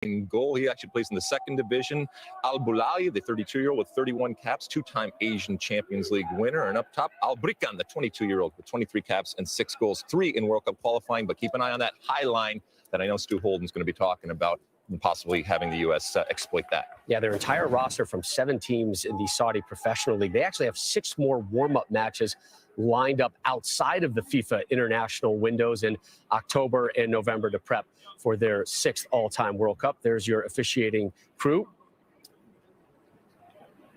in goal. He actually plays in the second division. Al-Boulaye, the 32-year-old with 31 caps, two-time Asian Champions League winner. And up top, Al-Brikan, the 22-year-old with 23 caps and 6 goals, 3 in World Cup qualifying. But keep an eye on that high line that I know Stu Holden's going to be talking about, and possibly having the U.S. Exploit that. Yeah, their entire roster from 7 teams in the Saudi Professional League. They actually have 6 more warm-up matches lined up outside of the FIFA international windows in October and November to prep for their 6th all-time World Cup. There's your officiating crew.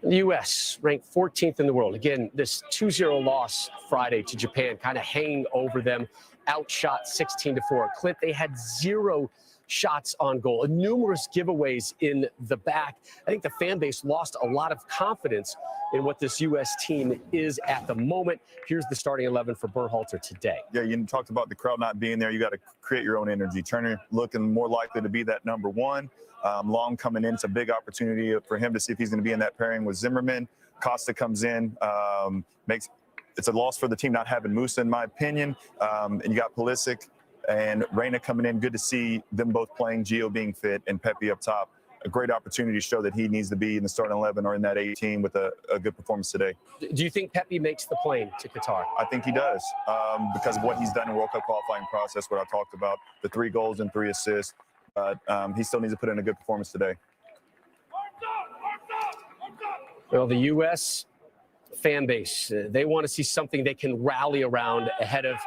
The U.S. ranked 14th in the world. Again, this 2-0 loss Friday to Japan kind of hanging over them, outshot 16-4. Clint, they had 0 shots on goal, numerous giveaways in the back. I think the fan base lost a lot of confidence in what this U.S. team is at the moment. Here's the starting 11 for Berhalter today. Yeah, you talked about the crowd not being there. You got to create your own energy. Turner looking more likely to be that number 1. Long coming in. It's a big opportunity for him to see if he's going to be in that pairing with Zimmerman. Costa comes in, it's a loss for the team not having Musa, in my opinion. And you got Pulisic and Reyna coming in. Good to see them both playing, Gio being fit, and Pepe up top. A great opportunity to show that he needs to be in the starting 11 or in that 18 with a good performance today. Do you think Pepe makes the plane to Qatar? I think he does, because of what he's done in World Cup qualifying process, what I talked about, the 3 goals and 3 assists. But he still needs to put in a good performance today. Well, the U.S. fan base, they want to see something they can rally around ahead of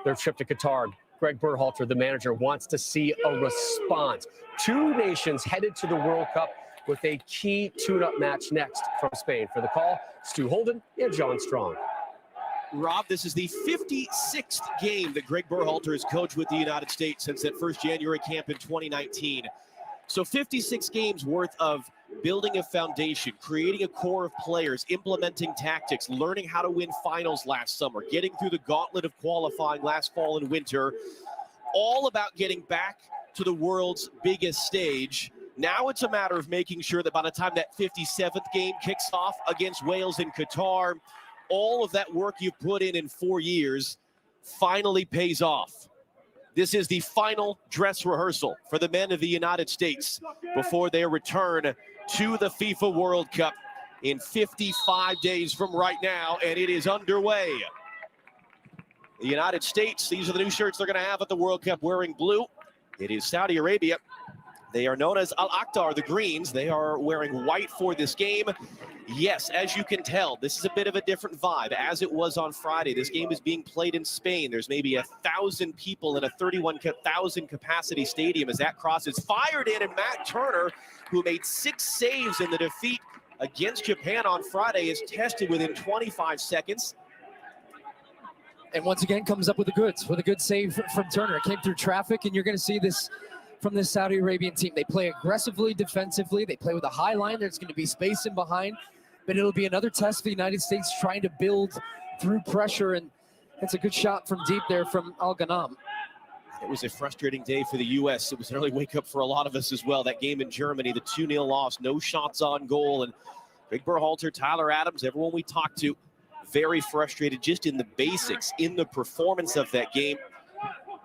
their trip to Qatar. Greg Berhalter, the manager, wants to see a response. 2 nations headed to the World Cup with a key tune-up match next from Spain. For the call, Stu Holden and John Strong. Rob, this is the 56th game that Greg Berhalter has coached with the United States since that first January camp in 2019. So 56 games worth of building a foundation, creating a core of players, implementing tactics, learning how to win finals last summer, getting through the gauntlet of qualifying last fall and winter, all about getting back to the world's biggest stage. Now it's a matter of making sure that by the time that 57th game kicks off against Wales in Qatar, all of that work you put in 4 years finally pays off. This is the final dress rehearsal for the men of the United States before their return to the FIFA World Cup in 55 days from right now, and it is underway. The United States, these are the new shirts they're going to have at the World Cup wearing blue. It is Saudi Arabia. They are known as Al-Akhtar, the Greens. They are wearing white for this game. Yes, as you can tell, this is a bit of a different vibe, as it was on Friday. This game is being played in Spain. There's maybe 1,000 people in a 31,000 capacity stadium as that cross is fired in, and Matt Turner, who made 6 saves in the defeat against Japan on Friday, is tested within 25 seconds. And once again comes up with the goods, with a good save from Turner. It came through traffic, and you're going to see this from this Saudi Arabian team. They play aggressively defensively. They play with a high line. There's going to be space in behind, but it'll be another test for the United States trying to build through pressure, and that's a good shot from deep there from Al-Ghanam. It was a frustrating day for the U.S. It was an early wake-up for a lot of us as well. That game in Germany, the 2-0 loss, no shots on goal, and Greg Berhalter, Tyler Adams, everyone we talked to, very frustrated just in the basics, in the performance of that game.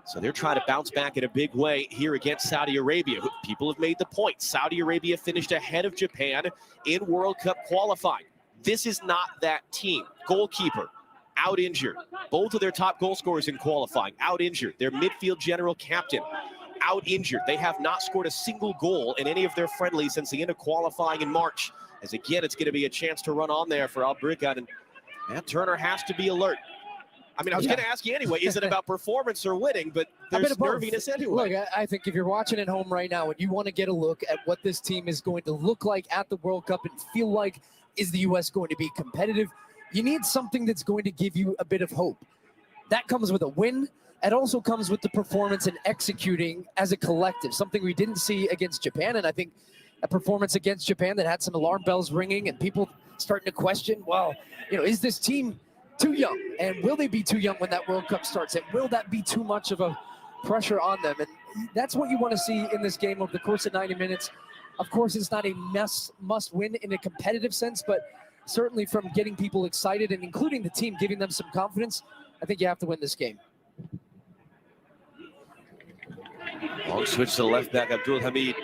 So they're trying to bounce back in a big way here against Saudi Arabia. People have made the point. Saudi Arabia finished ahead of Japan in World Cup qualifying. This is not that team. Goalkeeper, out injured. Both of their top goal scorers in qualifying, out injured. Their midfield general captain, out injured. They have not scored a single goal in any of their friendlies since the end of qualifying in March. As again, it's going to be a chance to run on there for Al-Brikan, and Matt Turner has to be alert. I mean, I was going to ask you anyway, is it about performance or winning? But there's nerviness anyway. Look, I think if you're watching at home right now and you want to get a look at what this team is going to look like at the World Cup and feel like, is the U.S. going to be competitive, you need something that's going to give you a bit of hope. That comes with a win. It also comes with the performance and executing as a collective, something we didn't see against Japan. And I think a performance against Japan that had some alarm bells ringing and people starting to question, well, you know, is this team too young? And will they be too young when that World Cup starts? And will that be too much of a pressure on them? And that's what you want to see in this game over the course of 90 minutes. Of course, it's not a must win in a competitive sense, but certainly from getting people excited and including the team, giving them some confidence, I think you have to win this game. Long switch to the left back, Abdul Hamid.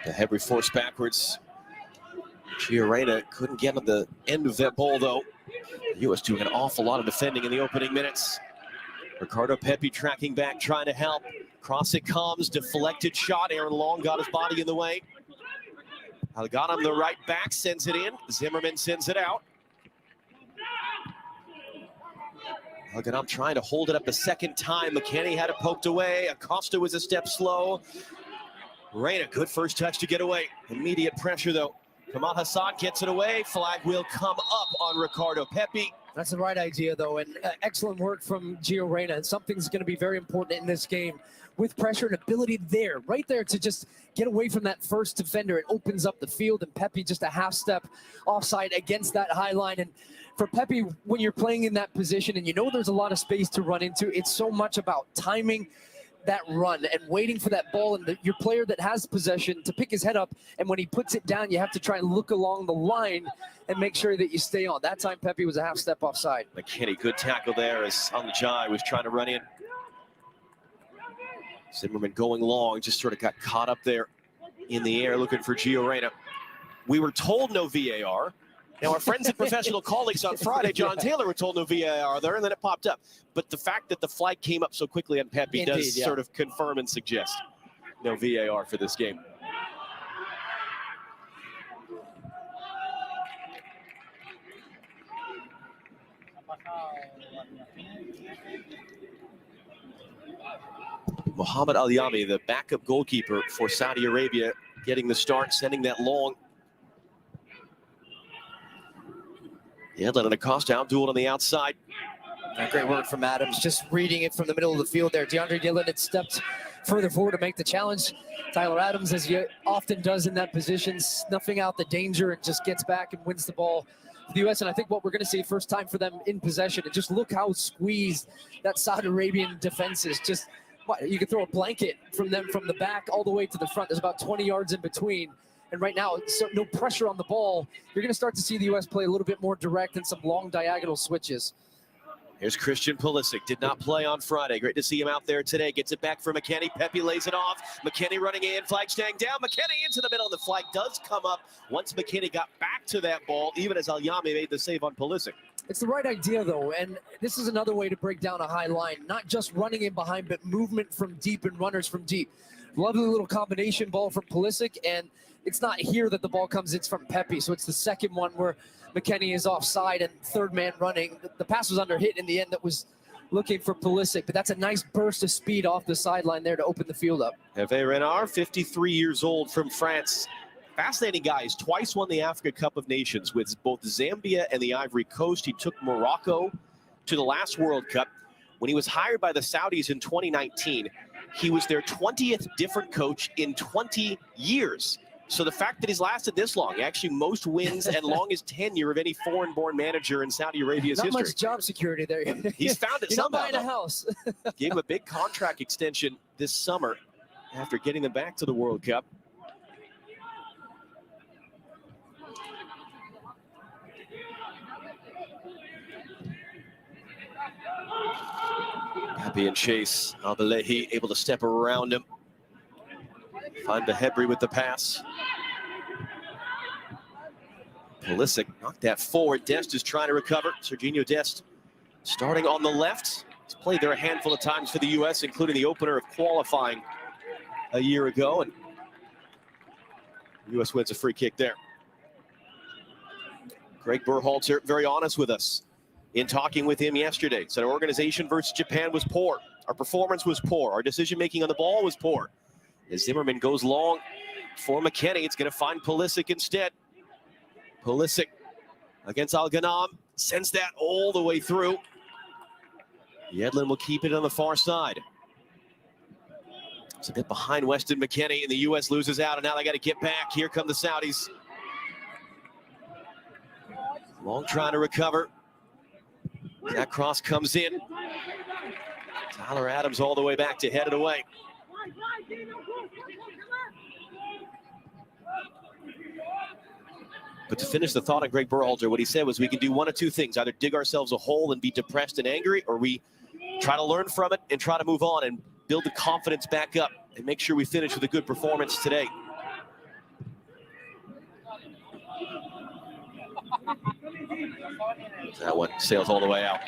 The Hebrew forced backwards. Giorena couldn't get on the end of that ball, though. The U.S. doing an awful lot of defending in the opening minutes. Ricardo Pepi tracking back, trying to help. Cross it comes, deflected shot. Aaron Long got his body in the way. Alganam, the right back, sends it in. Zimmerman sends it out. Alganam trying to hold it up a second time. McKenny had it poked away. Acosta was a step slow. Reyna, good first touch to get away. Immediate pressure, though. Kamal Hassan gets it away. Flag will come up on Ricardo Pepi. That's the right idea, though, and excellent work from Gio Reyna. And something's going to be very important in this game with pressure and ability there, right there to just get away from that first defender. It opens up the field, and Pepi just a half step offside against that high line. And for Pepi, when you're playing in that position and you know there's a lot of space to run into, it's so much about timing that run and waiting for that ball and your player that has possession to pick his head up, and when he puts it down, you have to try and look along the line and make sure that you stay on. That time Pepi was a half step offside. McKinney, good tackle there as Alnajai was trying to run in. Zimmerman going long, just sort of got caught up there in the air looking for Gio Reyna. We were told no VAR. Now, our friends and professional colleagues on Friday, John Taylor, were told no VAR there, and then it popped up. But the fact that the flag came up so quickly on Pepi does sort of confirm and suggest no VAR for this game. Mohamed Al-Yami, the backup goalkeeper for Saudi Arabia, getting the start, sending that long. Yedlin and Acosta outdueled on the outside. Great work from Adams, just reading it from the middle of the field there. DeAndre Yedlin had stepped further forward to make the challenge. Tyler Adams, as he often does in that position, snuffing out the danger and just gets back and wins the ball for the U.S. And I think what we're going to see, first time for them in possession, and just look how squeezed that Saudi Arabian defense is. Just, you can throw a blanket from them from the back all the way to the front. There's about 20 yards in between. And right now, so no pressure on the ball. You're going to start to see the U.S. play a little bit more direct and some long diagonal switches. Here's Christian Pulisic, did not play on Friday. Great to see him out there today. Gets it back for McKenny. Pepi lays it off. McKenny running in, flag staying down. McKenny into the middle, and the flag does come up once McKenny got back to that ball, even as Al-Yami made the save on Pulisic. It's the right idea, though, and this is another way to break down a high line. Not just running in behind, but movement from deep and runners from deep. Lovely little combination ball from Pulisic, and it's not here that the ball comes, it's from Pepi. So it's the second one where McKenny is offside and third man running. The pass was under hit in the end that was looking for Pulisic, but that's a nice burst of speed off the sideline there to open the field up. Hervé Renard, 53 years old from France. Fascinating guy. He's twice won the Africa Cup of Nations with both Zambia and the Ivory Coast. He took Morocco to the last World Cup. When he was hired by the Saudis in 2019, he was their 20th different coach in 20 years. So the fact that he's lasted this long, actually most wins and longest tenure of any foreign-born manager in Saudi Arabia's history. Not much job security there. He's found it You're somehow. not buying a house. Gave him a big contract extension this summer after getting them back to the World Cup. Pepi and Chase. Abelehi able to step around him. Find Behebri with the pass. Pulisic knocked that forward. Dest is trying to recover. Serginho Dest starting on the left. He's played there a handful of times for the U.S., including the opener of qualifying a year ago. And the U.S. wins a free kick there. Greg Berhalter, very honest with us in talking with him yesterday. Said our organization versus Japan was poor. Our performance was poor. Our decision-making on the ball was poor. As Zimmerman goes long for McKenny, it's going to find Pulisic instead. Pulisic against Al-Ghanam, sends that all the way through. Yedlin will keep it on the far side. It's a bit behind Weston McKennie, and the U.S. loses out, and now they got to get back. Here come the Saudis. Long trying to recover. That cross comes in. Tyler Adams all the way back to head it away. But to finish the thought on Greg Berhalter, what he said was we can do one of two things, either dig ourselves a hole and be depressed and angry, or we try to learn from it and try to move on and build the confidence back up and make sure we finish with a good performance today. That one sails all the way out.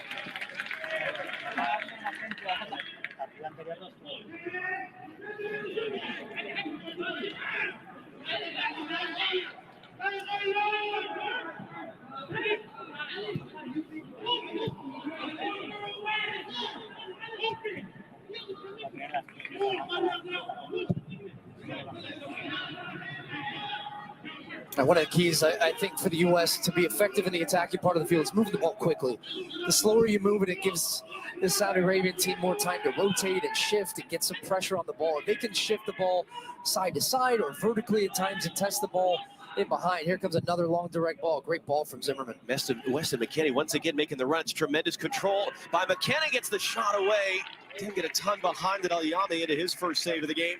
And one of the keys, I think, for the U.S. to be effective in the attacking part of the field is moving the ball quickly. The slower you move it, it gives the Saudi Arabian team more time to rotate and shift and get some pressure on the ball. If they can shift the ball side to side or vertically at times and test the ball in behind. Here comes another long direct ball. Great ball from Zimmerman. Weston McKennie once again making the runs. Tremendous control by McKennie. Gets the shot away. Didn't get a ton behind it. Al-Yami into his first save of the game.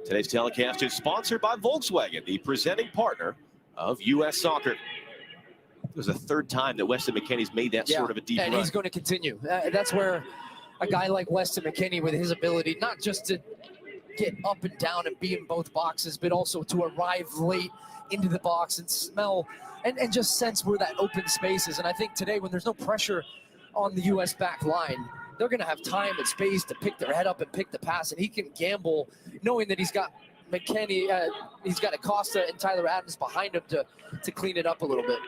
Today's telecast is sponsored by Volkswagen, the presenting partner of U.S. Soccer. It was the third time that Weston McKennie's made that sort of a deep run. And he's going to continue. That's where a guy like Weston McKennie, with his ability not just to get up and down and be in both boxes, but also to arrive late into the box and smell and just sense where that open space is. And I think today, when there's no pressure on the U.S. back line, they're going to have time and space to pick their head up and pick the pass, and he can gamble knowing that he's got McKennie, he's got Acosta and Tyler Adams behind him to clean it up a little bit.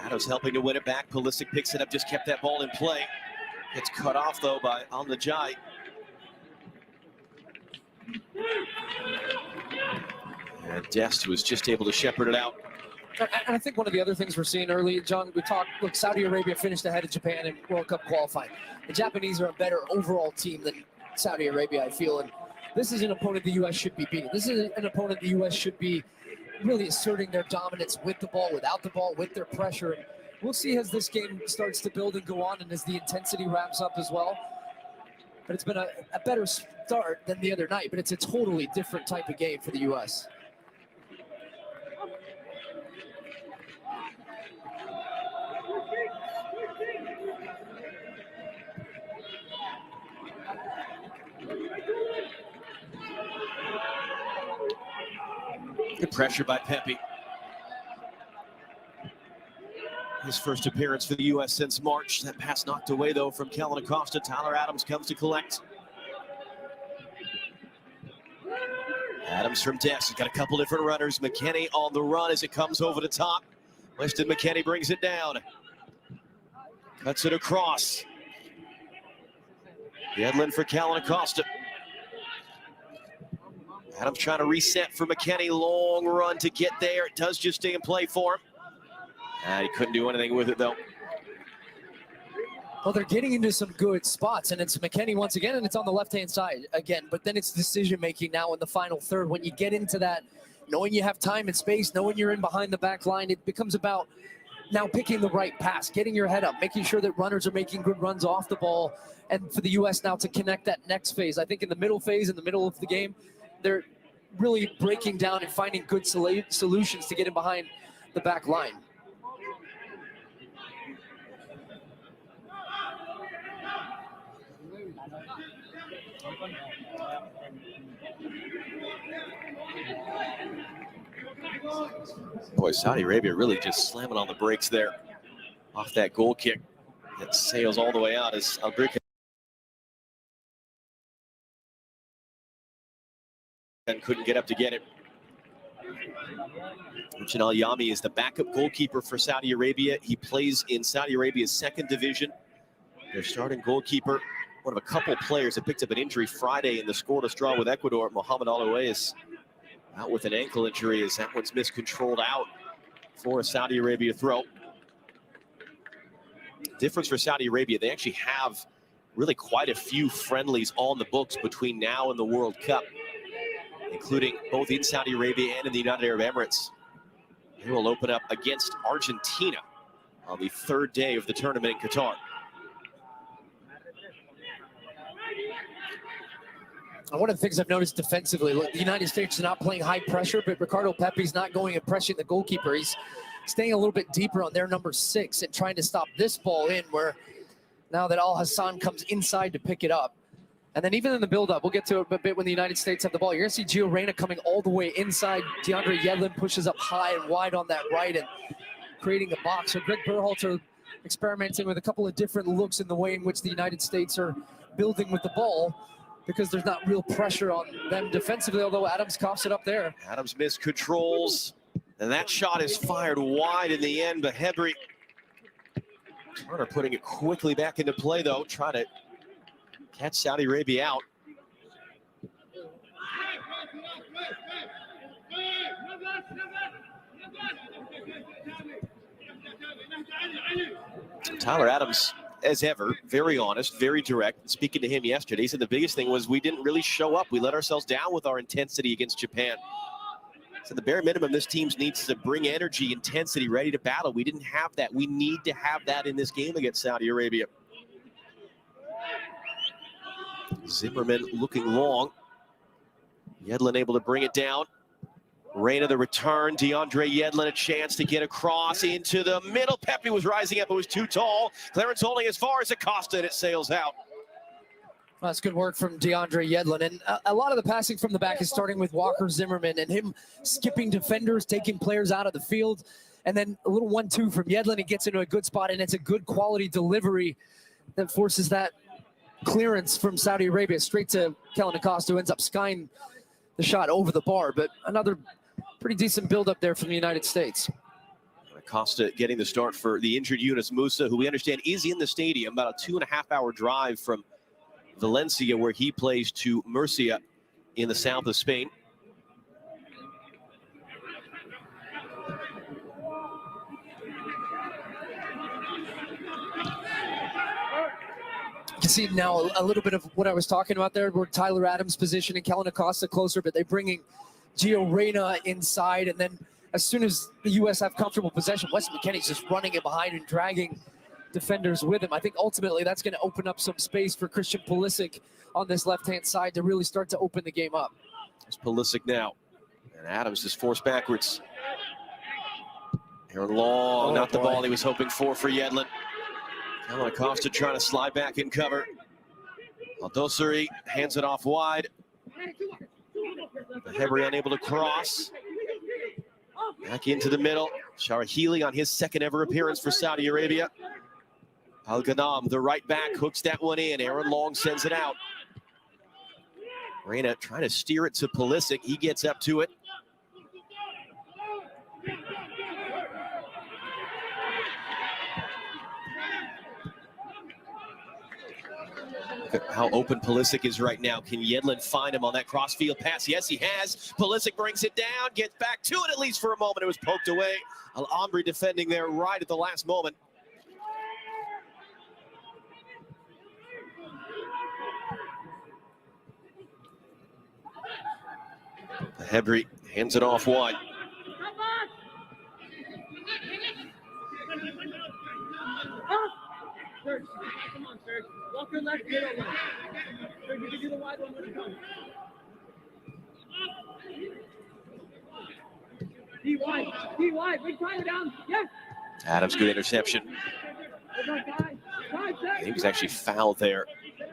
Adams helping to win it back. Pulisic picks it up, just kept that ball in play. It's cut off, though, by Al-Najai. And Dest was just able to shepherd it out. And I think one of the other things we're seeing early, John, we talked, look, Saudi Arabia finished ahead of Japan in World Cup qualifying. The Japanese are a better overall team than Saudi Arabia, I feel. And this is an opponent the U.S. should be beating. This is an opponent the U.S. should be really asserting their dominance with the ball, without the ball, with their pressure. And we'll see as this game starts to build and go on and as the intensity ramps up as well. But it's been a better start than the other night, but it's a totally different type of game for the U.S. Good pressure by Pepe. His first appearance for the U.S. since March. That pass knocked away, though, from Kellen Acosta. Tyler Adams comes to collect. Adams from Dest. He's got a couple different runners. McKennie on the run as it comes over the top. Weston McKennie brings it down. Cuts it across. Yedlin for Kellen Acosta. Adams trying to reset for McKennie. Long run to get there. It does just stay in play for him. He couldn't do anything with it, though. Well, they're getting into some good spots, and it's McKennie once again, and it's on the left-hand side again. But then it's decision-making now in the final third. When you get into that, knowing you have time and space, knowing you're in behind the back line, it becomes about now picking the right pass, getting your head up, making sure that runners are making good runs off the ball, and for the U.S. now to connect that next phase. I think in the middle phase, in the middle of the game, they're really breaking down and finding good solutions to get in behind the back line. Boy, Saudi Arabia really just slamming on the brakes there off that goal kick. It sails all the way out as Albrica and couldn't get up to get it. Al-Yami is the backup goalkeeper for Saudi Arabia. He plays in Saudi Arabia's second division. Their starting goalkeeper, one of a couple players that picked up an injury Friday in the scoreless draw with Ecuador. Mohamed Al-Owais out with an ankle injury as that one's miscontrolled out for a Saudi Arabia throw. Difference for Saudi Arabia, they actually have really quite a few friendlies on the books between now and the World Cup, including both in Saudi Arabia and in the United Arab Emirates. They will open up against Argentina on the third day of the tournament in Qatar. And one of the things I've noticed defensively, look, the United States is not playing high pressure, but Ricardo Pepi's not going and pressuring the goalkeeper. He's staying a little bit deeper on their number 6 and trying to stop this ball in, where now that Al Hassan comes inside to pick it up. And then even in the build-up, we'll get to it a bit when the United States have the ball. You're going to see Gio Reyna coming all the way inside. DeAndre Yedlin pushes up high and wide on that right and creating a box. So Greg Berhalter experimenting with a couple of different looks in the way in which the United States are building with the ball, because there's not real pressure on them defensively, although Adams coughs it up there. Adams missed controls, and that shot is fired wide in the end, but Hebry, Turner putting it quickly back into play, though, trying to catch Saudi Arabia out. Tyler Adams, as ever, very honest, very direct. Speaking to him yesterday, he said the biggest thing was we didn't really show up. We let ourselves down with our intensity against Japan. So the bare minimum this team needs to bring energy, intensity, ready to battle. We didn't have that. We need to have that in this game against Saudi Arabia. Zimmerman looking long. Yedlin able to bring it down. Reyna the return. DeAndre Yedlin a chance to get across into the middle. Pepe was rising up, it was too tall. Clarence holding as far as Acosta, and it sails out. Well, that's good work from DeAndre Yedlin. And a lot of the passing from the back is starting with Walker Zimmerman and him skipping defenders, taking players out of the field. And then a little 1-2 from Yedlin. He gets into a good spot, and it's a good quality delivery that forces that clearance from Saudi Arabia straight to Kellen Acosta, who ends up skying the shot over the bar. But another pretty decent build-up there from the United States. Acosta getting the start for the injured Yunus Musa, who we understand is in the stadium, about a 2.5-hour drive from Valencia, where he plays, to Murcia in the south of Spain. You can see now a little bit of what I was talking about there, where Tyler Adams positioning Kellen Acosta closer, but they're bringing Gio Reyna inside, and then as soon as the U.S. have comfortable possession, Weston McKennie's just running it behind and dragging defenders with him. I think ultimately that's going to open up some space for Christian Pulisic on this left-hand side to really start to open the game up. There's Pulisic now, and Adams is forced backwards. Aaron Long, not the ball he was hoping for Yedlin. Kellen Acosta trying to slide back in cover. Aldosari hands it off wide. Hebry unable to cross. Back into the middle. Sharahili on his second ever appearance for Saudi Arabia. Al Ghanam, the right back, hooks that one in. Aaron Long sends it out. Reyna trying to steer it to Pulisic. He gets up to it. Look at how open Pulisic is right now. Can Yedlin find him on that crossfield pass? Yes, he has. Pulisic brings it down, gets back to it at least for a moment. It was poked away. Al-Amri defending there right at the last moment. Hebry hands it off wide. Come on, Serge. Walk your left middle one. Serge, you can do the wide one when it comes. D wide. Big Tyler down. Yes. Adams, good interception. He was actually fouled there.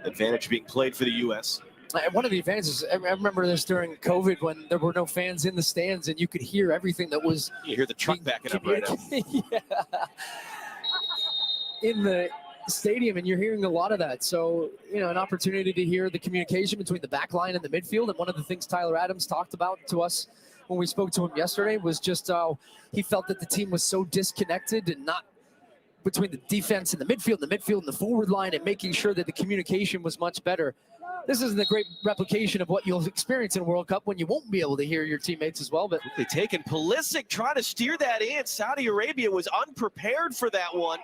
Advantage being played for the U.S. One of the advantages, I remember this during COVID when there were no fans in the stands and you could hear everything that was... You hear the truck backing up right now. Yeah. In the stadium, and you're hearing a lot of that. So, an opportunity to hear the communication between the back line and the midfield. And one of the things Tyler Adams talked about to us when we spoke to him yesterday was just how he felt that the team was so disconnected and not between the defense and the midfield and the forward line, and making sure that the communication was much better. This isn't a great replication of what you'll experience in a World Cup when you won't be able to hear your teammates as well. But they taken Pulisic trying to steer that in. Saudi Arabia was unprepared for that one.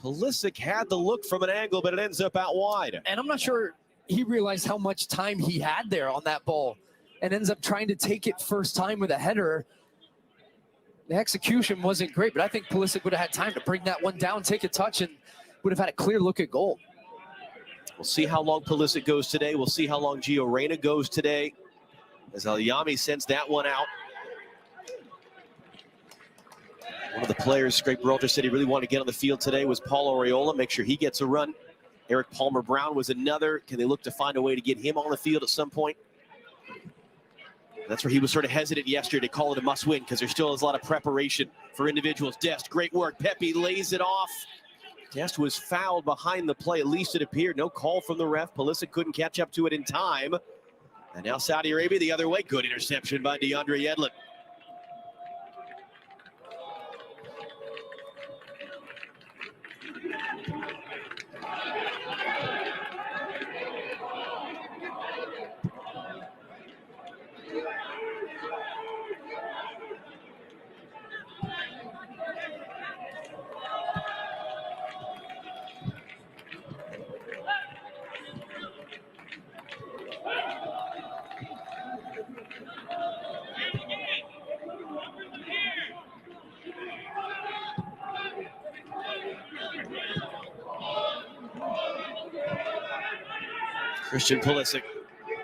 Pulisic had the look from an angle, but it ends up out wide. And I'm not sure he realized how much time he had there on that ball, and ends up trying to take it first time with a header. The execution wasn't great, but I think Pulisic would have had time to bring that one down, take a touch, and would have had a clear look at goal. We'll see how long Pulisic goes today. We'll see how long Gio Reyna goes today, as Guglielmi sends that one out. One of the players Greg Berhalter said he really wanted to get on the field today was Paul Arriola. Make sure he gets a run. Eric Palmer-Brown was another. Can they look to find a way to get him on the field at some point? That's where he was sort of hesitant yesterday to call it a must-win, because there still is a lot of preparation for individuals. Dest, great work. Pepe lays it off. Dest was fouled behind the play, at least it appeared. No call from the ref. Pulisic couldn't catch up to it in time. And now Saudi Arabia the other way. Good interception by DeAndre Yedlin. Christian Pulisic.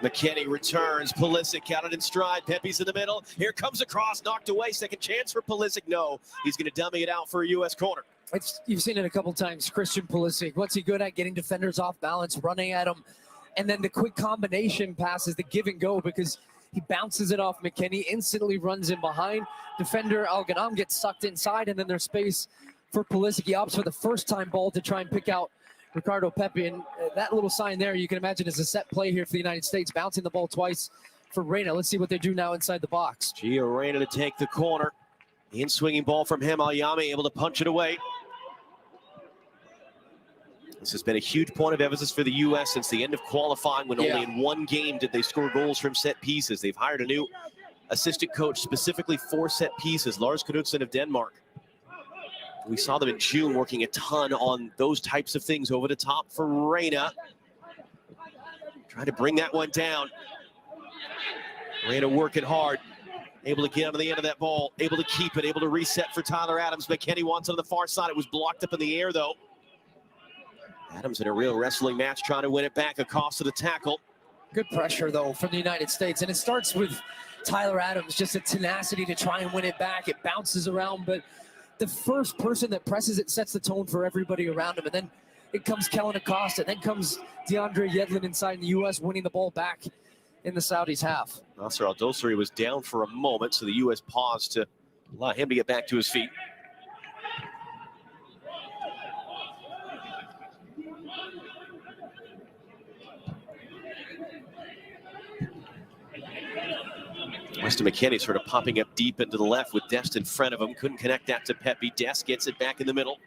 McKennie returns. Pulisic counted in stride. Pepe's in the middle. Here comes a cross, knocked away. Second chance for Pulisic. No, he's going to dummy it out for a U.S. corner. You've seen it a couple times. Christian Pulisic, what's he good at? Getting defenders off balance, running at them. And then the quick combination passes, the give and go, because he bounces it off McKennie, instantly runs in behind. Defender Al-Ghanam gets sucked inside, and then there's space for Pulisic. He opts for the first-time ball to try and pick out Ricardo Pepi, and that little sign there, you can imagine, is a set play here for the United States, bouncing the ball twice for Reyna. Let's see what they do now inside the box. Gio Reyna to take the corner. The in-swinging ball from him. Guglielmi able to punch it away. This has been a huge point of emphasis for the U.S. since the end of qualifying, when only in one game did they score goals from set pieces. They've hired a new assistant coach specifically for set pieces, Lars Knudsen of Denmark. We saw them in June working a ton on those types of things. Over the top for Reyna. Trying to bring that one down. Reyna working hard. Able to get onto the end of that ball. Able to keep it. Able to reset for Tyler Adams. McKennie wants it on the far side. It was blocked up in the air, though. Adams in a real wrestling match, trying to win it back. Acosta the tackle. Good pressure, though, from the United States. And it starts with Tyler Adams. Just a tenacity to try and win it back. It bounces around, but the first person that presses it sets the tone for everybody around him. And then it comes Kellen Acosta. Then comes DeAndre Yedlin inside the U.S., winning the ball back in the Saudis' half. Nasser Al-Dosari was down for a moment, so the U.S. paused to allow him to get back to his feet. Weston McKennie sort of popping up deep into the left with Dest in front of him. Couldn't connect that to Pepe. Dest gets it back in the middle.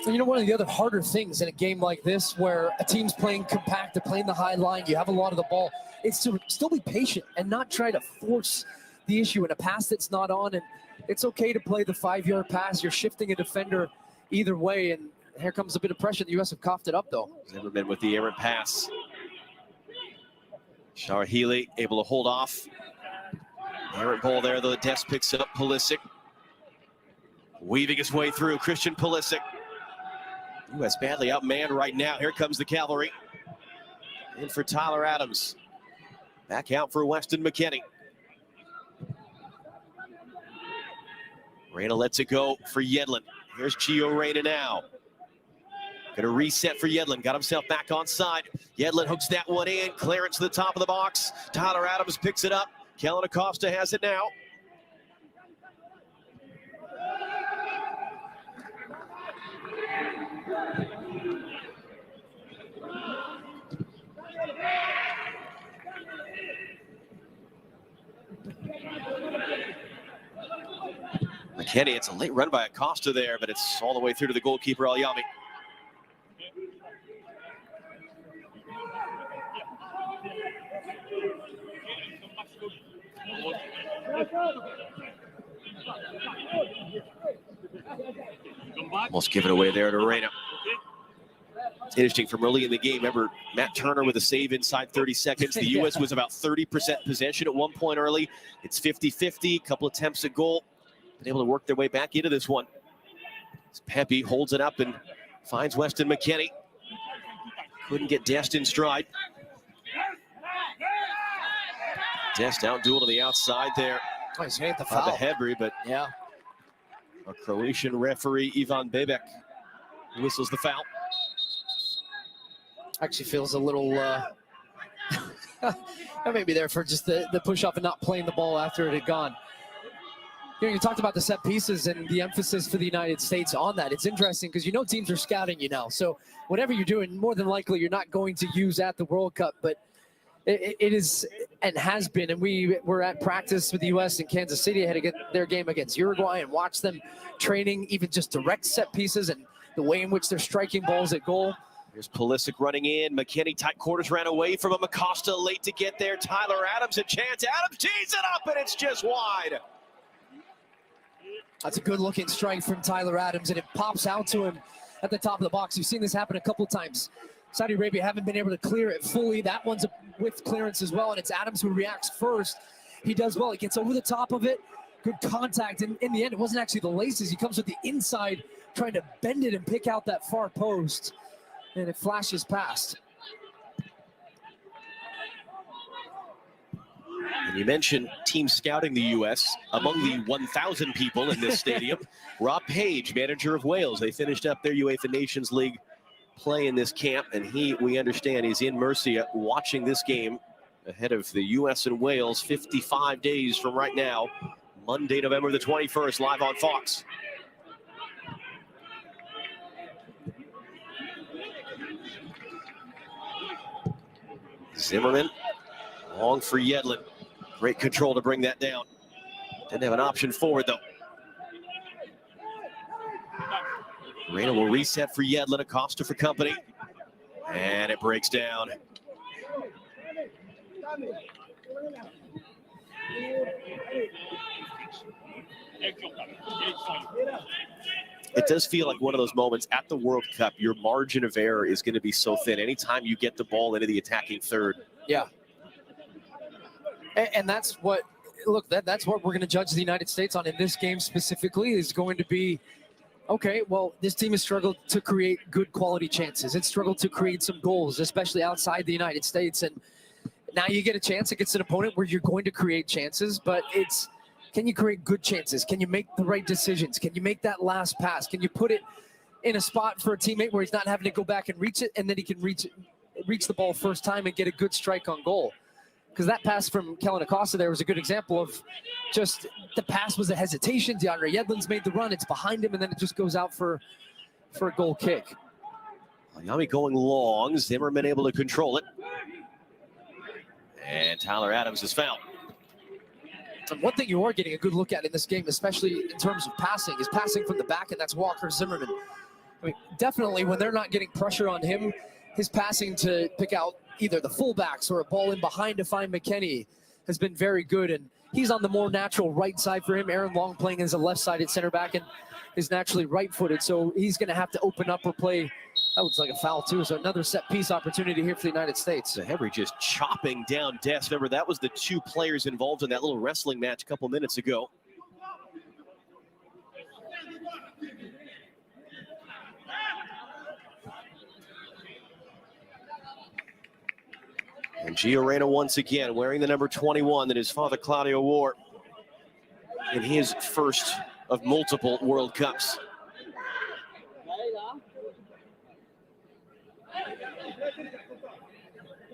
So, you know, one of the other harder things in a game like this, where a team's playing compact, they're playing the high line, you have a lot of the ball, it's to still be patient and not try to force the issue in a pass that's not on. And it's okay to play the 5-yard pass. You're shifting a defender either way. And here comes a bit of pressure. The U.S. have coughed it up, though. Zimmerman with the errant pass. Shara Healy able to hold off. Errant ball there, though. Dest picks it up. Pulisic weaving his way through. Christian Pulisic. U.S. badly outmanned right now. Here comes the cavalry. In for Tyler Adams. Back out for Weston McKennie. Reyna lets it go for Yedlin. Here's Gio Reyna now. Gonna reset for Yedlin. Got himself back on side. Yedlin hooks that one in. Clearance to the top of the box. Tyler Adams picks it up. Kellen Acosta has it now. McKennie, it's a late run by Acosta there, but it's all the way through to the goalkeeper, Guglielmi. Almost given away there to Reyna. It's interesting from early in the game. Remember, Matt Turner with a save inside 30 seconds. The U.S. was about 30% possession at one point early. It's 50-50, couple attempts at goal. Been able to work their way back into this one. Pepe holds it up and finds Weston McKennie. Couldn't get Dest in stride. Dest out duel to the outside there. Oh, he's hit the foul. Behebri, but Yeah. a Croatian referee, Ivan Bebek, whistles the foul. Actually feels a little maybe there for just the push off and not playing the ball after it had gone. You know, you talked about the set pieces and the emphasis for the United States on that. It's interesting because you know teams are scouting you now. So whatever you're doing, more than likely you're not going to use at the World Cup. But it is and has been. And we were at practice with the U.S. in Kansas City ahead of their game against Uruguay and watched them training even just direct set pieces and the way in which they're striking balls at goal. Here's Pulisic running in. McKennie tight quarters, ran away from him. Acosta late to get there. Tyler Adams a chance. Adams tees it up and it's just wide. That's a good-looking strike from Tyler Adams, and it pops out to him at the top of the box. You've seen this happen a couple times. Saudi Arabia haven't been able to clear it fully. That one's a with clearance as well, and it's Adams who reacts first. He does well. He gets over the top of it. Good contact. And in the end, it wasn't actually the laces. He comes with the inside, trying to bend it and pick out that far post, and it flashes past. And you mentioned team scouting the U.S. Among the 1,000 people in this stadium, Rob Page, manager of Wales. They finished up their UEFA Nations League play in this camp, and he, we understand, is in Murcia watching this game ahead of the U.S. and Wales 55 days from right now, Monday, November the 21st, live on Fox. Zimmerman, long for Yedlin. Great control to bring that down. Didn't have an option forward, though. Reyna will reset for Yedlin, Acosta for company. And it breaks down. It does feel like one of those moments at the World Cup, your margin of error is going to be so thin. Anytime you get the ball into the attacking third. Yeah. And that's what, look, that's what we're going to judge the United States on in this game specifically, is going to be, okay, well, this team has struggled to create good quality chances. It's struggled to create some goals, especially outside the United States. And now you get a chance against an opponent where you're going to create chances, but it's, can you create good chances? Can you make the right decisions? Can you make that last pass? Can you put it in a spot for a teammate where he's not having to go back and reach it, and then he can reach the ball first time and get a good strike on goal? Because that pass from Kellen Acosta there was a good example of just the pass was a hesitation. DeAndre Yedlin's made the run. It's behind him, and then it just goes out for a goal kick. Miami going long. Zimmerman able to control it. And Tyler Adams is fouled. And one thing you are getting a good look at in this game, especially in terms of passing, is passing from the back, and that's Walker Zimmerman. I mean, definitely when they're not getting pressure on him, his passing to pick out either the fullbacks or a ball in behind to find McKennie has been very good, and he's on the more natural right side for him. Aaron Long playing as a left-sided center back and is naturally right-footed, so he's going to have to open up or play. That looks like a foul too, so another set-piece opportunity here for the United States. Behebri just chopping down Dest. Remember, that was the two players involved in that little wrestling match a couple minutes ago. And Gio Reyna once again wearing the number 21 that his father Claudio wore in his first of multiple World Cups.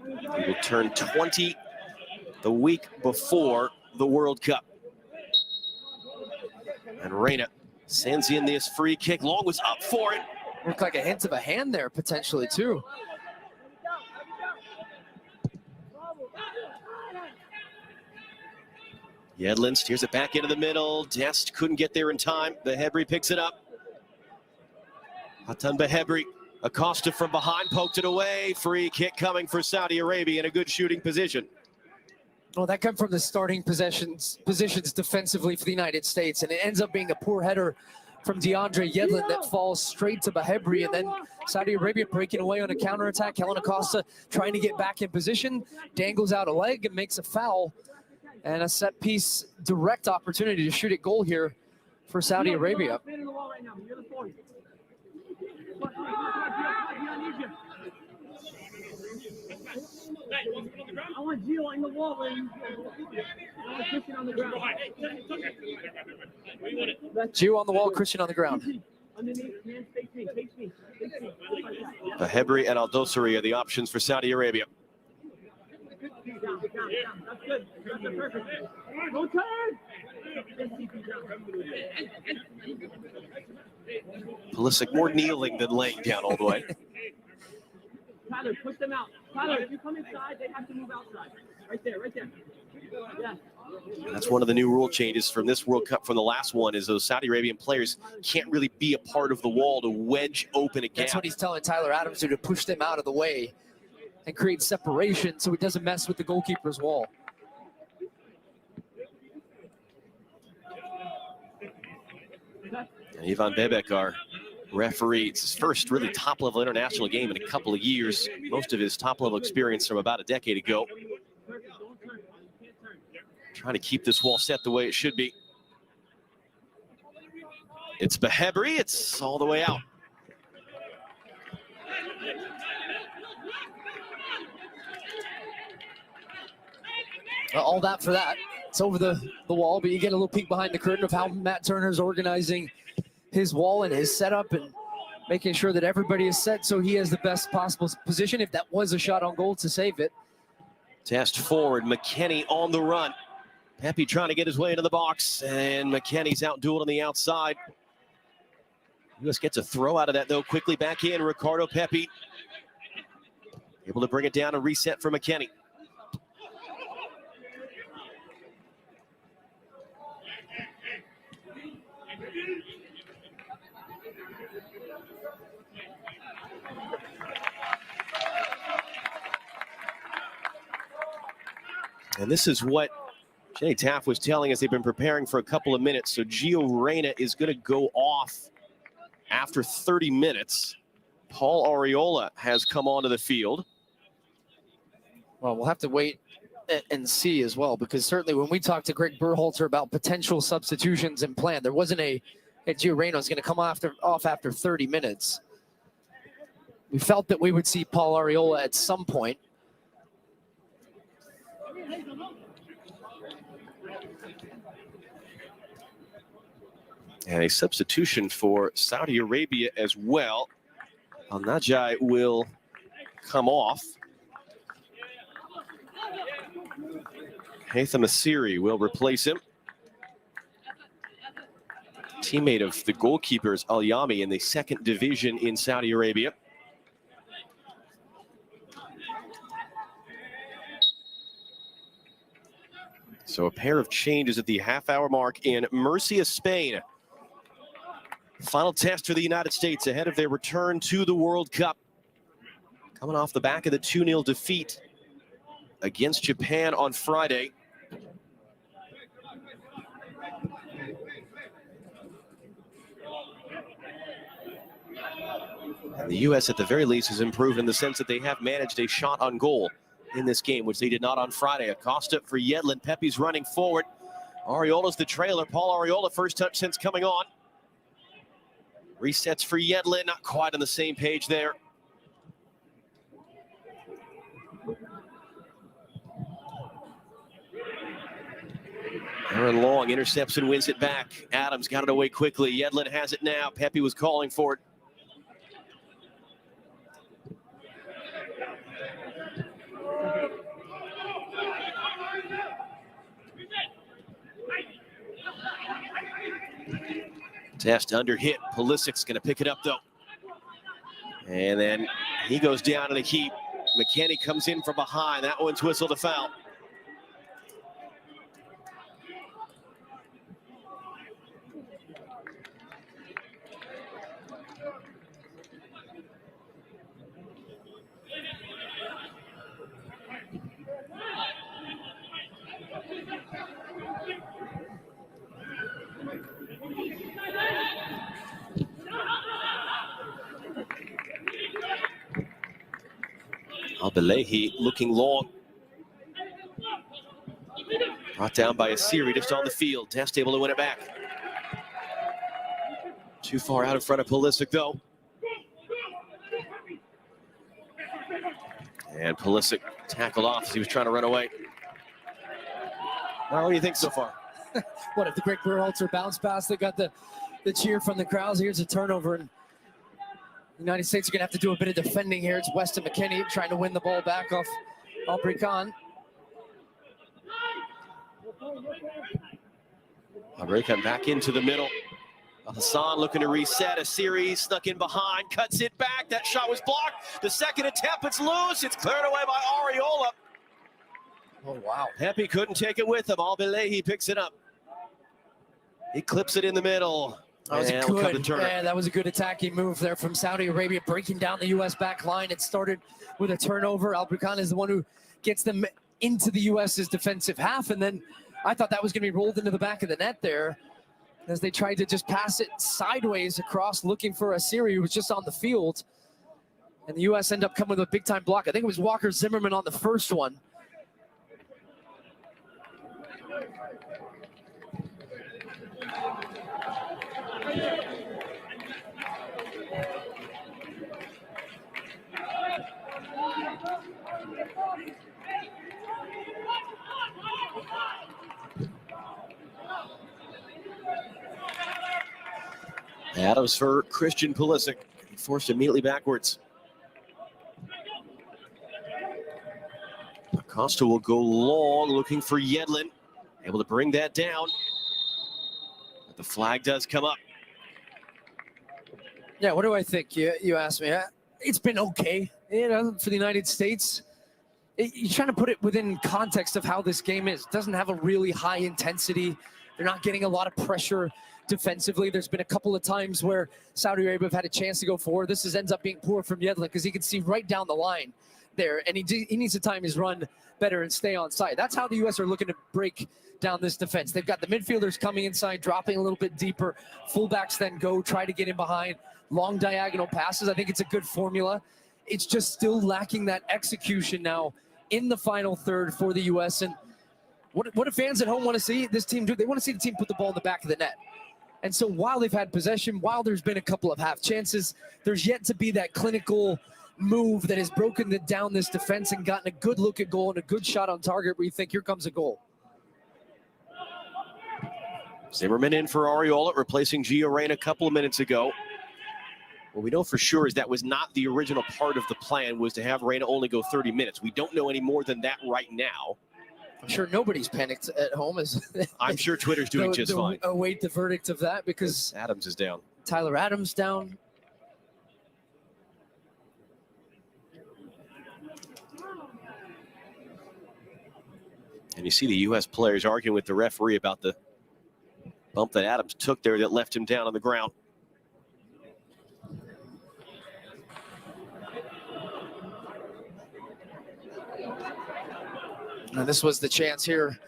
He will turn 20 the week before the World Cup. And Reyna sends in this free kick. Long was up for it. Looked like a hint of a hand there potentially too. Yedlin steers it back into the middle. Dest couldn't get there in time. Behebri picks it up. Hatan Behebri. Acosta from behind, poked it away. Free kick coming for Saudi Arabia in a good shooting position. Well, that comes from the starting positions defensively for the United States, and it ends up being a poor header from DeAndre Yedlin that falls straight to Behebri, and then Saudi Arabia breaking away on a counterattack. Kellen Acosta trying to get back in position, dangles out a leg and makes a foul. And a set-piece direct opportunity to shoot at goal here for Saudi Arabia. I want Gio on the wall where you I want Christian on the ground. Gio on the wall, Christian on the ground. Underneath, man, face me, face me, face me. Hebri and Al-Dosari are the options for Saudi Arabia. Down. That's good. That's perfect. No turn. Pulisic more kneeling than laying down all the way. Tyler, push them out. Tyler, if you come inside, they have to move outside. Right there. Yeah. That's one of the new rule changes from this World Cup from the last one, is those Saudi Arabian players can't really be a part of the wall to wedge open a gap. That's what he's telling Tyler Adams to push them out of the way and create separation so it doesn't mess with the goalkeeper's wall. And Ivan Bebek, our referee, it's his first really top-level international game in a couple of years. Most of his top-level experience from about a decade ago. Trying to keep this wall set the way it should be. It's Behebri. It's all the way out. Well, all that for that. It's over the wall, but you get a little peek behind the curtain of how Matt Turner's organizing his wall and his setup and making sure that everybody is set so he has the best possible position if that was a shot on goal to save it. Test forward, McKennie on the run. Pepe trying to get his way into the box, and McKennie's out-dueled on the outside. US gets a throw out of that, though. Quickly back in, Ricardo Pepe. Able to bring it down and reset for McKennie. And this is what Jenny Taft was telling us. They've been preparing for a couple of minutes. So Gio Reyna is going to go off after 30 minutes. Paul Arriola has come onto the field. Well, we'll have to wait and see as well, because certainly when we talked to Greg Berhalter about potential substitutions and plan, there wasn't a Gio Reyna was going to come off after 30 minutes. We felt that we would see Paul Arriola at some point. And a substitution for Saudi Arabia as well. Al-Najai will come off. Haytham Asiri will replace him. Teammate of the goalkeepers, Al-Yami, in the second division in Saudi Arabia. So a pair of changes at the half-hour mark in Murcia, Spain. Final test for the United States ahead of their return to the World Cup. Coming off the back of the 2-0 defeat against Japan on Friday. And the U.S. at the very least has improved in the sense that they have managed a shot on goal in this game, which they did not on Friday. Acosta for Yedlin. Pepe's running forward. Arriola's the trailer. Paul Arriola, first touch since coming on. Resets for Yedlin, not quite on the same page there. Aaron Long intercepts and wins it back. Adams got it away quickly. Yedlin has it now. Pepe was calling for it. Test under hit. Pulisic's going to pick it up, though. And then he goes down in a heap. McKennie comes in from behind. That one's whistled a foul. Al-Belehi looking long. Brought down by Asiri just on the field. Test able to win it back. Too far out in front of Pulisic, though. And Pulisic tackled off as he was trying to run away. What do you think so far? What if the Greg Berhalter bounce pass? They got the cheer from the crowds. Here's a turnover, and the United States are going to have to do a bit of defending here. It's Weston McKennie trying to win the ball back off Albricon. Albricon back into the middle. Hassan looking to reset a series, snuck in behind, cuts it back. That shot was blocked. The second attempt, it's loose. It's cleared away by Ariola. Oh, wow. Pepe couldn't take it with him. Albelehi picks it up. He clips it in the middle. That was a good attacking move there from Saudi Arabia, breaking down the U.S. back line. It started with a turnover. Albricon is the one who gets them into the U.S.'s defensive half, and then I thought that was going to be rolled into the back of the net there as they tried to just pass it sideways across, looking for a Asiri who was just on the field. And the U.S. end up coming with a big-time block. I think it was Walker Zimmerman on the first one. Adams for Christian Pulisic. Forced immediately backwards. Acosta will go long, looking for Yedlin. Able to bring that down. But the flag does come up. Yeah, what do I think? You asked me. It's been okay, for the United States. You're trying to put it within context of how this game is. It doesn't have a really high intensity. They're not getting a lot of pressure defensively. There's been a couple of times where Saudi Arabia have had a chance to go forward. This ends up being poor from Yedlin because he can see right down the line there, and he needs to time his run better and stay on side. That's how the U.S. are looking to break down this defense. They've got the midfielders coming inside, dropping a little bit deeper. Fullbacks then try to get in behind. Long diagonal passes. I think it's a good formula. It's just still lacking that execution now in the final third for the U.S. And what do fans at home want to see this team do? They want to see the team put the ball in the back of the net. And so while they've had possession, while there's been a couple of half chances, there's yet to be that clinical move that has broken down this defense and gotten a good look at goal and a good shot on target where you think, here comes a goal. Zimmerman in for Ariola, replacing Gio Reyna a couple of minutes ago. What we know for sure is that was not the original part of the plan, was to have Reyna only go 30 minutes. We don't know any more than that right now. I'm sure nobody's panicked at home. I'm sure Twitter's doing just fine. Await the verdict of that because Adams is down. Tyler Adams down. And you see the U.S. players arguing with the referee about the bump that Adams took there that left him down on the ground. And this was the chance here.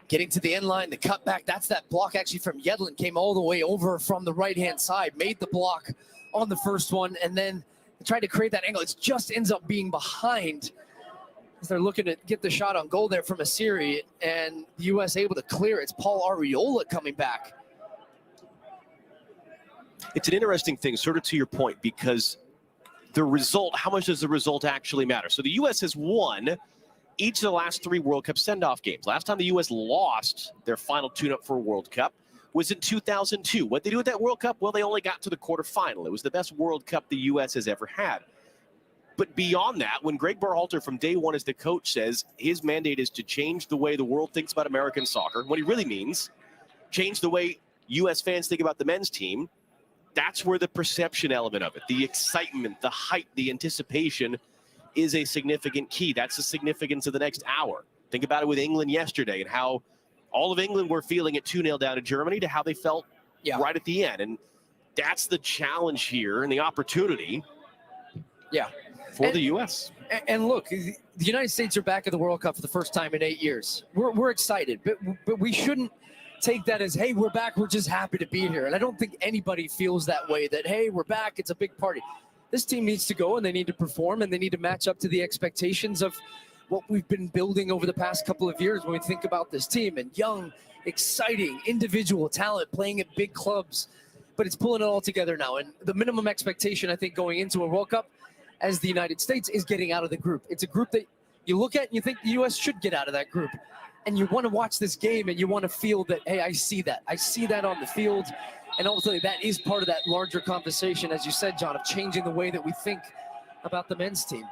Getting to the end line, the cutback, that's that block actually from Yedlin, came all the way over from the right-hand side, made the block on the first one, and then tried to create that angle. It just ends up being behind as they're looking to get the shot on goal there from Asiri, and the U.S. able to clear. It's Paul Ariola coming back. It's an interesting thing, sort of to your point, because the result, how much does the result actually matter? So the U.S. has won each of the last 3 World Cup send-off games. Last time the U.S. lost their final tune-up for a World Cup was in 2002. What did they do with that World Cup? Well, they only got to the quarterfinal. It was the best World Cup the U.S. has ever had. But beyond that, when Greg Berhalter from day one as the coach says his mandate is to change the way the world thinks about American soccer, what he really means, change the way U.S. fans think about the men's team, that's where the perception element of it, the excitement, the hype, the anticipation is a significant key. That's the significance of the next hour. Think about it with England yesterday and how all of England were feeling it 2-0 down to Germany to how they felt right at the end. And that's the challenge here and the opportunity for the U.S. And look, the United States are back at the World Cup for the first time in 8 years. We're excited, but we shouldn't take that as, hey, we're back, we're just happy to be here. And I don't think anybody feels that way, that, hey, we're back, it's a big party. This team needs to go and they need to perform and they need to match up to the expectations of what we've been building over the past couple of years when we think about this team, and young, exciting, individual talent playing at big clubs. But it's pulling it all together now. And the minimum expectation, I think, going into a World Cup, as the United States is getting out of the group. It's a group that you look at and you think the U.S. should get out of that group. And you want to watch this game and you want to feel that, hey, I see that. I see that on the field. And ultimately, that is part of that larger conversation, as you said, John, of changing the way that we think about the men's team.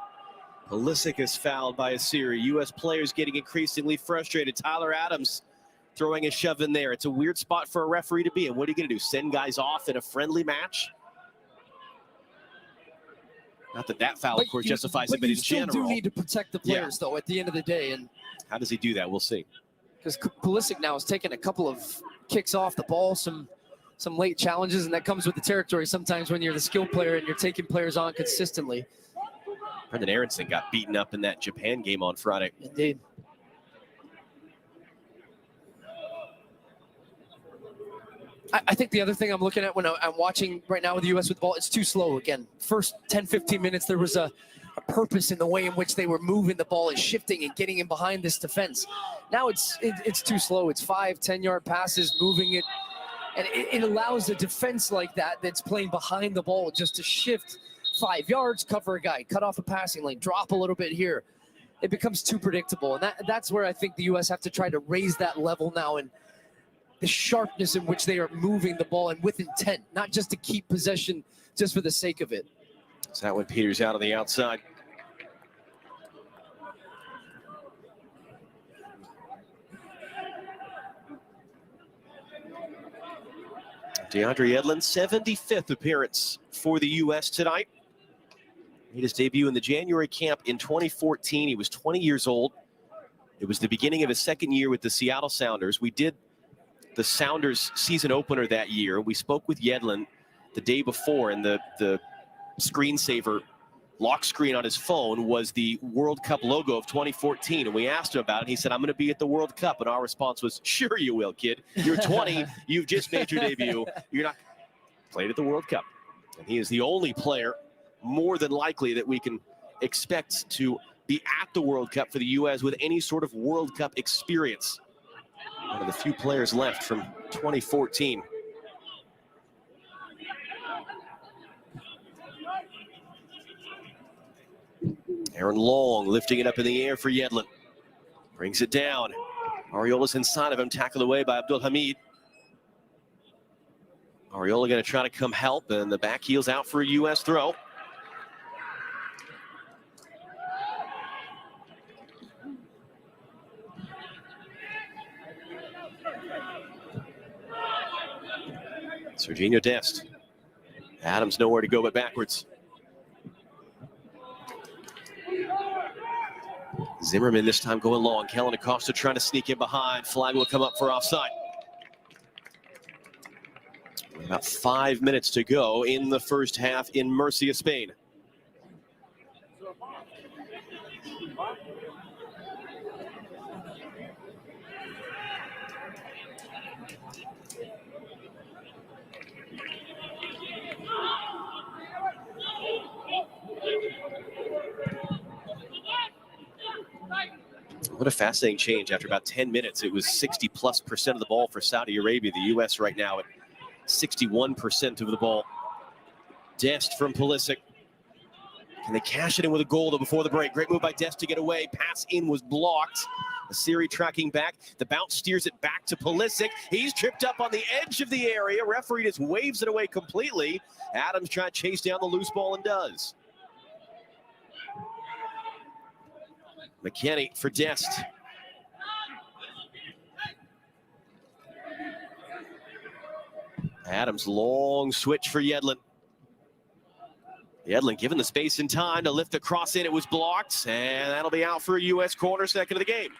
Pulisic is fouled by Asiri. U.S. players getting increasingly frustrated. Tyler Adams throwing a shove in there. It's a weird spot for a referee to be in. What are you going to do, send guys off in a friendly match? Not that that foul, of course, justifies it, but in general. You still do need to protect the players, though, at the end of the day. And how does he do that? We'll see. Because Pulisic now has taken a couple of kicks off the ball, some late challenges, and that comes with the territory sometimes when you're the skill player and you're taking players on consistently. Brendan Aronson got beaten up in that Japan game on Friday. Indeed. I think the other thing I'm looking at when I'm watching right now with the U.S. with the ball, it's too slow again. First 10, 15 minutes, there was a purpose in the way in which they were moving the ball and shifting and getting in behind this defense. Now it's too slow. It's 5, 10-yard passes, moving it. And it allows a defense like that that's playing behind the ball just to shift 5 yards, cover a guy, cut off a passing lane, drop a little bit here. It becomes too predictable. And that's where I think the U.S. have to try to raise that level now, and the sharpness in which they are moving the ball and with intent, not just to keep possession just for the sake of it. So that one Peters out on the outside. DeAndre Edlin, 75th appearance for the U.S. tonight. He made his debut in the January camp in 2014. He was 20 years old. It was the beginning of his second year with the Seattle Sounders. We did the Sounders season opener that year. We spoke with Yedlin the day before, and the screensaver lock screen on his phone was the World Cup logo of 2014. And we asked him about it. And he said, I'm going to be at the World Cup. And our response was, sure you will, kid. You're 20. You've just made your debut. You're not played at the World Cup. And he is the only player, more than likely, that we can expect to be at the World Cup for the U.S. with any sort of World Cup experience. One of the few players left from 2014. Aaron Long lifting it up in the air for Yedlin. Brings it down. Ariola's inside of him, tackled away by Abdul Hamid. Ariola going to try to come help, and the back heel's out for a U.S. throw. Serginho Dest. Adams nowhere to go but backwards. Zimmerman this time going long. Kellen Acosta trying to sneak in behind. Flag will come up for offside. About 5 minutes to go in the first half in Murcia, Spain. What a fascinating change. After about 10 minutes, it was 60+% of the ball for Saudi Arabia. The U.S. right now at 61% of the ball. Dest from Pulisic. Can they cash it in with a goal though before the break? Great move by Dest to get away. Pass in was blocked. Asiri tracking back. The bounce steers it back to Pulisic. He's tripped up on the edge of the area. Referee just waves it away completely. Adams trying to chase down the loose ball and does. McKennie for Dest. Adams, long switch for Yedlin. Yedlin given the space and time to lift the cross in. It was blocked, and that'll be out for a U.S. corner, second of the game.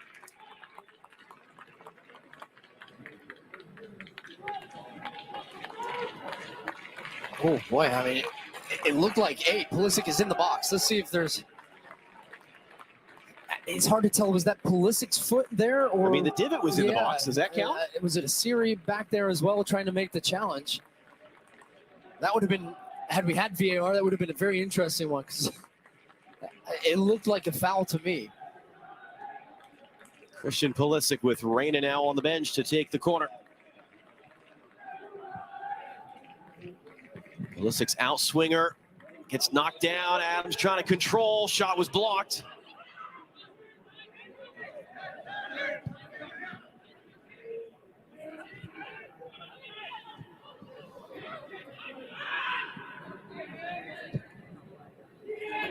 Oh, boy, I mean, it looked like, hey, Pulisic is in the box. Let's see if there's... It's hard to tell. Was that Pulisic's foot there? Or, I mean, the divot was in the box. Does that count? Was it Asiri back there as well, trying to make the challenge? That would have been, had we had VAR, that would have been a very interesting one, because it looked like a foul to me. Christian Pulisic with Reyna now on the bench to take the corner. Pulisic's outswinger Gets knocked down. Adams trying to control. Shot was blocked.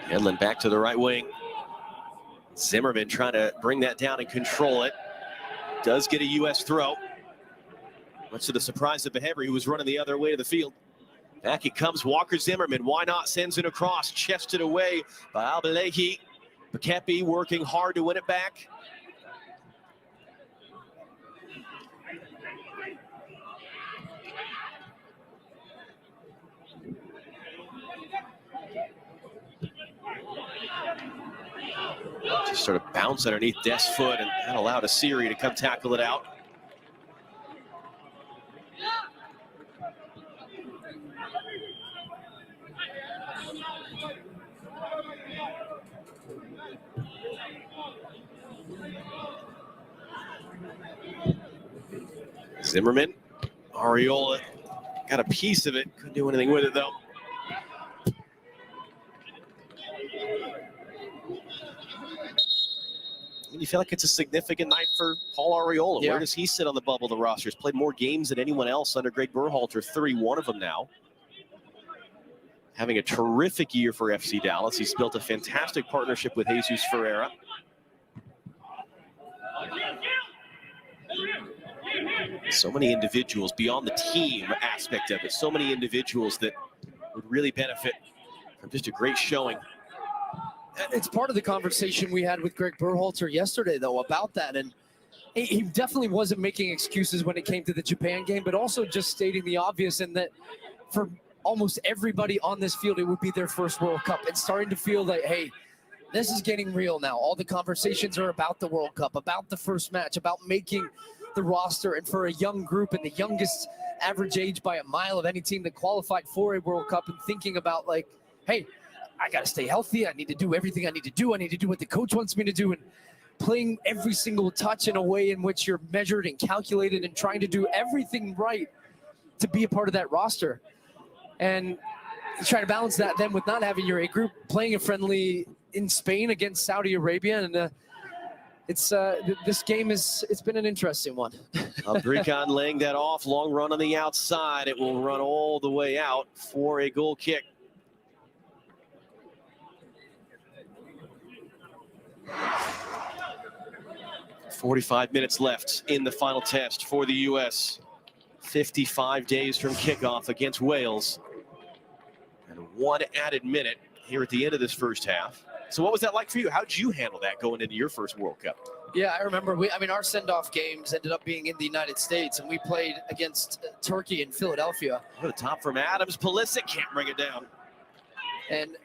Hedlund back to the right wing. Zimmerman trying to bring that down and control it. Does get a U.S. throw. Much to the surprise of Behevri, who was running the other way to the field. Back it comes, Walker Zimmerman. Why not? Sends it across, chested away by Albelehi. Bekepi working hard to win it back. Just sort of bounce underneath Dest's foot, and that allowed Asiri to come tackle it out. Zimmerman, Ariola got a piece of it, couldn't do anything with it though. You feel like it's a significant night for Paul Ariola. Yeah. Where does he sit on the bubble of the roster? He's played more games than anyone else under Greg Berhalter, 31 of them now. Having a terrific year for FC Dallas. He's built a fantastic partnership with Jesus Ferreira. So many individuals beyond the team aspect of it. So many individuals that would really benefit from just a great showing. It's part of the conversation we had with Greg Berhalter yesterday, though, about that. And he definitely wasn't making excuses when it came to the Japan game, but also just stating the obvious, in that for almost everybody on this field, it would be their first World Cup, and starting to feel like, hey, this is getting real now. All the conversations are about the World Cup, about the first match, about making the roster. And for a young group, and the youngest average age by a mile of any team that qualified for a World Cup, and thinking about like, hey, I got to stay healthy. I need to do everything I need to do. I need to do what the coach wants me to do. And playing every single touch in a way in which you're measured and calculated and trying to do everything right to be a part of that roster. And you try to balance that then with not having your A group, playing a friendly in Spain against Saudi Arabia. And this game it's been an interesting one. Bricon laying that off, long run on the outside. It will run all the way out for a goal kick. "45 minutes left in the final test for the U.S. 55 days from kickoff against Wales. And 1 added minute here at the end of this first half. So what was that like for you? How did you handle that going into your first World Cup? Yeah, I remember. Our send-off games ended up being in the United States, and we played against Turkey in Philadelphia. Over the top from Adams. Pulisic can't bring it down. And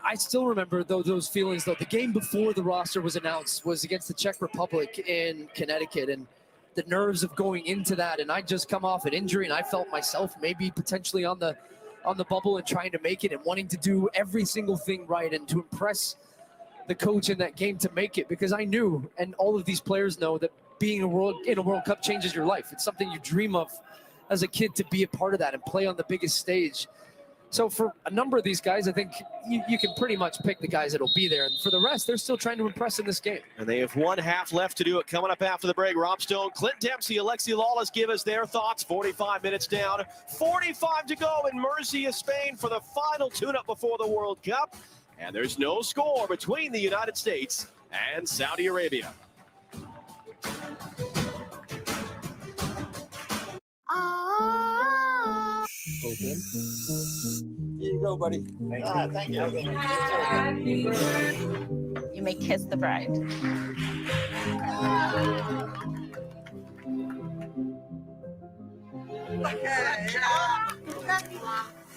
I still remember those feelings, though. The game before the roster was announced was against the Czech Republic in Connecticut, and the nerves of going into that. And I just come off an injury, and I felt myself maybe potentially on the bubble and trying to make it and wanting to do every single thing right and to impress the coach in that game to make it, because I knew, and all of these players know, that being in a World Cup changes your life. It's something you dream of as a kid, to be a part of that and play on the biggest stage. So for a number of these guys, I think you can pretty much pick the guys that'll be there. And for the rest, they're still trying to impress in this game. And they have 1 half left to do it. Coming up after the break, Rob Stone, Clint Dempsey, Alexi Lawless give us their thoughts. 45 minutes down, 45 to go in Murcia, Spain for the final tune-up before the World Cup. And there's no score between the United States and Saudi Arabia. Open. Here you go, buddy. Thank you. You may kiss the bride.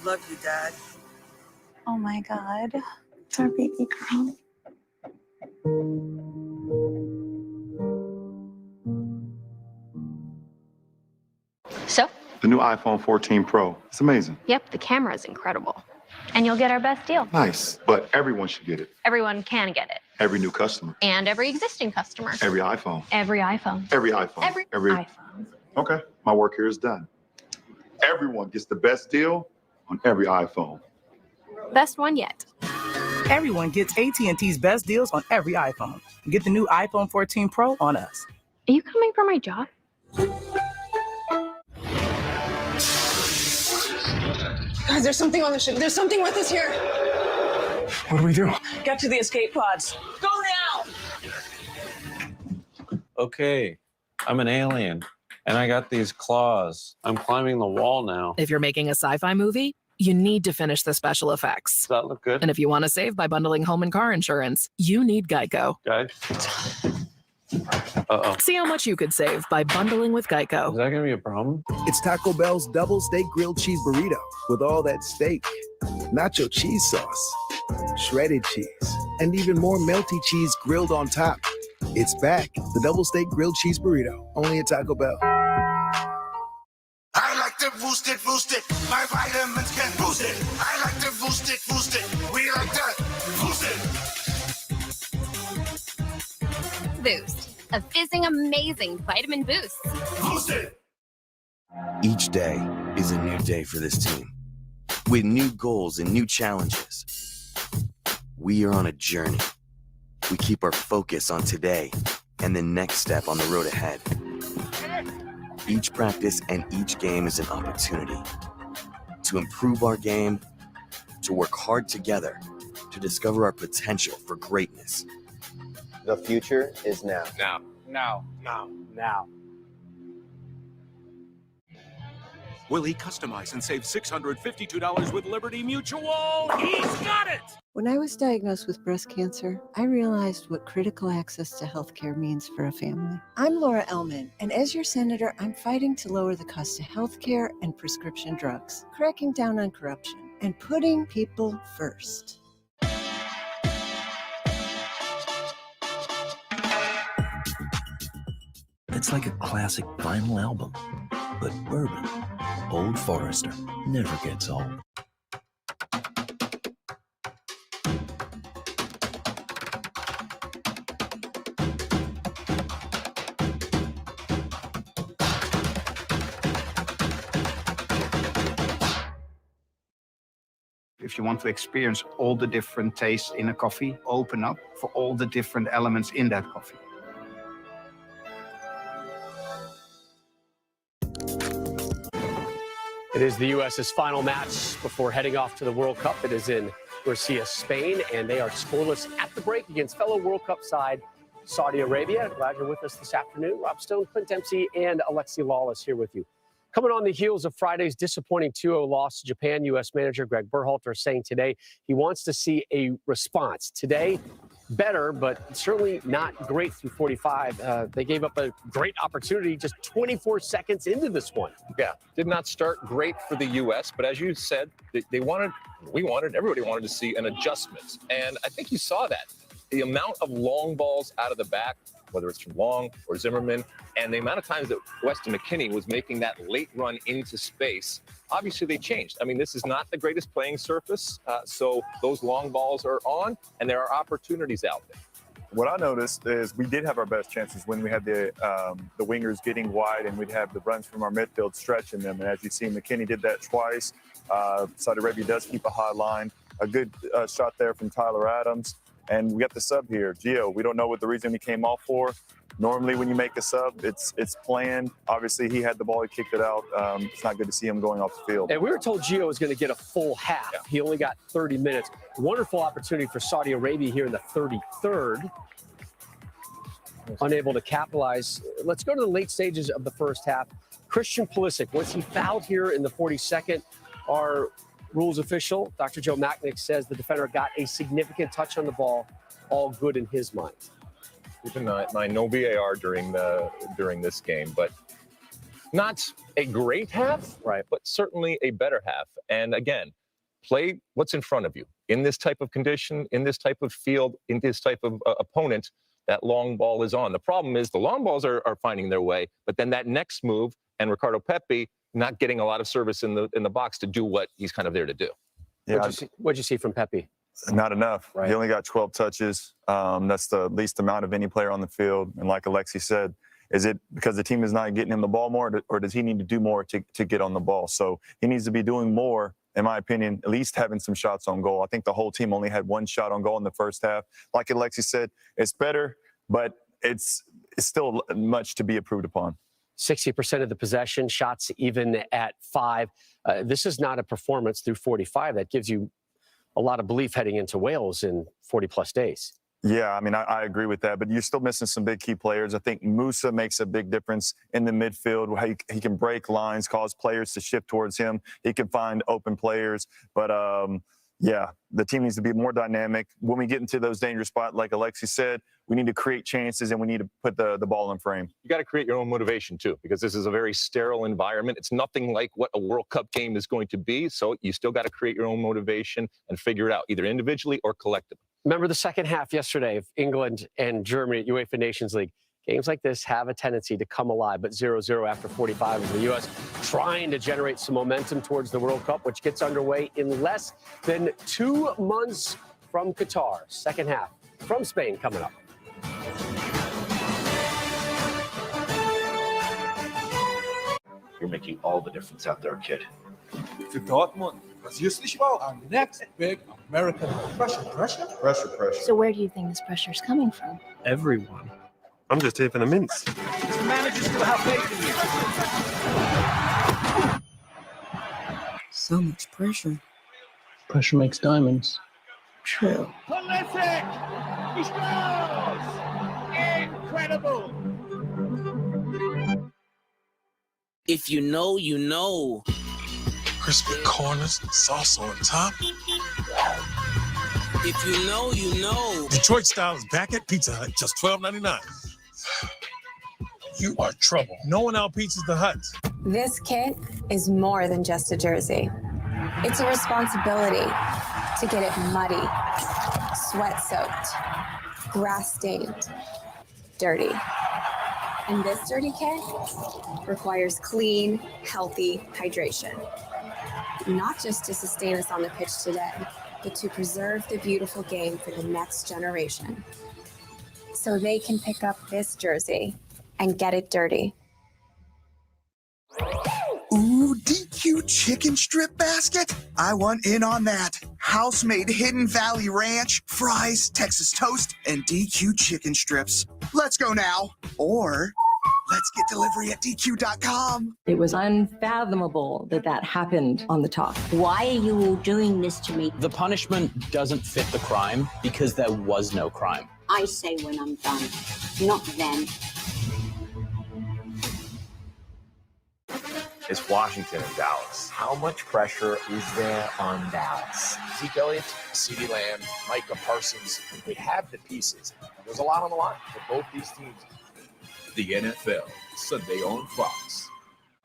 Love you, Dad. Oh my God. It's our baby girl. So? The new iPhone 14 Pro. It's amazing. Yep, the camera is incredible. And you'll get our best deal. Nice, but everyone should get it. Everyone can get it. Every new customer. And every existing customer. Every iPhone. Every iPhone. Every iPhone. Every iPhone. Okay, my work here is done. Everyone gets the best deal on every iPhone. Best one yet. Everyone gets AT&T's best deals on every iPhone. Get the new iPhone 14 Pro on us. Are you coming for my job? Guys, there's something on the ship. There's something with us here. What do we do? Get to the escape pods. Go now! Okay, I'm an alien, and I got these claws. I'm climbing the wall now. If you're making a sci-fi movie, you need to finish the special effects. Does that look good? And if you want to save by bundling home and car insurance, you need Geico. Guys? Uh-oh. See how much you could save by bundling with Geico. Is that going to be a problem? It's Taco Bell's double steak grilled cheese burrito with all that steak, nacho cheese sauce, shredded cheese, and even more melty cheese grilled on top. It's back, the double steak grilled cheese burrito, only at Taco Bell. I like to boost it, my vitamins can boost it. I like to boost it, we like to boost it. Boost. A fizzing amazing vitamin boost. Boost it. Each day is a new day for this team, with new goals and new challenges. We are on a journey. We keep our focus on today and the next step on the road ahead. Each practice and each game is an opportunity to improve our game, to work hard together, to discover our potential for greatness. The future is now. Now. Now. Will he customize and save $652 with Liberty Mutual? He's got it! When I was diagnosed with breast cancer, I realized what critical access to healthcare means for a family. I'm Laura Ellman, and as your senator, I'm fighting to lower the cost of healthcare and prescription drugs, cracking down on corruption, and putting people first. It's like a classic vinyl album, but bourbon, Old Forester, never gets old. If you want to experience all the different tastes in a coffee, open up for all the different elements in that coffee. It is the U.S.'s final match before heading off to the World Cup. It is in Murcia, Spain, and they are scoreless at the break against fellow World Cup side Saudi Arabia. Glad you're with us this afternoon. Rob Stone, Clint Dempsey, and Alexi Lawless here with you. Coming on the heels of Friday's disappointing 2-0 loss to Japan, U.S. manager Greg Berhalter saying today he wants to see a response. Today, better, but certainly not great through 45. They gave up a great opportunity just 24 seconds into this one. Yeah, did not start great for the U.S., but as you said, everybody wanted to see an adjustment. And I think you saw that. The amount of long balls out of the back, whether it's from Long or Zimmerman, and the amount of times that Weston McKennie was making that late run into space, obviously they changed. I mean, this is not the greatest playing surface, so those long balls are on, and there are opportunities out there. What I noticed is we did have our best chances when we had the wingers getting wide and we'd have the runs from our midfield stretching them. And as you see, McKennie did that twice. Saudi Arabia does keep a high line. A good shot there from Tyler Adams. And we got the sub here, Gio. We don't know what the reason he came off for. Normally when you make a sub, it's planned. Obviously, he had the ball, he kicked it out. It's not good to see him going off the field. And we were told Gio was going to get a full half. Yeah. He only got 30 minutes. Wonderful opportunity for Saudi Arabia here in the 33rd. Unable to capitalize. Let's go to the late stages of the first half. Christian Pulisic, once he fouled here in the 42nd, our rules official, Dr. Joe Macknick, says the defender got a significant touch on the ball. All good in his mind. Keep in mind, no VAR during this game, but not a great half, right? But certainly a better half. And again, play what's in front of you. In this type of condition, in this type of field, in this type of opponent, that long ball is on. The problem is the long balls are finding their way, but then that next move, and Ricardo Pepi not getting a lot of service in the box to do what he's kind of there to do. Yeah, what'd you see from Pepi? Not enough. Right. He only got 12 touches. That's the least amount of any player on the field. And like Alexi said, is it because the team is not getting him the ball more, or does he need to do more to get on the ball? So he needs to be doing more in my opinion, at least having some shots on goal. I think the whole team only had 1 shot on goal in the first half. Like Alexi said, it's better, but it's still much to be improved upon. 60% of the possession, shots even at 5. This is not a performance through 45 that gives you a lot of belief heading into Wales in 40-plus days. Yeah, I mean, I agree with that, but you're still missing some big key players. I think Musa makes a big difference in the midfield. He can break lines, cause players to shift towards him. He can find open players, but yeah, the team needs to be more dynamic. When we get into those dangerous spots, like Alexi said, we need to create chances and we need to put the ball in frame. You got to create your own motivation, too, because this is a very sterile environment. It's nothing like what a World Cup game is going to be. So you still got to create your own motivation and figure it out, either individually or collectively. Remember the second half yesterday of England and Germany at UEFA Nations League. Games like this have a tendency to come alive, but 0-0 after 45 of the U.S. trying to generate some momentum towards the World Cup, which gets underway in less than 2 months from Qatar. Second half from Spain coming up. You're making all the difference out there, kid. Für Dortmund, was just about our next big American pressure. So where do you think this pressure is coming from? Everyone. I'm just here for the mints. The managers still have faith in you. So much pressure. Pressure makes diamonds. True. Prolific! He scores! Incredible! If you know, you know. Crispy corners, sauce on top. If you know, you know. Detroit style is back at Pizza Hut, just $12.99. You are trouble. No one out-pizzas the Hut. This kit is more than just a jersey. It's a responsibility to get it muddy, sweat-soaked, grass-stained, dirty. And this dirty kit requires clean, healthy hydration. Not just to sustain us on the pitch today, but to preserve the beautiful game for the next generation. So they can pick up this jersey and get it dirty. Ooh, DQ chicken strip basket? I want in on that. House-made Hidden Valley Ranch, fries, Texas toast, and DQ chicken strips. Let's go now. Or let's get delivery at DQ.com. It was unfathomable that that happened on the talk. Why are you all doing this to me? The punishment doesn't fit the crime because there was no crime. I say when I'm done, not then. It's Washington and Dallas. How much pressure is there on Dallas? Zeke Elliott, CeeDee Lamb, Micah Parsons. They have the pieces. There's a lot on the line for both these teams. The NFL, Sunday on Fox.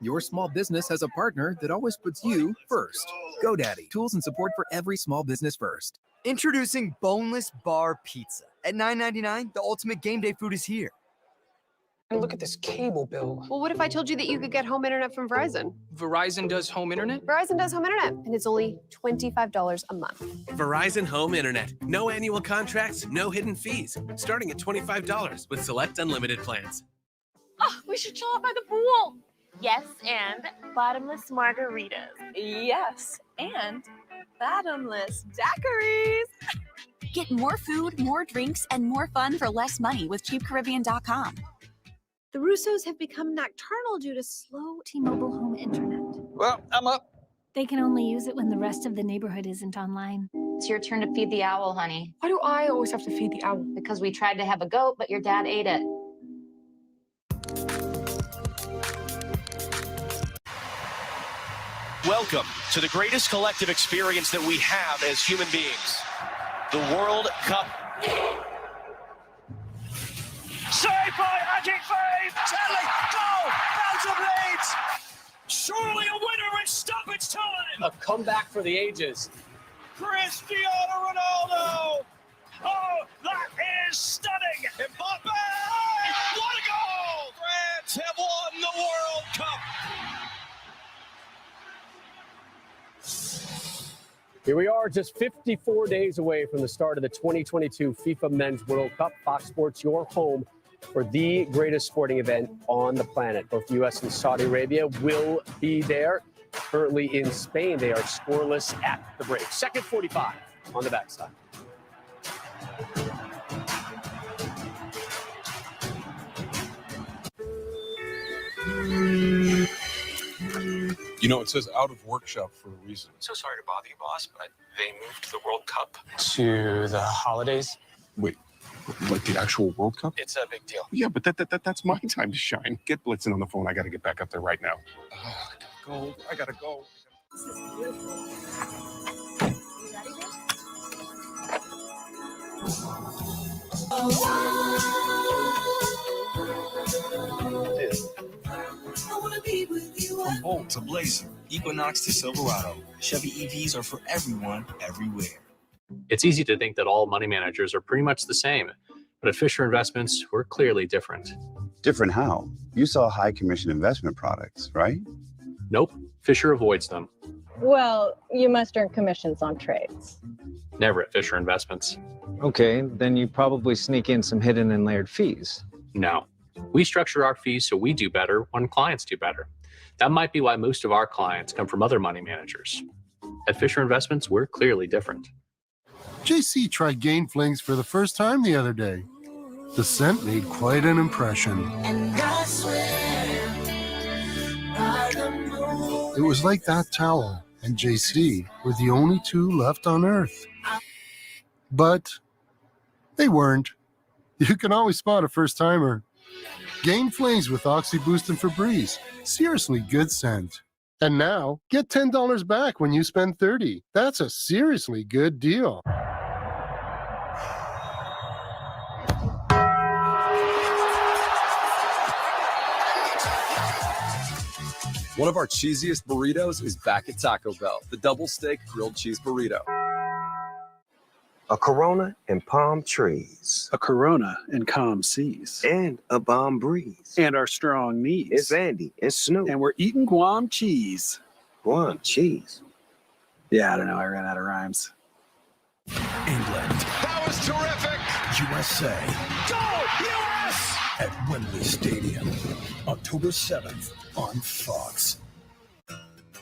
Your small business has a partner that always puts you first. GoDaddy, tools and support for every small business first. Introducing boneless bar pizza. At $9.99, the ultimate game day food is here. And look at this cable bill. Well, what if I told you that you could get home internet from Verizon? Verizon does home internet? Verizon does home internet, and it's only $25 a month. Verizon Home Internet. No annual contracts, no hidden fees. Starting at $25 with select unlimited plans. Oh, we should chill out by the pool. Yes, and bottomless margaritas. Yes, and bottomless daiquiris. Get more food, more drinks, and more fun for less money with cheapcaribbean.com. The Russos have become nocturnal due to slow T-Mobile home internet. Well, I'm up. They can only use it when the rest of the neighborhood isn't online. It's your turn to feed the owl, honey. Why do I always have to feed the owl? Because we tried to have a goat, but your dad ate it. Welcome to the greatest collective experience that we have as human beings. The World Cup. Saved by Ajit. Stanley, goal! Belgium leads! Surely a winner in stoppage time! A comeback for the ages. Cristiano Ronaldo! Oh, that is stunning! Mbappe! What a goal! France have won the World Cup! Here we are, just 54 days away from the start of the 2022 FIFA Men's World Cup. Fox Sports, your home for the greatest sporting event on the planet. Both U.S. and Saudi Arabia will be there. Currently in Spain, they are scoreless at the break. Second 45 on the backside. You know, it says out of workshop for a reason. So sorry to bother you, boss, but they moved the World Cup to the holidays. Wait, like the actual World Cup? It's a big deal. Yeah, but that's my time to shine. Get Blitzen on the phone. I got to get back up there right now. I gotta go. This is beautiful. You ready, From Bolt to Blazer, Equinox to Silverado, Chevy EVs are for everyone, everywhere. It's easy to think that all money managers are pretty much the same, but at Fisher Investments, we're clearly different. Different how? You sell high commission investment products, right? Nope, Fisher avoids them. Well, you must earn commissions on trades. Never at Fisher Investments. Okay, then you probably sneak in some hidden and layered fees. No. We structure our fees so we do better when clients do better. That might be why most of our clients come from other money managers. At Fisher Investments, we're clearly different. JC tried Gain Flings for the first time the other day. The scent made quite an impression. And I swear by the moon. It was like that towel and JC were the only two left on Earth. But they weren't. You can always spot a first-timer. Gain Flings with Oxy Boost and Febreze. Seriously good scent. And now, get $10 back when you spend $30. That's a seriously good deal. One of our cheesiest burritos is back at Taco Bell, the double steak grilled cheese burrito. A Corona and palm trees. A Corona and calm seas. And a bomb breeze. And our strong knees. It's Andy and Snoop. And we're eating Guam cheese. Guam cheese? Yeah, I don't know. I ran out of rhymes. England. That was terrific. USA. Go, US! At Wembley Stadium. October 7th on Fox.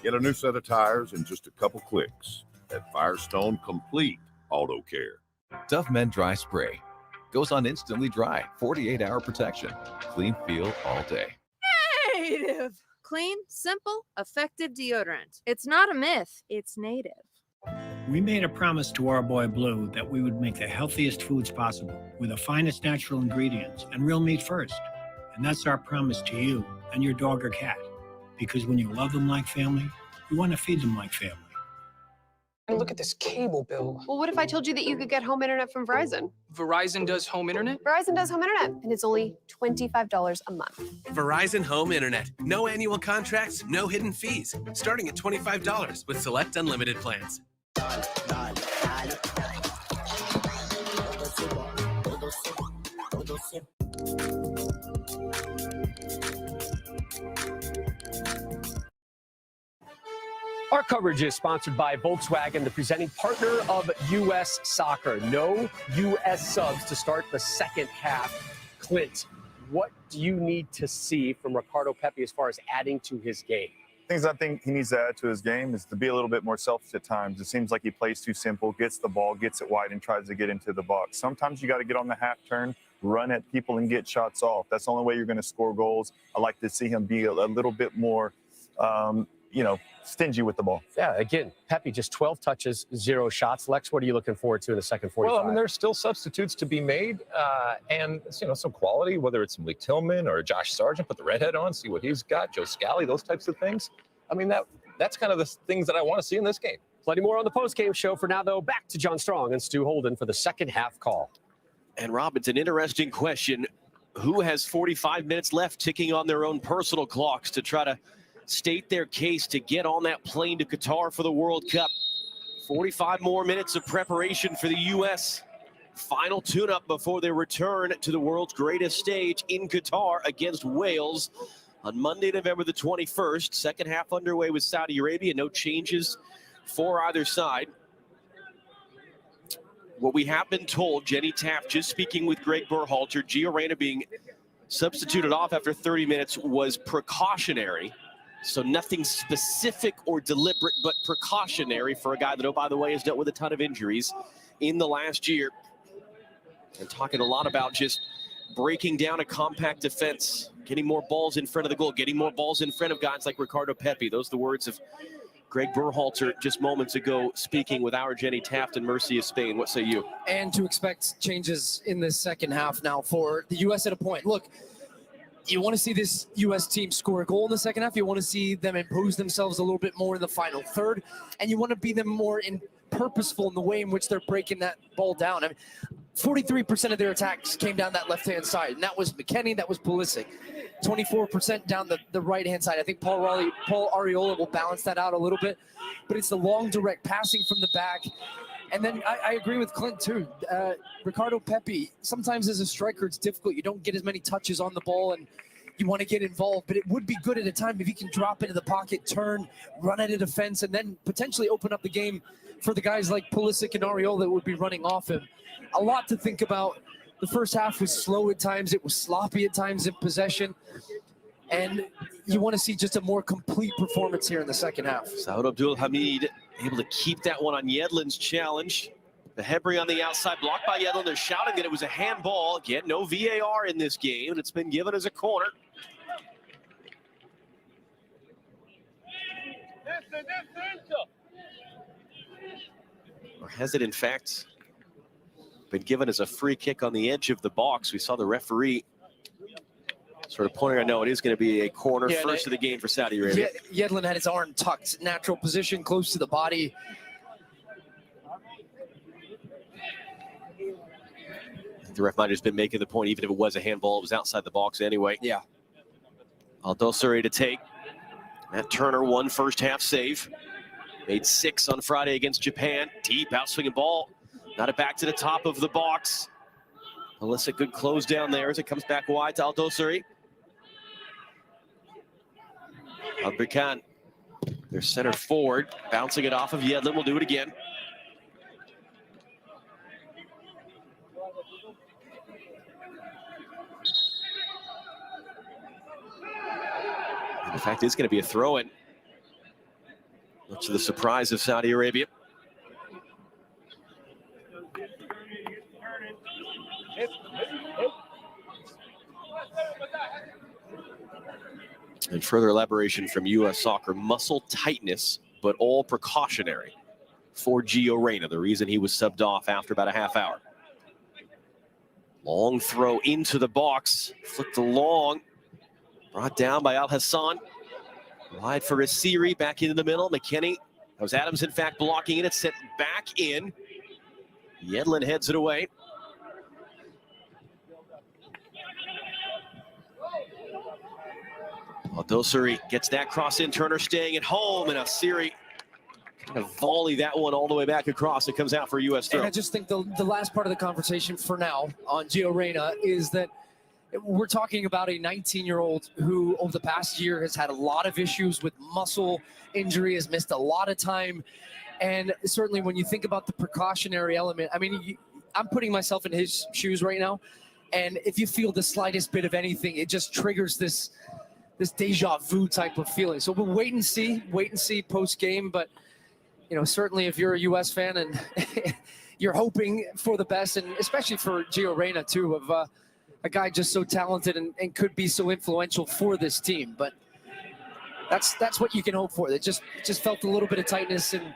Get a new set of tires in just a couple clicks at Firestone Complete Auto Care. Dove Men Dry Spray goes on instantly dry, 48-hour protection, clean feel all day. Native. Clean, simple, effective deodorant. It's not a myth, it's native. We made a promise to our boy Blue that we would make the healthiest foods possible with the finest natural ingredients and real meat first. And that's our promise to you and your dog or cat. Because when you love them like family, you want to feed them like family. And look at this cable bill. Well, what if I told you that you could get home internet from Verizon? Verizon does home internet? Verizon does home internet, and it's only $25 a month. Verizon Home Internet. No annual contracts, no hidden fees. Starting at $25 with select unlimited plans. Our coverage is sponsored by Volkswagen, the presenting partner of U.S. Soccer. No U.S. subs to start the second half. Clint, what do you need to see from Ricardo Pepi as far as adding to his game? Things I think he needs to add to his game is to be a little bit more selfish at times. It seems like he plays too simple, gets the ball, gets it wide, and tries to get into the box. Sometimes you got to get on the half turn, run at people, and get shots off. That's the only way you're going to score goals. I like to see him be a little bit more stingy with the ball. Yeah, again, Pepi just 12 touches, 0 shots. Lex, what are you looking forward to in the second 45? Well, I mean, there's still substitutes to be made, and some quality, whether it's Malik Tillman or Josh Sargent, put the redhead on, see what he's got, Joe Scally, those types of things. I mean, that's kind of the things that I want to see in this game. Plenty more on the post-game show. For now, though, back to John Strong and Stu Holden for the second half call. And Rob, it's an interesting question. Who has 45 minutes left ticking on their own personal clocks to try to state their case to get on that plane to Qatar for the World Cup? 45 more minutes of preparation for the U.S. Final tune-up before they return to the world's greatest stage in Qatar against Wales on Monday, November the 21st. Second half underway with Saudi Arabia. No changes for either side. What we have been told, Jenny Taft just speaking with Greg Berhalter, Gio Reyna being substituted off after 30 minutes was precautionary. So nothing specific or deliberate, but precautionary for a guy that, oh, by the way, has dealt with a ton of injuries in the last year. And talking a lot about just breaking down a compact defense, getting more balls in front of the goal, getting more balls in front of guys like Ricardo Pepi. Those are the words of Greg Berhalter just moments ago, speaking with our Jenny Taft and Mercy of Spain. What say you? And to expect changes in the second half now for the U.S. at a point. Look, you want to see this U.S. team score a goal in the second half. You want to see them impose themselves a little bit more in the final third. And you want to be them more purposeful in the way in which they're breaking that ball down. I mean, 43% of their attacks came down that left-hand side, and that was McKennie, that was Pulisic. 24% down the right-hand side. I think Paul Arriola will balance that out a little bit, but it's the long, direct passing from the back. And then I agree with Clint, too. Ricardo Pepi, sometimes as a striker, it's difficult. You don't get as many touches on the ball, and you want to get involved, but it would be good at a time if you can drop into the pocket, turn, run at a defense, and then potentially open up the game for the guys like Pulisic and Arriola that would be running off him. A lot to think about. The first half was slow at times. It was sloppy at times in possession. And you want to see just a more complete performance here in the second half. Saud Abdul Hamid able to keep that one on Yedlin's challenge. The Hebri on the outside, blocked by Yedlin. They're shouting that it was a handball. Again, no VAR in this game, and it's been given as a corner. Or has it, in fact, been given as a free kick on the edge of the box? We saw the referee sort of pointing out, no, it is going to be a corner, first of the game for Saudi Arabia. Yedlin had his arm tucked, natural position, close to the body. The ref might have just been making the point, even if it was a handball, it was outside the box anyway. Yeah. Al-Dosari to take. Matt Turner, one first half save. Made 6 on Friday against Japan. Deep outswinging ball. Got it back to the top of the box. Alyssa, good close down there as it comes back wide to Al-Dosari. Al-Brikan, their center forward, bouncing it off of Yedlin. Will do it again. And in fact, it's going to be a throw-in, much to the surprise of Saudi Arabia. And further elaboration from U.S. Soccer, muscle tightness, but all precautionary for Gio Reyna, the reason he was subbed off after about a half hour. Long throw into the box, flicked along, brought down by Al Hassan. Wide for Asiri, back into the middle. McKennie, that was Adams, in fact, blocking it. It's sent back in. Yedlin heads it away. Al-Dosari gets that cross in. Turner staying at home, and Asiri kind of volley that one all the way back across. It comes out for a U.S. throw. And I just think the last part of the conversation for now on Gio Reyna is that we're talking about a 19-year-old who over the past year has had a lot of issues with muscle injury, has missed a lot of time. And certainly when you think about the precautionary element, I mean, I'm putting myself in his shoes right now. And if you feel the slightest bit of anything, it just triggers this deja vu type of feeling. So we'll wait and see post-game. But, you know, certainly if you're a U.S. fan and you're hoping for the best, and especially for Gio Reyna, too, of a guy just so talented and could be so influential for this team. But that's what you can hope for. It just felt a little bit of tightness, and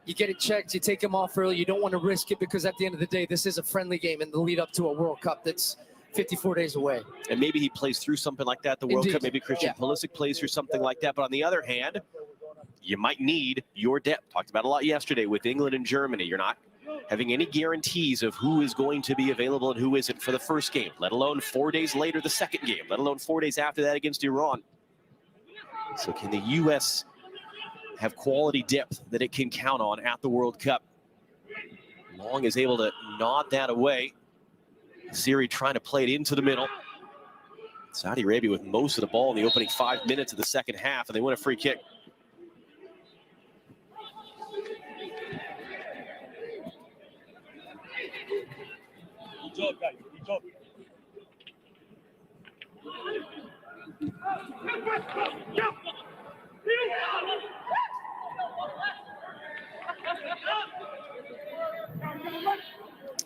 you get it checked, you take him off early. You don't want to risk it because at the end of the day, this is a friendly game in the lead up to a World Cup that's 54 days away. And maybe he plays through something like that, the World Cup. Maybe Christian Pulisic plays through something like that. But on the other hand, you might need your depth. Talked about a lot yesterday with England and Germany. You're not having any guarantees of who is going to be available and who isn't for the first game, let alone 4 days later, the second game, let alone 4 days after that against Iran. So can the U.S. have quality depth that it can count on at the World Cup? Long is able to nod that away. Siri trying to play it into the middle. Saudi Arabia with most of the ball in the opening 5 minutes of the second half, and they win a free kick. Good job, guys. Good job.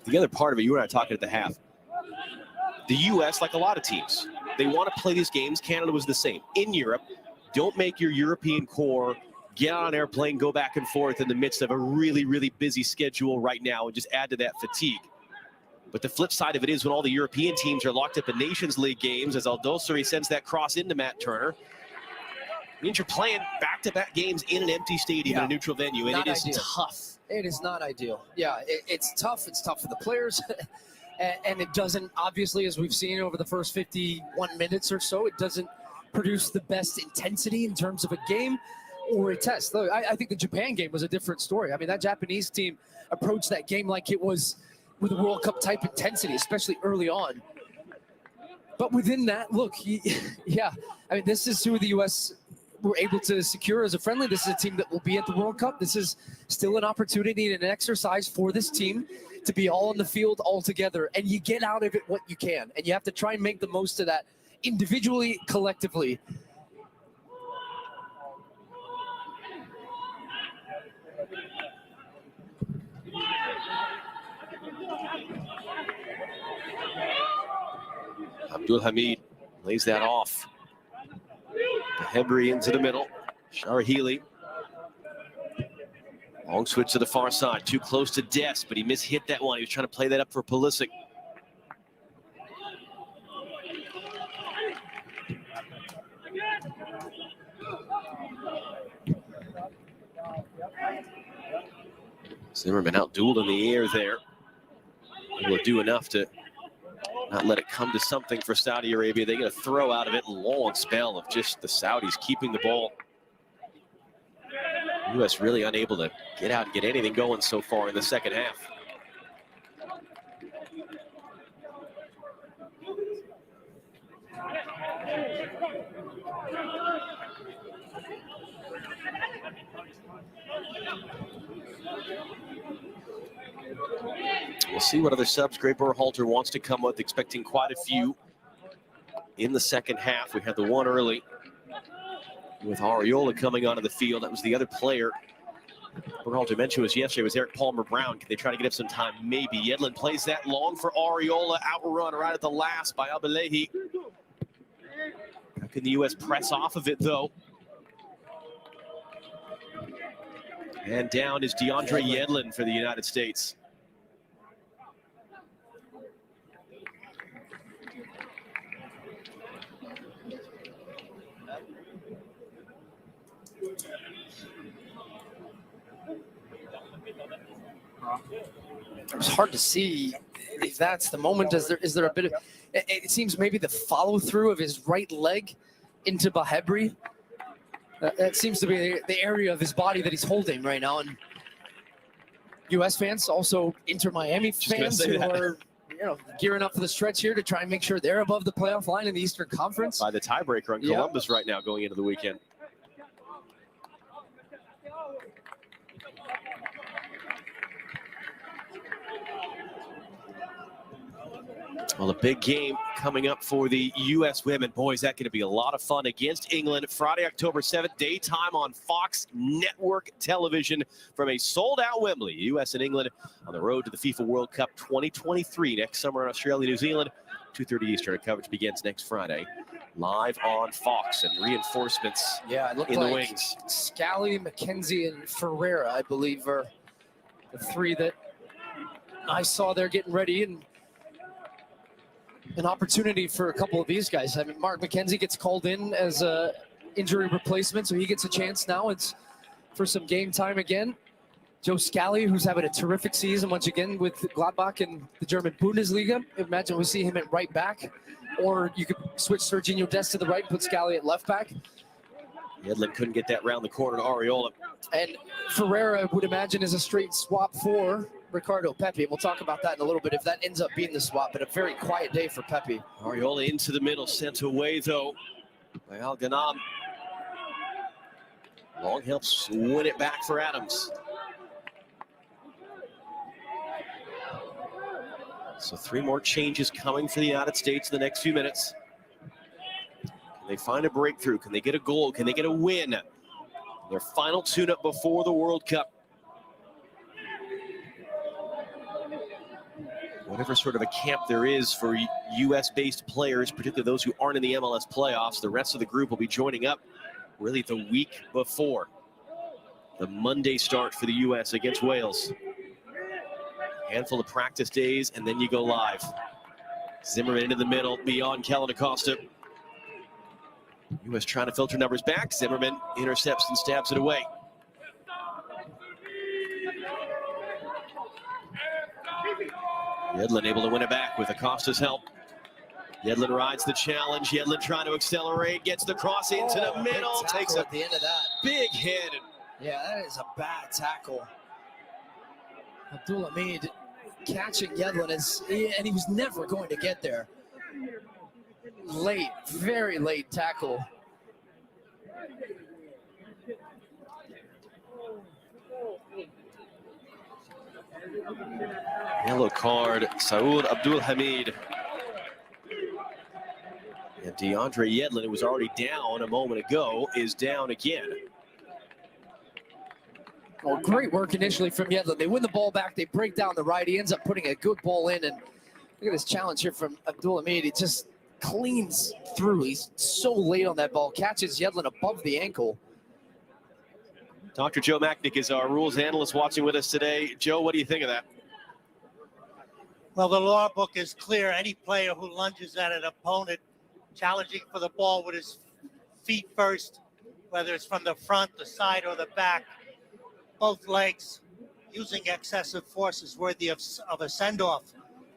The other part of it, you and I were talking at the half. The U.S., like a lot of teams, they want to play these games. Canada was the same. In Europe, don't make your European core get on an airplane, go back and forth in the midst of a really, really busy schedule right now and just add to that fatigue. But the flip side of it is when all the European teams are locked up in Nations League games, as Aldosari sends that cross into Matt Turner, means you're playing back-to-back games in an empty stadium in a neutral venue, and Not it is ideal. tough. It is not ideal. Yeah, it's tough. It's tough for the players. And it doesn't, obviously, as we've seen over the first 51 minutes or so, it doesn't produce the best intensity in terms of a game or a test. Look, I think the Japan game was a different story. I mean, that Japanese team approached that game like it was with a World Cup type intensity, especially early on. But within that, look, yeah, I mean, this is who the U.S. were able to secure as a friendly. This is a team that will be at the World Cup. This is still an opportunity and an exercise for this team to be all on the field all together, and you get out of it what you can, and you have to try and make the most of that individually, collectively. Abdul Hamid lays that off. Hebri into the middle. Sharahili. Long switch to the far side. Too close to Des, but he mishit that one. He was trying to play that up for Pulisic. Zimmerman outdueled in the air there. Able to do enough to not let it come to something for Saudi Arabia. They get a throw out of it. Long spell of just the Saudis keeping the ball. U.S. really unable to get out and get anything going so far in the second half. We'll see what other subs Greg Berhalter wants to come with, expecting quite a few in the second half. We had the one early with Ariola coming onto the field. That was the other player Berhalter mentioned was yesterday was Eric Palmer Brown. Can they try to get up some time? Maybe. Yedlin plays that long for Ariola. Outrun right at the last by Abelehi. How can the U.S. press off of it, though? And down is DeAndre Yedlin for the United States. It was hard to see if that's the moment. Is there a bit of, it seems maybe the follow through of his right leg into Bahebri. That seems to be the area of his body that he's holding right now. And U.S. fans, also Inter Miami fans who are, gearing up for the stretch here to try and make sure they're above the playoff line in the Eastern Conference. By the tiebreaker on Columbus right now going into the weekend. Well, a big game coming up for the U.S. women. Boy, is that going to be a lot of fun against England. Friday, October 7th, daytime on Fox Network Television from a sold-out Wembley. U.S. and England on the road to the FIFA World Cup 2023 next summer in Australia, New Zealand. 2:30 Eastern. Coverage begins next Friday. Live on Fox, and reinforcements it looked in like the wings. Scally, McKenzie, and Ferreira, I believe, are the three that I saw there getting ready, and an opportunity for a couple of these guys. I mean, Mark McKenzie gets called in as a injury replacement, so he gets a chance now. It's for some game time again. Joe Scally, who's having a terrific season once again with Gladbach in the German Bundesliga. Imagine we see him at right back, or you could switch Serginho Dest to the right and put Scally at left back. Yedlin couldn't get that round the corner to Ariola. And Ferreira, I would imagine, is a straight swap for Ricardo Pepi. We'll talk about that in a little bit if that ends up being the swap, but a very quiet day for Pepi. Ariola into the middle, sent away though by Al Ghanam. Long helps win it back for Adams. So 3 more changes coming for the United States in the next few minutes. Can they find a breakthrough? Can they get a goal? Can they get a win? Their final tune-up before the World Cup. Whatever sort of a camp there is for U.S.-based players, particularly those who aren't in the MLS playoffs, the rest of the group will be joining up really the week before the Monday start for the U.S. against Wales. Handful of practice days, and then you go live. Zimmerman into the middle, beyond Kellen Acosta. U.S. trying to filter numbers back. Zimmerman intercepts and stabs it away. Yedlin able to win it back with Acosta's help. Yedlin rides the challenge. Yedlin trying to accelerate, gets the cross into the middle, takes at the end of that. Big hit. Yeah, that is a bad tackle. Abdulhamid catching Yedlin, and he was never going to get there. Late, very late tackle. Yellow card, Saud Abdulhamid. And DeAndre Yedlin, who was already down a moment ago, is down again. Well, great work initially from Yedlin. They win the ball back, they break down the right, he ends up putting a good ball in, and look at this challenge here from Abdulhamid. He just cleans through. He's so late on that ball, catches Yedlin above the ankle. Dr. Joe Macknick is our rules analyst watching with us today. Joe, what do you think of that? Well, the law book is clear. Any player who lunges at an opponent challenging for the ball with his feet first, whether it's from the front, the side, or the back, both legs, using excessive force is worthy of a send-off.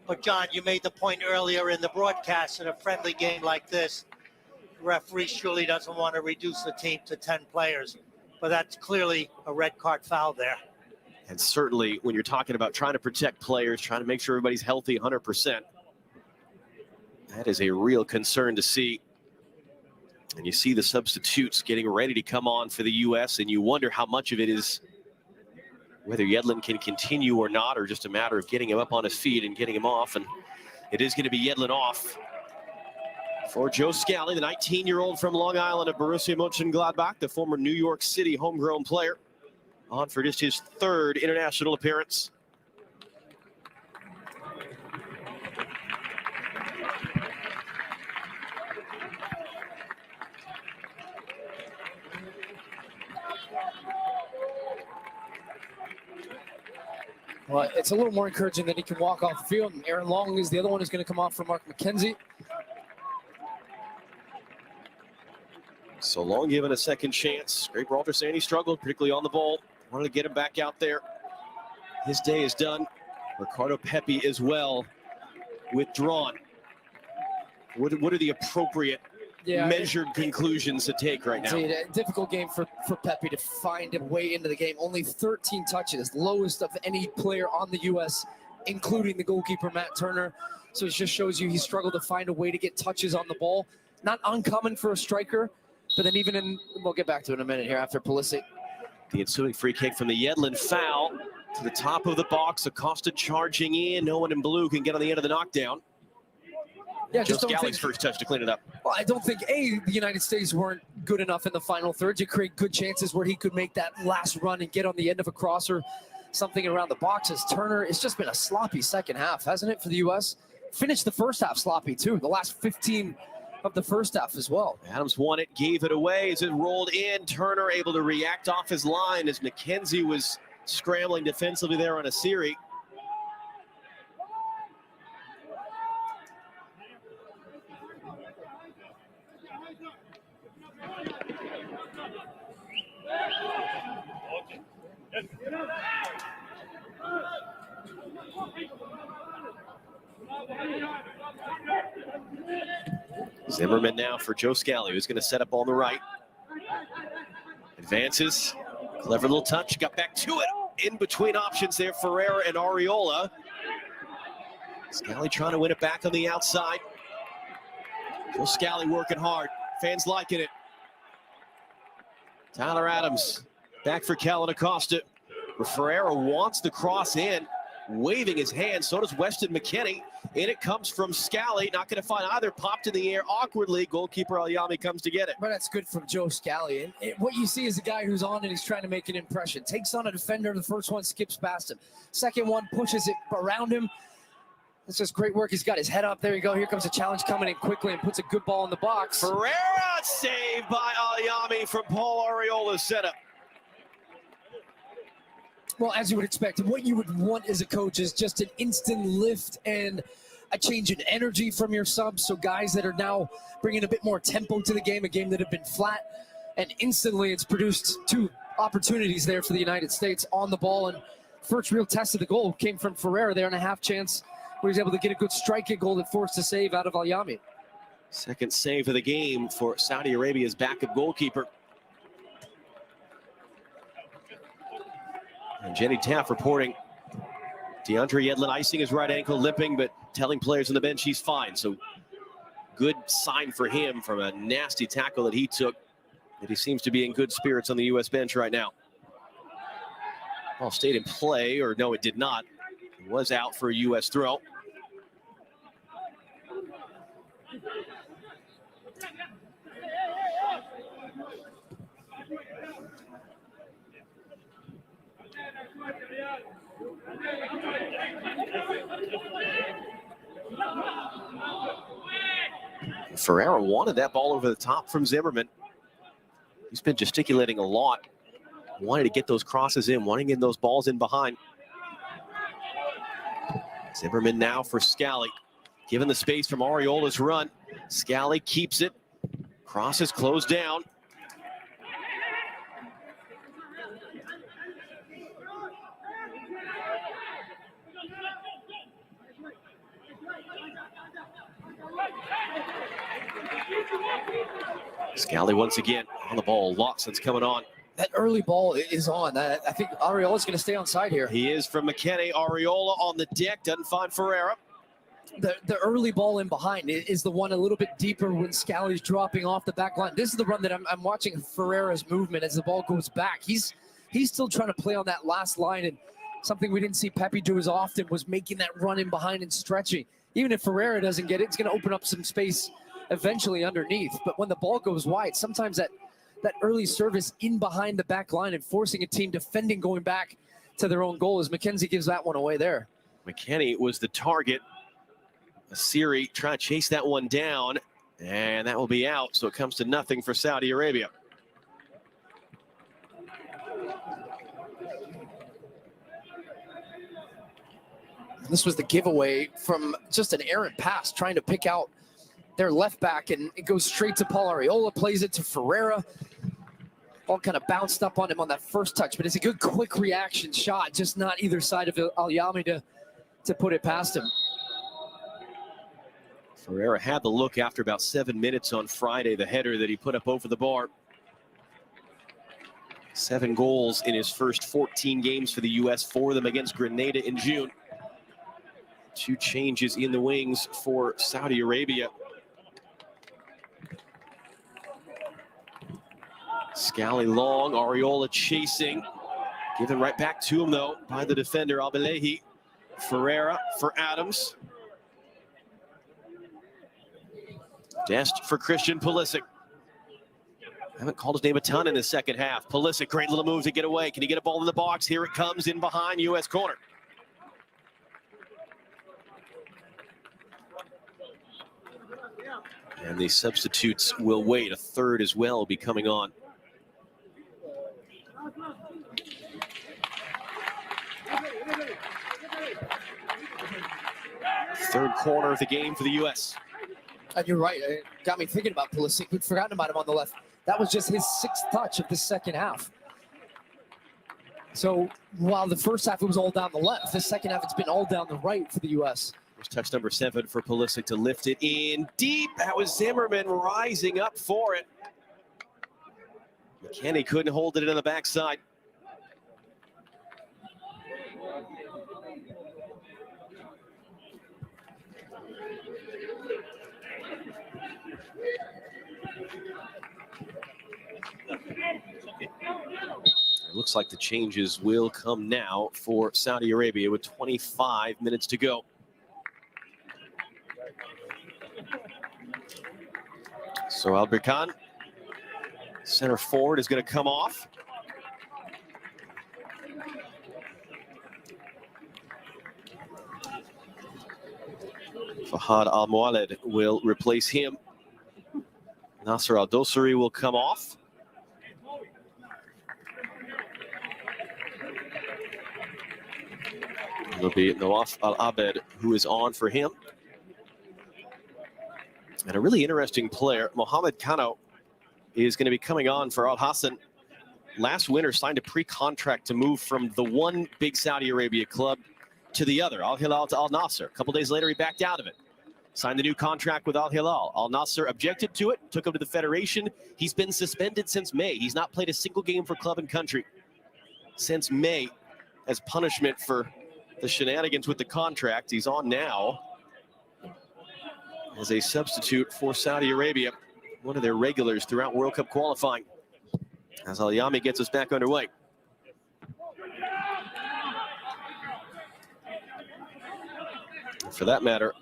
But, John, you made the point earlier in the broadcast, in a friendly game like this, the referee surely doesn't want to reduce the team to 10 players. But that's clearly a red card foul there. And certainly when you're talking about trying to protect players, trying to make sure everybody's healthy 100%, that is a real concern to see. And you see the substitutes getting ready to come on for the U.S., and you wonder how much of it is whether Yedlin can continue or not, or just a matter of getting him up on his feet and getting him off. And it is going to be Yedlin off for Joe Scally, the 19-year-old from Long Island of Borussia Mönchengladbach, the former New York City homegrown player, on for just his third international appearance. Well, it's a little more encouraging that he can walk off the field, and Aaron Long is the other one who's going to come off for Mark McKenzie. So Long given a second chance. Greg Berhalter saying he struggled, particularly on the ball. Wanted to get him back out there. His day is done. Ricardo Pepi as well, withdrawn. What are the appropriate measured conclusions to take right now? Indeed, a difficult game for Pepi to find a way into the game. Only 13 touches, lowest of any player on the U.S., including the goalkeeper, Matt Turner. So it just shows you he struggled to find a way to get touches on the ball. Not uncommon for a striker, but then even in, we'll get back to it in a minute here after Pulisic. The ensuing free kick from the Yedlin foul to the top of the box. Acosta charging in. No one in blue can get on the end of the knockdown. Yeah, Joe Scally's first touch to clean it up. Well, I don't think, the United States weren't good enough in the final third to create good chances where he could make that last run and get on the end of a cross or something around the boxes. Turner, it's just been a sloppy second half, hasn't it, for the U.S.? Finished the first half sloppy, too. The last 15 of the first half as well. Adams won it, gave it away as it rolled in. Turner able to react off his line as McKenzie was scrambling defensively there on a Asiri. Zimmerman now for Joe Scally, who's going to set up on the right. Advances, clever little touch, got back to it. In between options there, Ferreira and Areola. Scally trying to win it back on the outside. Joe Scally working hard, fans liking it. Tyler Adams back for Kellen Acosta. Ferreira wants the cross in. waving his hand. So does Weston McKennie. In it comes from Scally. Not going to find either. Popped in the air awkwardly. Goalkeeper Alyami comes to get it. But that's good from Joe Scally. And what you see is a guy who's on and he's trying to make an impression. Takes on a defender. The first one skips past him. Second one pushes it around him. It's just great work. He's got his head up. There you go. Here comes a challenge coming in quickly and puts a good ball in the box. Ferreira saved by Alyami from Paul Arriola's setup. Well, as you would expect, what you would want as a coach is just an instant lift and a change in energy from your subs. So guys that are now bringing a bit more tempo to the game, a game that had been flat, and instantly it's produced 2 opportunities there for the United States on the ball. And first real test of the goal came from Ferreira there, and a half chance where he's able to get a good strike-at goal that forced a save out of Alyami. Second save of the game for Saudi Arabia's backup goalkeeper. And Jenny Taff reporting DeAndre Yedlin icing his right ankle, limping, but telling players on the bench he's fine. So good sign for him from a nasty tackle that he took, that he seems to be in good spirits on the U.S. bench right now. Ball stayed in play, or no, it did not. It was out for a U.S. throw. Ferreira wanted that ball over the top from Zimmerman. He's been gesticulating a lot. Wanted to get those crosses in, wanting to get those balls in behind. Zimmerman now for Scally. Given the space from Arriola's run. Scally keeps it. Crosses closed down. Scally once again on the ball. Lawson's coming on. That early ball is on. I think Arriola's going to stay on side here. He is from McKennie. Arriola on the deck. Doesn't find Ferreira. The early ball in behind is the one a little bit deeper when Scally's dropping off the back line. This is the run that I'm watching Ferreira's movement as the ball goes back. He's still trying to play on that last line, and something we didn't see Pepe do as often was making that run in behind and stretching. Even if Ferreira doesn't get it, it's going to open up some space eventually underneath. But when the ball goes wide, sometimes that early service in behind the back line and forcing a team defending going back to their own goal, as McKenzie gives that one away there. McKennie was the target. Asiri trying to chase that one down, and that will be out. So it comes to nothing for Saudi Arabia. This was the giveaway from just an errant pass, trying to pick out their left back, and it goes straight to Paul Arriola, plays it to Ferreira. Ball kind of bounced up on him on that first touch, but it's a good quick reaction shot, just not either side of Alyami to put it past him. Ferreira had the look after about 7 minutes on Friday, the header that he put up over the bar. 7 goals in his first 14 games for the U.S., 4 of them against Grenada in June. 2 changes in the wings for Saudi Arabia. Scally long, Arriola chasing. Given right back to him, though, by the defender, Abelehi. Ferreira for Adams. Dest for Christian Pulisic. Haven't called his name a ton in the second half. Pulisic, great little move to get away. Can he get a ball in the box? Here it comes in behind U.S. corner. And the substitutes will wait. A third as well will be coming on. Third corner of the game for the U.S. And you're right. It got me thinking about Pulisic. We'd forgotten about him on the left. That was just his 6th touch of the second half. So while the first half it was all down the left, the second half it's been all down the right for the U.S. There's touch number 7 for Pulisic to lift it in deep. That was Zimmerman rising up for it. McKennie couldn't hold it in the backside. looks like the changes will come now for Saudi Arabia with 25 minutes to go. So Albert Khan, center forward, is going to come off. Fahad Al-Mualed will replace him. Nasser Al-Dosari will come off. It'll be Nawaf Al-Abed who is on for him. And a really interesting player, Mohamed Kano, is going to be coming on for Al Hassan. Last winter signed a pre-contract to move from the one big Saudi Arabia club to the other, Al Hilal to Al Nasser. A couple days later, he backed out of it. Signed the new contract with Al Hilal. Al Nasser objected to it, took him to the federation. He's been suspended since May. He's not played a single game for club and country since May as punishment for the shenanigans with the contract. He's on now as a substitute for Saudi Arabia, one of their regulars throughout World Cup qualifying, as Al Yami gets us back underway. For that matter,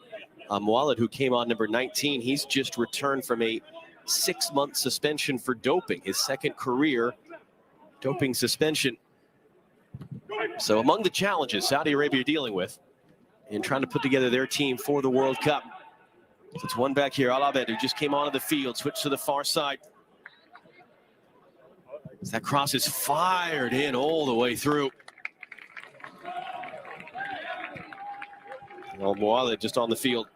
Mualed, who came on number 19, he's just returned from a 6-month suspension for doping, his second career doping suspension. So among the challenges Saudi Arabia are dealing with in trying to put together their team for the World Cup. So it's one back here, Al-Abed, who just came onto the field, switched to the far side. As that cross is fired in all the way through. Well, Mualed just on the field.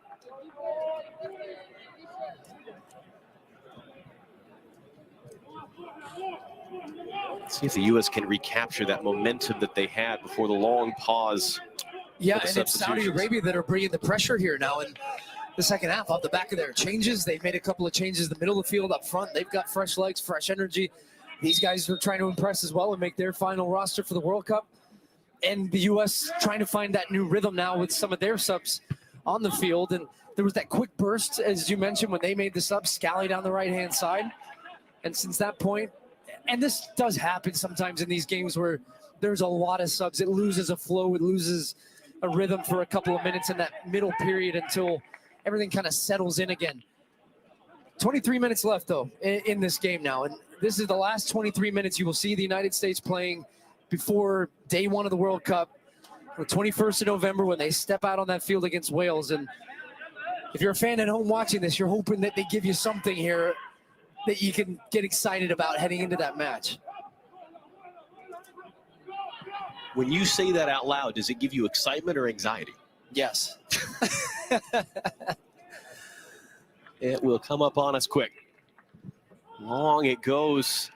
Let's see if the U.S. can recapture that momentum that they had before the long pause. Yeah, and it's Saudi Arabia that are bringing the pressure here now in the second half off the back of their changes. They've made a couple of changes in the middle of the field up front. They've got fresh legs, fresh energy. These guys are trying to impress as well and make their final roster for the World Cup. And the U.S. trying to find that new rhythm now with some of their subs on the field. And there was that quick burst, as you mentioned, when they made the sub, Scally down the right-hand side. And since that point, and this does happen sometimes in these games where there's a lot of subs, it loses a flow, it loses a rhythm for a couple of minutes in that middle period until everything kind of settles in again. 23 minutes left, though, in this game now. And this is the last 23 minutes you will see the United States playing before day one of the World Cup, the 21st of November, when they step out on that field against Wales. And if you're a fan at home watching this, you're hoping that they give you something here that you can get excited about heading into that match. When you say that out loud, does it give you excitement or anxiety? Yes. It will come up on us quick. Long it goes.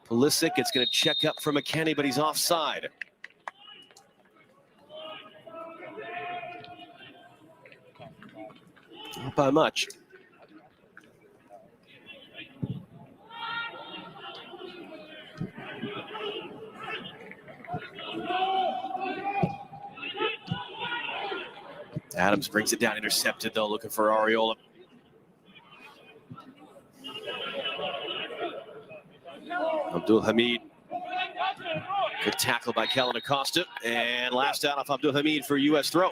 Pulisic, it's going to check up for McKennie, but he's offside. Not by much. Adams brings it down, intercepted though, looking for Areola. Abdul Hamid. Good tackle by Kellen Acosta. And last out off Abdul Hamid for U.S. throw.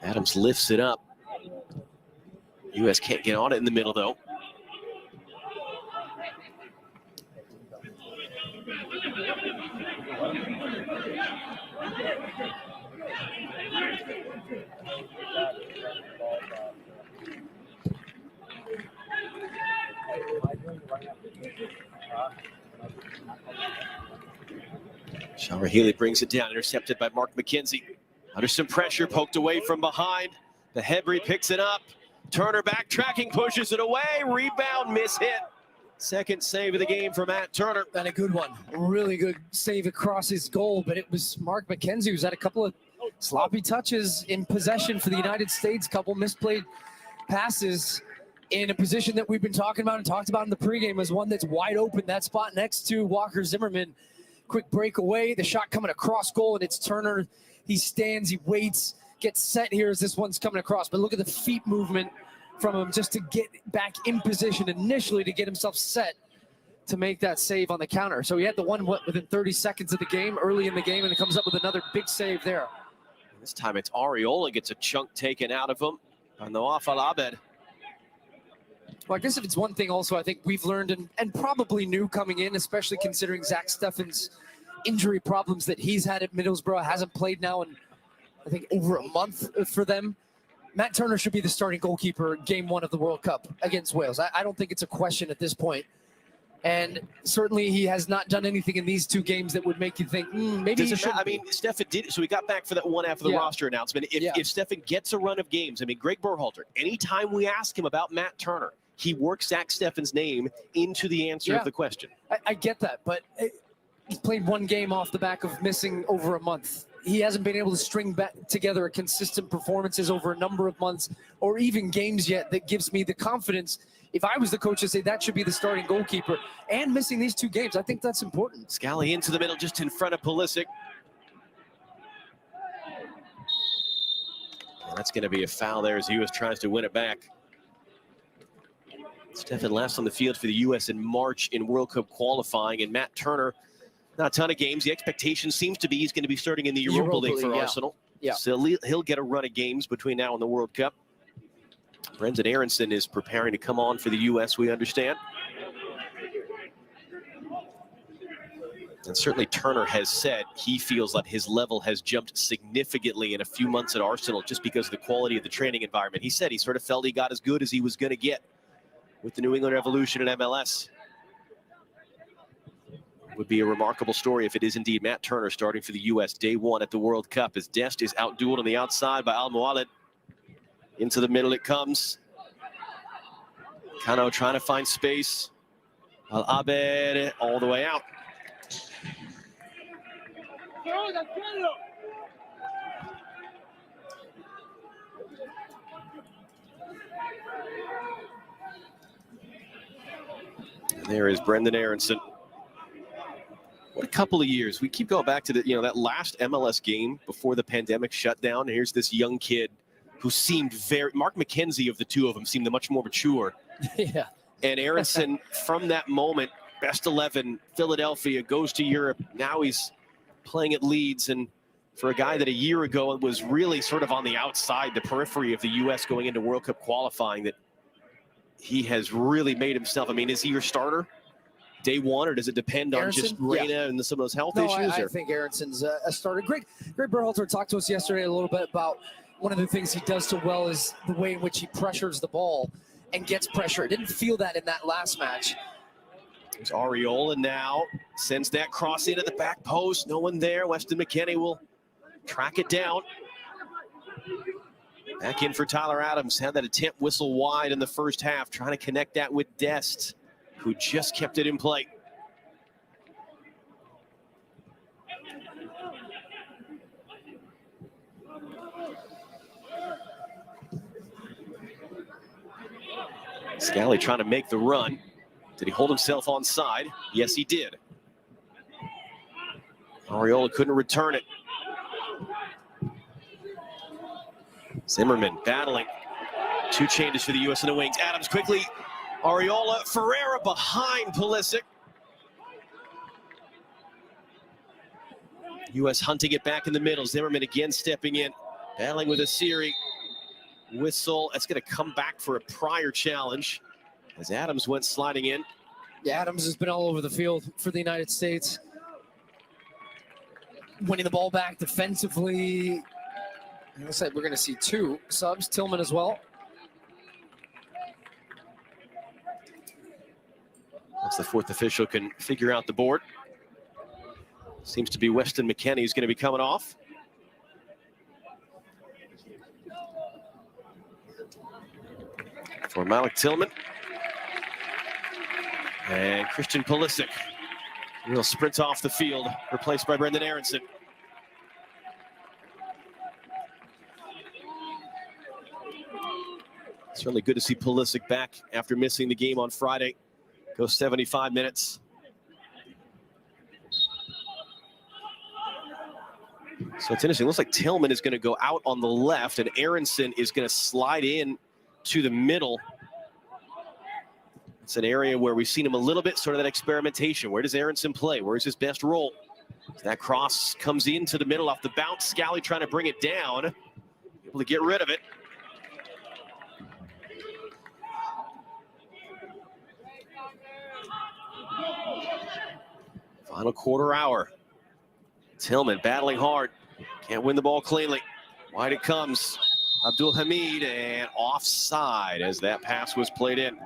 Adams lifts it up. U.S. can't get on it in the middle, though. Shower Healy brings it down, intercepted by Mark McKenzie. Under some pressure, poked away from behind. The Hebrew picks it up. Turner backtracking, pushes it away. Rebound, miss hit. Second save of the game for Matt Turner. And a good one. A really good save across his goal, but it was Mark McKenzie who's had a couple of sloppy touches in possession for the United States. Couple misplayed passes in a position that we've been talking about and talked about in the pregame as one that's wide open. That spot next to Walker Zimmerman. quick breakaway. The shot coming across goal, and it's Turner. He stands, he waits, gets set here as this one's coming across. But look at the feet movement from him just to get back in position initially to get himself set to make that save on the counter. So he had the one within 30 seconds of the game, early in the game, and it comes up with another big save there. This time it's Ariola gets a chunk taken out of him on the off Al-Abed. Well, I guess if it's one thing also I think we've learned and probably knew coming in, especially considering Zach Steffen's injury problems that he's had at Middlesbrough, hasn't played now in, I think, over a month for them. Matt Turner should be the starting goalkeeper game 1 of the World Cup against Wales. I don't think it's a question at this point. And certainly he has not done anything in these 2 games that would make you think, maybe he should. I mean, Steffen did, so we got back for that one after the roster announcement. If Steffen gets a run of games, I mean, Greg Berhalter, anytime we ask him about Matt Turner, he works Zach Steffen's name into the answer of the question. I get that, but he's played 1 game off the back of missing over a month. He hasn't been able to string back together consistent performances over a number of months or even games yet that gives me the confidence. If I was the coach, to say that should be the starting goalkeeper, and missing these 2 games, I think that's important. Scally into the middle, just in front of Pulisic. And that's going to be a foul there as the U.S. tries to win it back. Steffen last on the field for the U.S. in March in World Cup qualifying, and Matt Turner, not a ton of games. The expectation seems to be he's going to be starting in the Europa League for Arsenal. So he'll get a run of games between now and the World Cup. Brendan Aronson is preparing to come on for the U.S., we understand. And certainly Turner has said he feels like his level has jumped significantly in a few months at Arsenal just because of the quality of the training environment. He said he sort of felt he got as good as he was going to get with the New England Revolution and MLS. Would be a remarkable story if it is indeed Matt Turner starting for the U.S. day 1 at the World Cup as Dest is outdueled on the outside by Al-Mualed. Into the middle it comes. Cano trying to find space. Al-Abed all the way out. And there is Brendan Aronson. What a couple of years. We keep going back to the, that last MLS game before the pandemic shut down. Here's this young kid who seemed Mark McKenzie of the 2 of them seemed much more mature. Yeah. And Aronson, from that moment, best 11, Philadelphia, goes to Europe. Now he's playing at Leeds. And for a guy that a year ago was really sort of on the outside, the periphery of the U.S. going into World Cup qualifying, that he has really made himself. I mean, is he your starter day 1, or does it depend on Aronson? just Reina and some of those health No, issues? I think Aronson's a starter. Greg Berhalter talked to us yesterday a little bit about one of the things he does so well is the way in which he pressures the ball and gets pressure. I didn't feel that in that last match. There's Ariola now, sends that cross into the back post. No one there. Weston McKennie will track it down. Back in for Tyler Adams. Had that attempt whistle wide in the first half, trying to connect that with Dest, who just kept it in play. Scally trying to make the run. Did he hold himself onside? Yes, he did. Ariola couldn't return it. Zimmerman battling. 2 changes for the U.S. in the wings. Adams quickly. Ariola, Ferreira behind Pulisic. U.S. hunting it back in the middle. Zimmerman again stepping in. Battling with Asiri. Whistle. That's going to come back for a prior challenge as Adams went sliding in. Yeah, Adams has been all over the field for the United States. Winning the ball back defensively. It looks like we're going to see 2 subs. Tillman as well. Once the 4th official can figure out the board. Seems to be Weston McKennie who's going to be coming off. For Malik Tillman. And Christian Pulisic will sprint off the field, replaced by Brendan Aronson. Certainly good to see Pulisic back after missing the game on Friday. Goes 75 minutes. So it's interesting. It looks like Tillman is going to go out on the left, and Aronson is going to slide in to the middle. It's an area where we've seen him a little bit, sort of that experimentation. Where does Aronson play? Where's his best role? That cross comes into the middle off the bounce. Scally trying to bring it down. Able to get rid of it. Final quarter hour. Tillman battling hard. Can't win the ball cleanly. Wide it comes. Abdul Hamid, and offside as that pass was played in.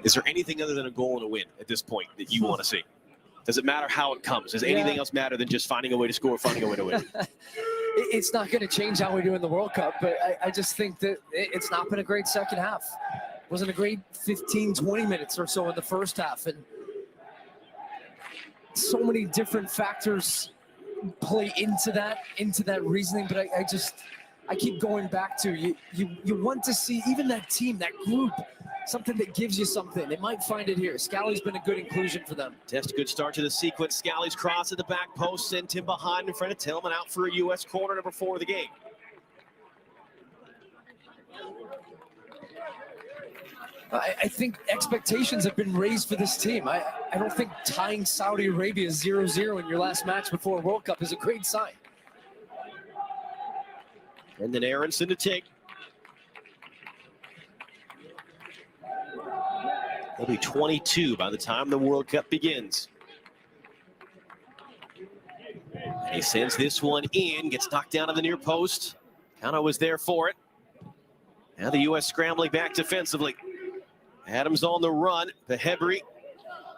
Is there anything other than a goal and a win at this point that you want to see? Does it matter how it comes? Does anything else matter than just finding a way to score, finding a way to win? It's not going to change how we do in the World Cup, but I just think that it's not been a great second half. It wasn't a great 15, 20 minutes or so in the first half. And so many different factors play into that reasoning, but I keep going back to you want to see even that team, that group, something that gives you something. They might find it here. Scally's been a good inclusion for them. Test good start to the sequence. Scally's cross at the back post sent him behind in front of Tillman, out for a U.S. corner, number 4 of the game. I think expectations have been raised for this team. I don't think tying Saudi Arabia 0-0 in your last match before a World Cup is a great sign. And then Aronson to take. He'll be 22 by the time the World Cup begins. And he sends this one in, gets knocked down to the near post. Kano was there for it. Now the U.S. scrambling back defensively. Adams on the run. Behebri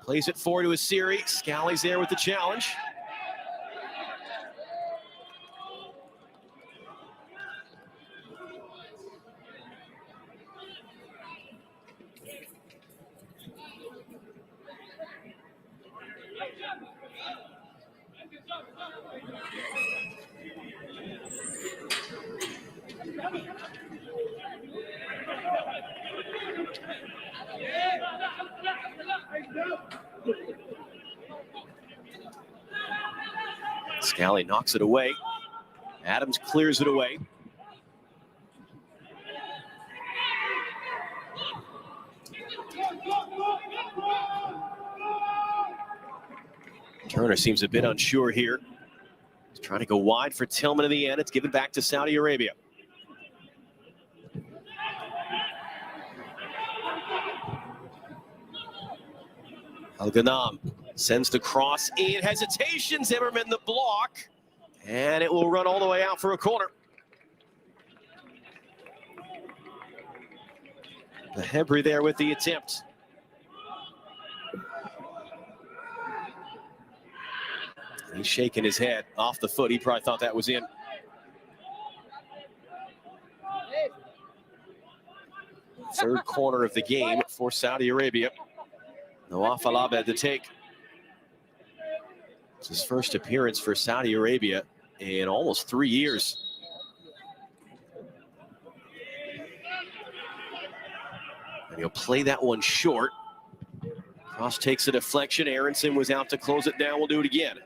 plays it forward to Asiri. Scally's there with the challenge. Scally knocks it away. Adams clears it away. Turner seems a bit unsure here. He's trying to go wide for Tillman in the end. It's given back to Saudi Arabia. Al-Ghanam sends the cross in. Hesitation. Zimmerman the block. And it will run all the way out for a corner. Behebri there with the attempt. He's shaking his head off the foot. He probably thought that was in. Third corner of the game for Saudi Arabia. Nawaf Al-Abed to take. It's his first appearance for Saudi Arabia in almost 3 years. And he'll play that one short. Cross takes a deflection. Aronson was out to close it down. We'll do it again.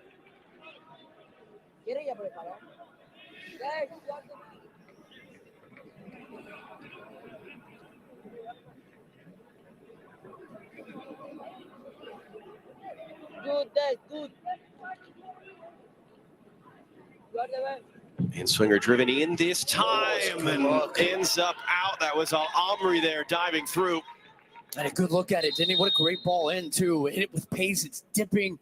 And swinger driven in this time and ends up out. That was Al-Amri there diving through. And a good look at it, didn't he? What a great ball in, too. Hit it with pace. It's dipping.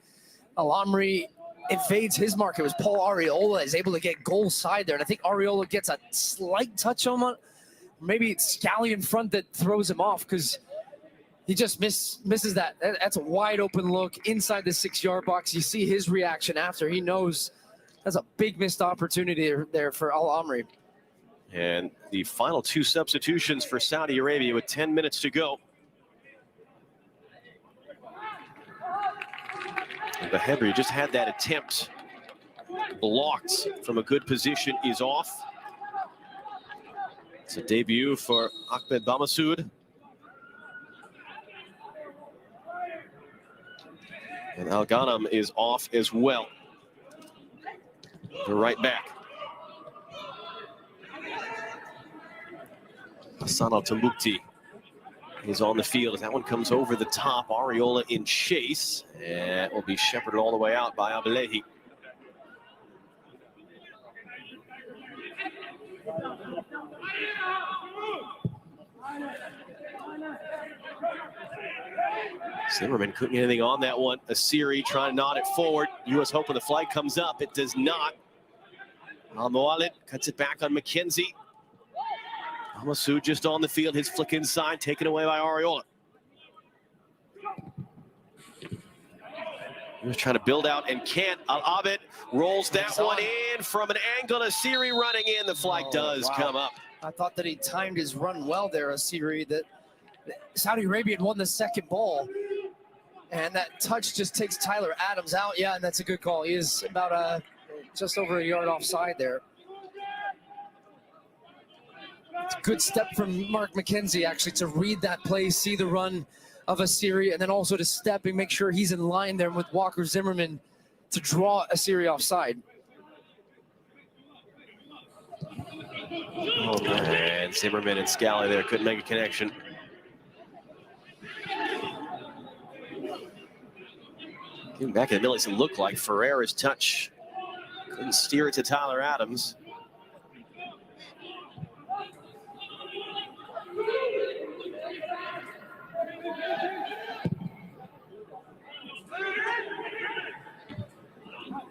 Al-Amri evades his mark. It was Paul Ariola is able to get goal side there. And I think Ariola gets a slight touch on him. Maybe it's Scally in front that throws him off because he just misses that. That's a wide open look inside the 6-yard box. You see his reaction after. He knows that's a big missed opportunity there for Al-Amri. And the final 2 substitutions for Saudi Arabia with 10 minutes to go. But Henry just had that attempt blocked from a good position, is off. It's a debut for Ahmed Bamasoud. And Al Ghanem is off as well. They're right back. Hassan Al-Tambukti is on the field as that one comes over the top. Areola in chase. And it will be shepherded all the way out by Abelehi. Zimmerman couldn't get anything on that one. Asiri trying to nod it forward. U.S. hoping the flag comes up. It does not. Al-Moalid cuts it back on McKenzie. Bamasoud just on the field. His flick inside, taken away by Areola. He was trying to build out and can't. Al-Abed rolls that one in from an angle. Asiri running in. The flag does come up. I thought that he timed his run well there, Asiri, that Saudi Arabia had won the second ball. And that touch just takes Tyler Adams out. Yeah, and that's a good call. He is about just over a yard offside there. It's a good step from Mark McKenzie, actually, to read that play, see the run of Asiri, and then also to step and make sure he's in line there with Walker Zimmerman to draw Asiri offside. Oh, man. Zimmerman and Scally there couldn't make a connection. Getting back in the middle, it looked like Ferreira's touch. Couldn't steer it to Tyler Adams.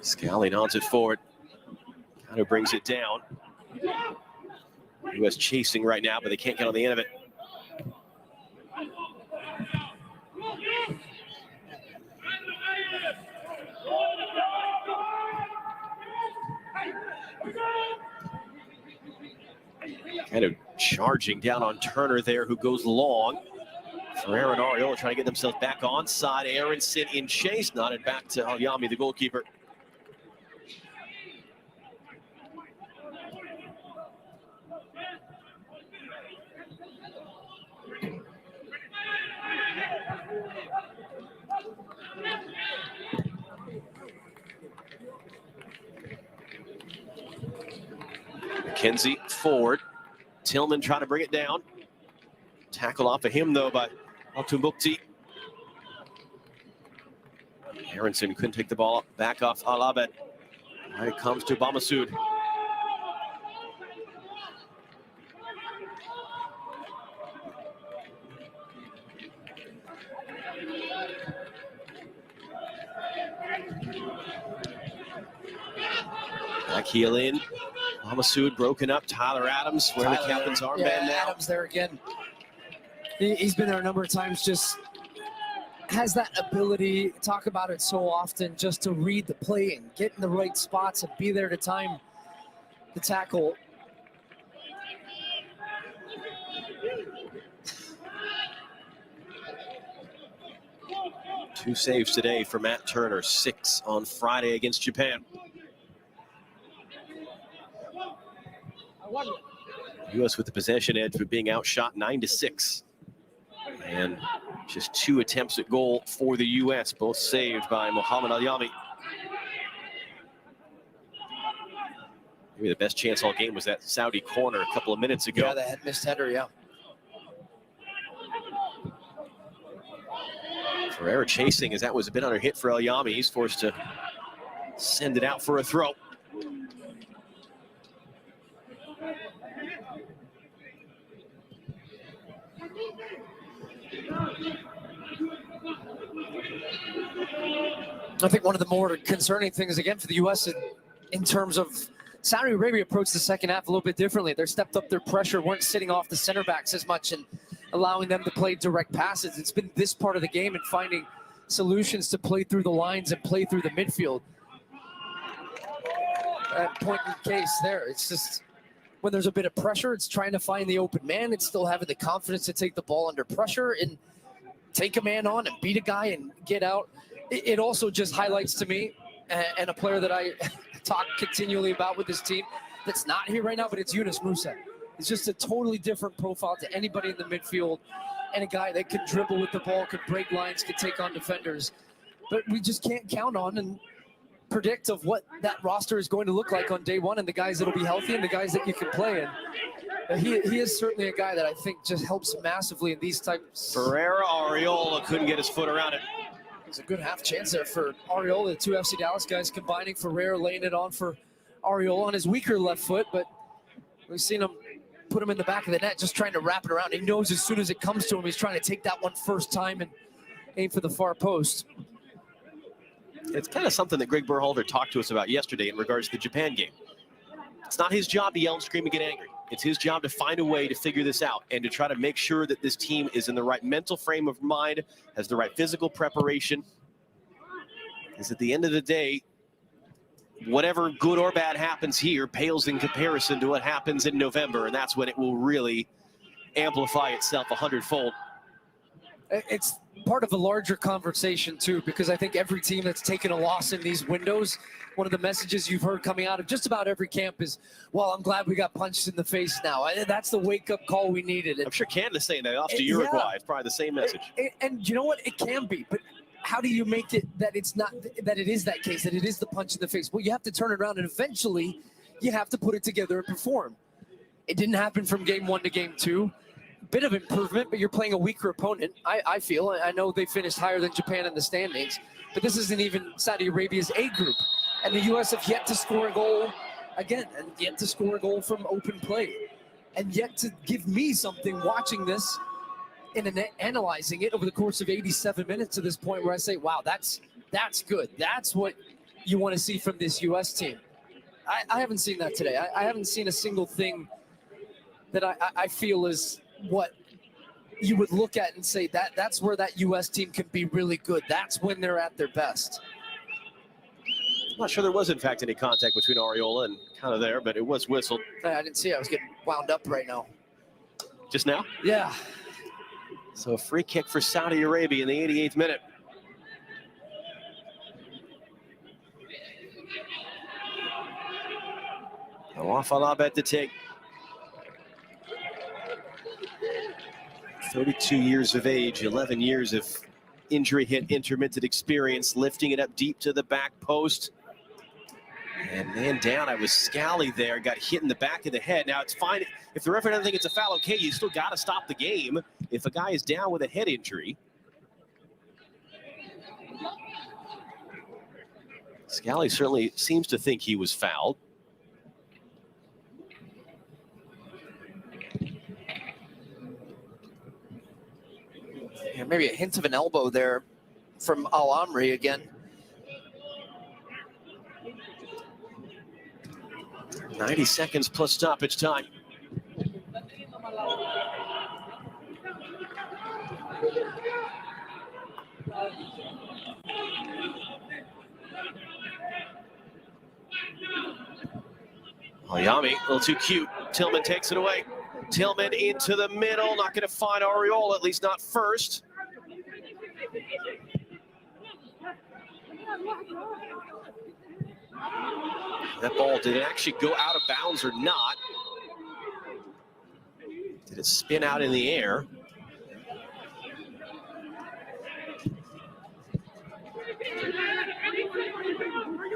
Scally nods it forward. Kind of brings it down. U.S. chasing right now, but they can't get on the end of it. Kind of charging down on Turner there, who goes long. Ferreira and Areola trying to get themselves back onside. Aronson in chase, nodded back to Al-Yami, the goalkeeper. McKenzie forward. Tillman trying to bring it down. Tackle off of him, though, by Al-Tambukti. Aronson couldn't take the ball back off Al-Abed. Now it comes to Bamasoud. Back heel in. Bamasoud broken up. Tyler Adams wearing the captain's armband now. Adams there again. He's been there a number of times, just has that ability, talk about it so often, just to read the play and get in the right spots and be there to time the tackle. Two saves today for Matt Turner, 6 on Friday against Japan. U.S. with the possession edge, but being outshot 9-6. And just 2 attempts at goal for the U.S., both saved by Mohamed Al-Yami. Maybe the best chance all game was that Saudi corner a couple of minutes ago. Yeah, that missed header, yeah. Ferreira chasing, as that was a bit under hit for Al-Yami. He's forced to send it out for a throw. I think one of the more concerning things, again, for the U.S. in terms of Saudi Arabia approached the second half a little bit differently. They stepped up their pressure, weren't sitting off the center backs as much and allowing them to play direct passes. It's been this part of the game and finding solutions to play through the lines and play through the midfield. Point in case there. It's just when there's a bit of pressure, it's trying to find the open man. It's still having the confidence to take the ball under pressure and take a man on and beat a guy and get out. it also just highlights to me, and a player that I talk continually about with this team that's not here right now, but it's Yunus Musa. It's just a totally different profile to anybody in the midfield, and a guy that could dribble with the ball, could break lines, could take on defenders. But we just can't count on and predict of what that roster is going to look like on day one, and the guys that'll be healthy and the guys that you can play in. He is certainly a guy that I think just helps massively in these types. Ferreira, Ariola couldn't get his foot around it. There's a good half chance there for Ariola. The two FC Dallas guys combining. Ferreira laying it on for Ariola on his weaker left foot, but we've seen him put him in the back of the net, just trying to wrap it around. He knows as soon as it comes to him, he's trying to take that one first time and aim for the far post. It's kind of something that Greg Berhalter talked to us about yesterday in regards to the Japan game. It's not his job to yell and scream and get angry. It's his job to find a way to figure this out and to try to make sure that this team is in the right mental frame of mind, has the right physical preparation. Because at the end of the day, whatever good or bad happens here pales in comparison to what happens in November, and that's when it will really amplify itself 100-fold. It's part of a larger conversation too, because I think every team that's taken a loss in these windows, one of the messages you've heard coming out of just about every camp is, well, I'm glad we got punched in the face now. That's the wake-up call we needed. I'm sure Canada's saying that off to Uruguay. Yeah. It's probably the same message. And you know what? It can be, but how do you make it that it's not, that it is that case, that it is the punch in the face? Well, you have to turn it around, and eventually you have to put it together and perform. It didn't happen from game 1 to game 2. Bit of improvement, but you're playing a weaker opponent, I feel. I know they finished higher than Japan in the standings, but this isn't even Saudi Arabia's A group. And the U.S. have yet to score a goal again, and yet to score a goal from open play. And yet to give me something watching this and analyzing it over the course of 87 minutes to this point where I say, wow, that's good. That's what you want to see from this U.S. team. I haven't seen that today. I haven't seen a single thing that I feel is what you would look at and say that's where that U.S. team can be really good. That's when they're at their best. I'm not sure there was, in fact, any contact between Ariola and kind of there, but it was whistled. I didn't see it. I was getting wound up right now. Just now? Yeah. So a free kick for Saudi Arabia in the 88th minute. Awafalabet to take. 32 years of age, 11 years of injury hit, intermittent experience, lifting it up deep to the back post. And man down, I was Scally there, got hit in the back of the head. Now it's fine. If the referee doesn't think it's a foul, okay, you still got to stop the game if a guy is down with a head injury. Scally certainly seems to think he was fouled. Yeah, maybe a hint of an elbow there from Al-Amri again. 90 seconds plus stoppage time. Oyami, a little too cute. Tillman takes it away. Tillman into the middle, not going to find Ariola, at least not first. That ball, did it actually go out of bounds or not? Did it spin out in the air?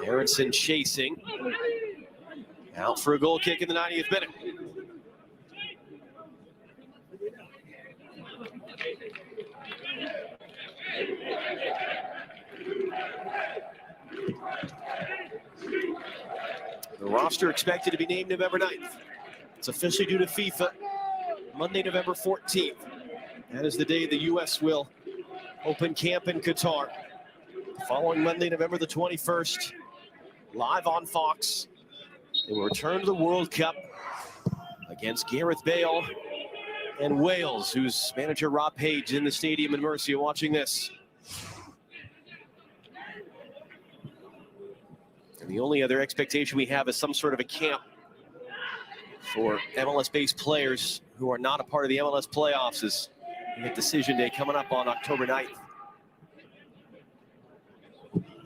Aronson chasing. Out for a goal kick in the 90th minute. The roster expected to be named November 9th. It's officially due to FIFA Monday, November 14th. That is the day the U.S. will open camp in Qatar. The following Monday, November the 21st, live on Fox, they will return to the World Cup against Gareth Bale and Wales, whose manager Rob Page is in the stadium in Murcia watching this. And the only other expectation we have is some sort of a camp for MLS-based players who are not a part of the MLS playoffs, as we have decision day coming up on October 9th.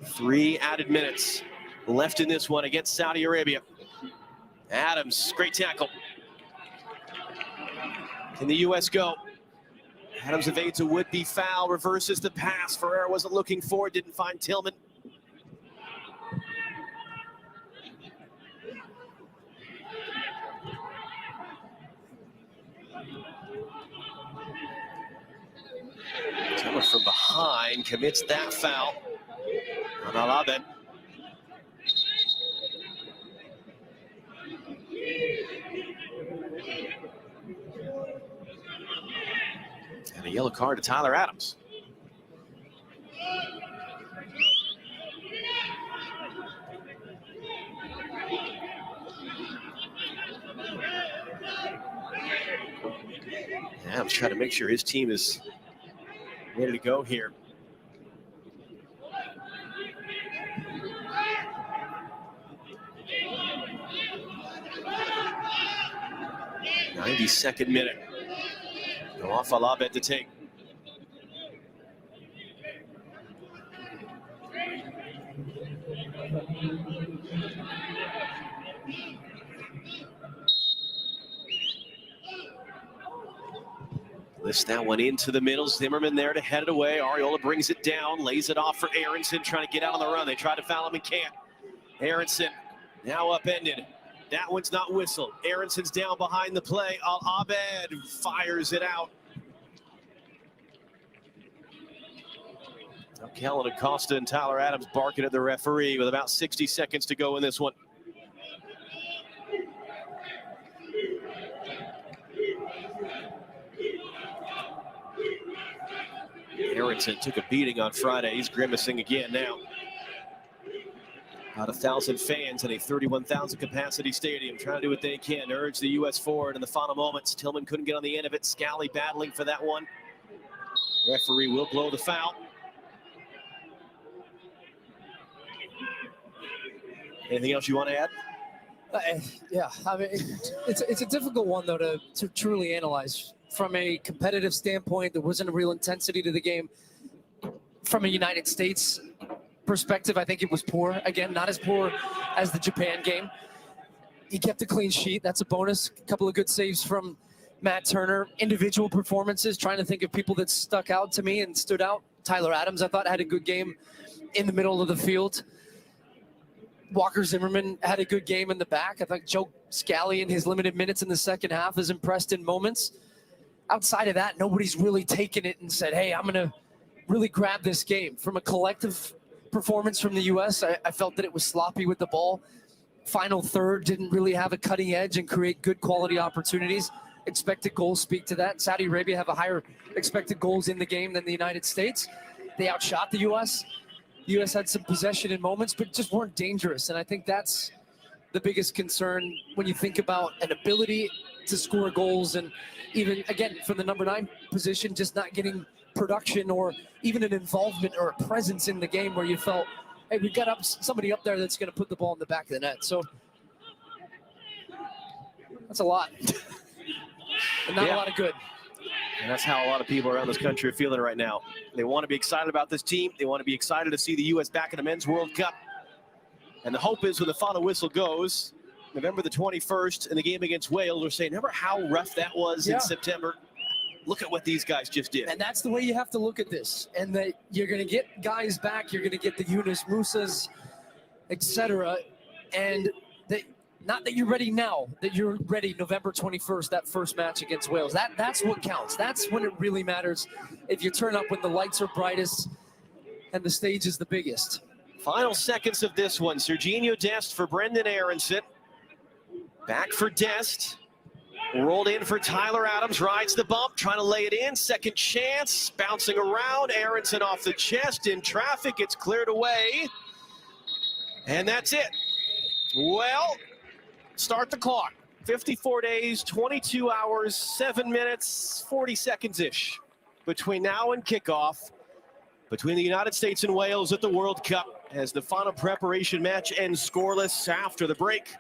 3 added minutes left in this one against Saudi Arabia. Adams, great tackle. Can the U.S. go? Adams evades a would-be foul, reverses the pass. Ferreira wasn't looking for it, didn't find Tillman. Tillman from behind commits that foul on Alabed. And a yellow card to Tyler Adams. Adams trying to make sure his team is ready to go here. '92nd minute. Go off Alabed to take. Lifts that one into the middle. Zimmerman there to head it away. Ariola brings it down, lays it off for Aronson, trying to get out on the run. They try to foul him and can't. Aronson now upended. That one's not whistled. Aronson's down behind the play. Al-Abed fires it out. Now Kellen Acosta and Tyler Adams barking at the referee with about 60 seconds to go in this one. Aronson took a beating on Friday. He's grimacing again now. About 1,000 fans in a 31,000 capacity stadium trying to do what they can to urge the U.S. forward in the final moments. Tillman couldn't get on the end of it. Scally battling for that one. Referee will blow the foul. Anything else you want to add? Yeah, I mean, it's a difficult one, though, to truly analyze. From a competitive standpoint, there wasn't a real intensity to the game. From a United States perspective, I think it was poor. Again, not as poor as the Japan game. He kept a clean sheet. That's a bonus. A couple of good saves from Matt Turner. Individual performances, trying to think of people that stuck out to me and stood out. Tyler Adams, I thought, had a good game in the middle of the field. Walker Zimmerman had a good game in the back. I think Joe Scally in his limited minutes in the second half has impressed in moments. Outside of that, nobody's really taken it and said, hey, I'm going to really grab this game. From a collective performance from the U.S., I felt that it was sloppy with the ball. Final third didn't really have a cutting edge and create good quality opportunities. Expected goals speak to that. Saudi Arabia have a higher expected goals in the game than the United States. They outshot the U.S. The U.S. had some possession in moments, but just weren't dangerous. And I think that's the biggest concern when you think about an ability to score goals, and even, again, from the number 9 position, just not getting production or even an involvement or a presence in the game where you felt, hey, we've got somebody up there that's going to put the ball in the back of the net. So that's a lot. And not a lot of good. And that's how a lot of people around this country are feeling right now. They want to be excited about this team. They want to be excited to see the U.S. back in the Men's World Cup. And the hope is when the final whistle goes, November the 21st, in the game against Wales, we're saying, remember how rough that was in September? Look at what these guys just did. And that's the way you have to look at this. And that you're going to get guys back. You're going to get the Yunus Musas, etc. And that, not that you're ready now, that you're ready November 21st, that first match against Wales. That's what counts. That's when it really matters. If you turn up when the lights are brightest and the stage is the biggest. Final seconds of this one. Serginho Dest for Brendan Aronson. Back for Dest. Rolled in for Tyler Adams. Rides the bump, trying to lay it in. Second chance. Bouncing around. Aronson off the chest. In traffic. It's cleared away. And that's it. Well, start the clock. 54 days, 22 hours, 7 minutes, 40 seconds-ish between now and kickoff between the United States and Wales at the World Cup as the final preparation match ends scoreless after the break.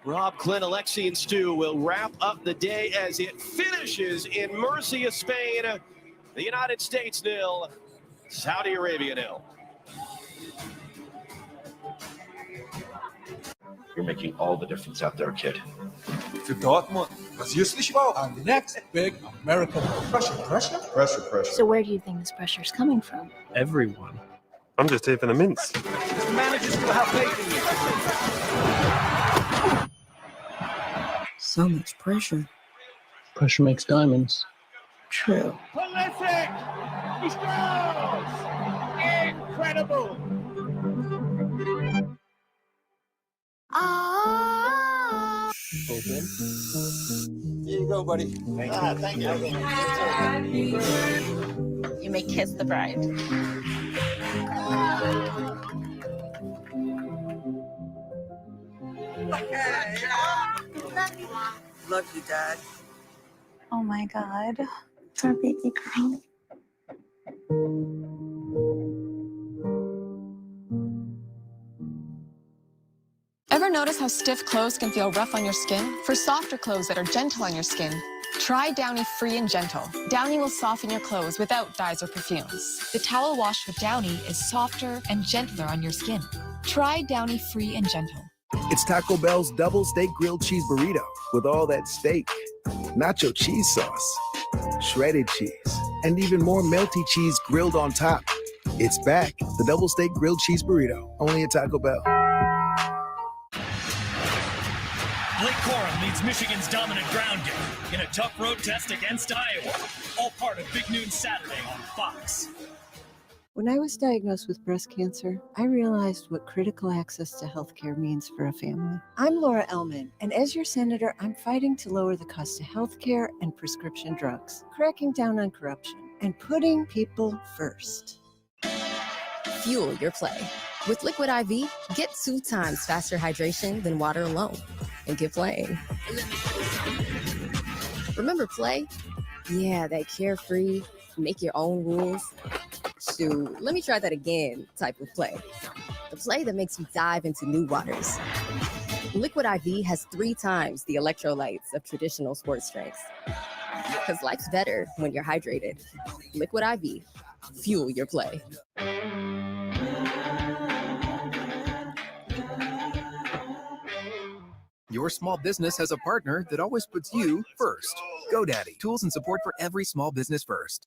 Rob, Clint, Alexi, and Stu will wrap up the day as it finishes in Murcia, Spain. The United States 0, Saudi Arabia 0. You're making all the difference out there, kid. Für Dortmund, was justlich war on the next big American pressure. Pressure. So where do you think this pressure is coming from? Everyone. I'm just here for the mints. The managers will have faith in you. So much pressure. Pressure makes diamonds. True. Prolific! He scores! Incredible! Open. Here you go, buddy. Thank you. You may kiss the bride. Love you, Dad. Oh my God. Our baby girl. Ever notice how stiff clothes can feel rough on your skin? For softer clothes that are gentle on your skin, try Downy Free and Gentle. Downy will soften your clothes without dyes or perfumes. The towel wash with Downy is softer and gentler on your skin. Try Downy Free and Gentle. It's Taco Bell's double steak grilled cheese burrito with all that steak, nacho cheese sauce, shredded cheese, and even more melty cheese grilled on top. It's back, the double steak grilled cheese burrito, only at Taco Bell. Blake Corum leads Michigan's dominant ground game in a tough road test against Iowa. All part of Big Noon Saturday on Fox. When I was diagnosed with breast cancer, I realized what critical access to healthcare means for a family. I'm Laura Ellman, and as your senator, I'm fighting to lower the cost of healthcare and prescription drugs, cracking down on corruption, and putting people first. Fuel your play. With Liquid IV, get 2 times faster hydration than water alone. And get playing. Remember play? Yeah, that carefree, make your own rules. Shoot, let me try that again type of play. The play that makes you dive into new waters. Liquid IV has 3 times the electrolytes of traditional sports drinks. Because life's better when you're hydrated. Liquid IV, fuel your play. Your small business has a partner that always puts you first. GoDaddy, tools and support for every small business first.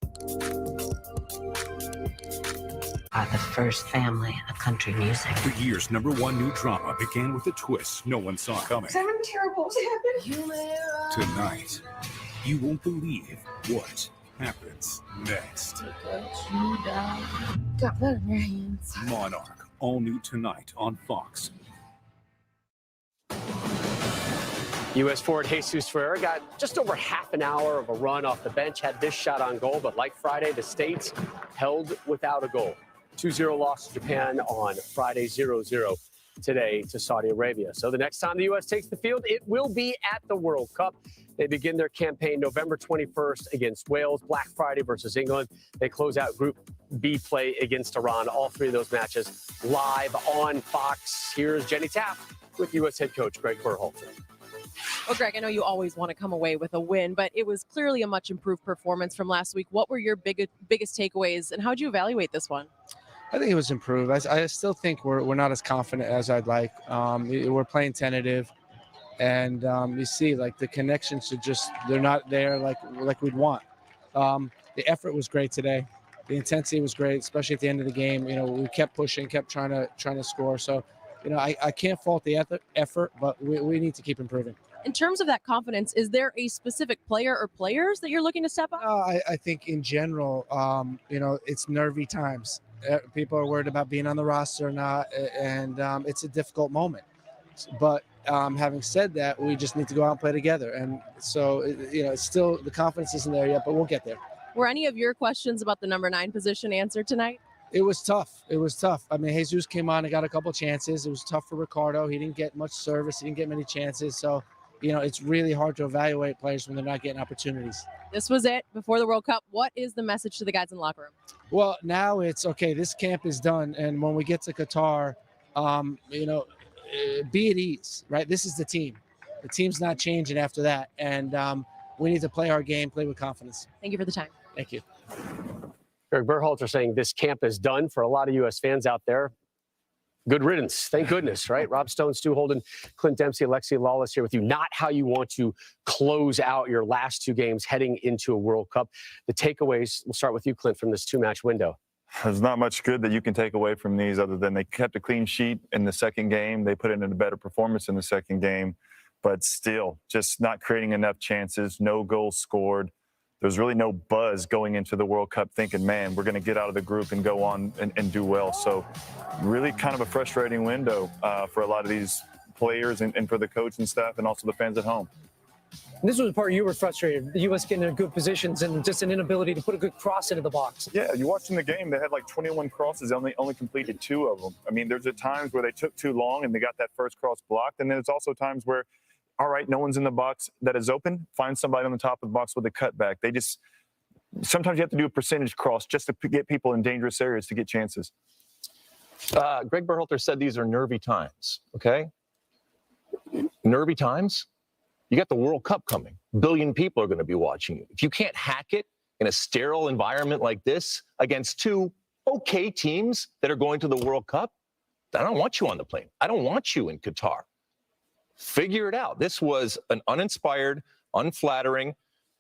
Are the first family of country music. The year's #1 new drama began with a twist no one saw coming. Something terrible happened. Tonight, you won't believe what happens next. Got blood in your hands. Monarch, all new tonight on Fox. U.S. forward Jesus Ferreira got just over half an hour of a run off the bench, had this shot on goal, but like Friday, the States held without a goal. 2-0 loss to Japan on Friday, 0-0 today to Saudi Arabia. So the next time the U.S. takes the field, it will be at the World Cup. They begin their campaign November 21st against Wales, Black Friday versus England. They close out Group B play against Iran. All 3 of those matches live on Fox. Here's Jenny Tapp with U.S. head coach Greg Berhalter. Well, Greg, I know you always want to come away with a win, but it was clearly a much improved performance from last week. What were your biggest takeaways, and how did you evaluate this one? I think it was improved. I still think we're not as confident as I'd like. We're playing tentative, and you see, like, the connections they're not there like we'd want. The effort was great today. The intensity was great, especially at the end of the game. You know, we kept pushing, kept trying to score. So, you know, I can't fault the effort, but we need to keep improving. In terms of that confidence, is there a specific player or players that you're looking to step up? I think in general, you know, it's nervy times. People are worried about being on the roster or not, and it's a difficult moment. But having said that, we just need to go out and play together. And so, you know, it's still, the confidence isn't there yet, but we'll get there. Were any of your questions about the number 9 position answered tonight? It was tough. It was tough. I mean, Jesus came on and got a couple chances. It was tough for Ricardo. He didn't get much service. He didn't get many chances. So, you know, it's really hard to evaluate players when they're not getting opportunities. This was it before the World Cup. What is the message to the guys in the locker room? Well, now it's okay. This camp is done. And when we get to Qatar, you know, be at ease, right? This is the team. The team's not changing after that. And we need to play our game, play with confidence. Thank you for the time. Thank you. Greg Berhalter saying this camp is done for a lot of U.S. fans out there. Good riddance. Thank goodness, right? Rob Stone, Stu Holden, Clint Dempsey, Alexi Lawless here with you. Not how you want to close out your last two games heading into a World Cup. The takeaways, we'll start with you, Clint, from this two-match window. There's not much good that you can take away from these other than they kept a clean sheet in the second game. They put in a better performance in the second game, but still just not creating enough chances, no goals scored. There's really no buzz going into the World Cup thinking, man, we're going to get out of the group and go on and do well. So really kind of a frustrating window for a lot of these players and for the coach and staff and also the fans at home. This was the part you were frustrated. The U.S. getting in good positions and just an inability to put a good cross into the box. Yeah, you watched in the game, they had like 21 crosses, only completed 2 of them. I mean, there's at times where they took too long and they got that first cross blocked. And then there's also times where, all right, no one's in the box that is open. Find somebody on the top of the box with a cutback. Sometimes you have to do a percentage cross just to get people in dangerous areas to get chances. Greg Berhalter said these are nervy times, okay? Nervy times? You got the World Cup coming. A billion people are going to be watching you. If you can't hack it in a sterile environment like this against 2 okay teams that are going to the World Cup, I don't want you on the plane. I don't want you in Qatar. Figure it out. This was an uninspired, unflattering,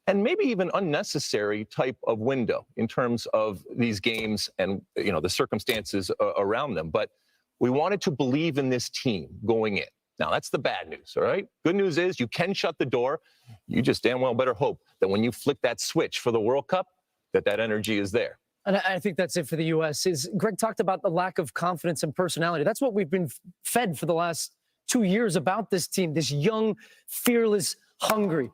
and maybe even unnecessary type of window in terms of these games and, you know, the circumstances around them. But we wanted to believe in this team going in. Now, that's the bad news, all right? Good news is you can shut the door. You just damn well better hope that when you flick that switch for the World Cup, that energy is there. And I think that's it for the U.S. Greg talked about the lack of confidence and personality. That's what we've been fed for the last 2 years about this team, this young, fearless, hungry.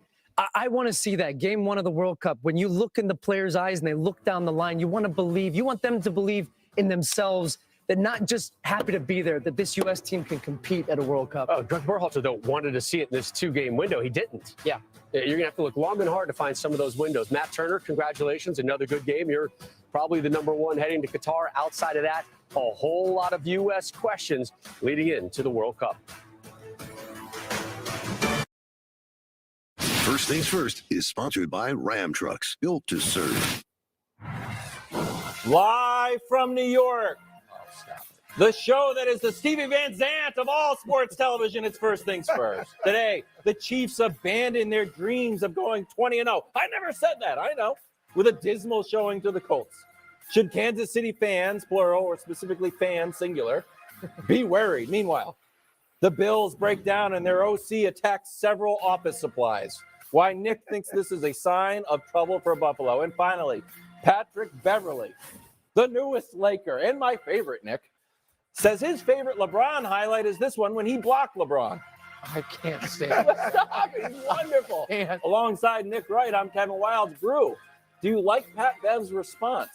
I want to see that game 1 of the World Cup. When you look in the players' eyes and they look down the line, you want to believe. You want them to believe in themselves. They're not just happy to be there, that this U.S. team can compete at a World Cup. Oh, Greg Berhalter, though, wanted to see it in this 2-game window. He didn't. Yeah. You're going to have to look long and hard to find some of those windows. Matt Turner, congratulations. Another good game. You're probably the #1 heading to Qatar. Outside of that, a whole lot of U.S. questions leading into the World Cup. First Things First is sponsored by Ram Trucks, built to serve. Live from New York. The show that is the Stevie Van Zandt of all sports television. It's First Things First. Today, the Chiefs abandon their dreams of going 20-0. I never said that, I know. With a dismal showing to the Colts. Should Kansas City fans, plural, or specifically fans, singular, be worried? Meanwhile, the Bills break down and their OC attacks several office supplies. Why Nick thinks this is a sign of trouble for Buffalo. And finally, Patrick Beverley, the newest Laker, and my favorite, Nick, says his favorite LeBron highlight is this one when he blocked LeBron. I can't stand it. Stop, he's wonderful. Alongside Nick Wright, I'm Kevin Wildes. Brew, do you like Pat Bev's response?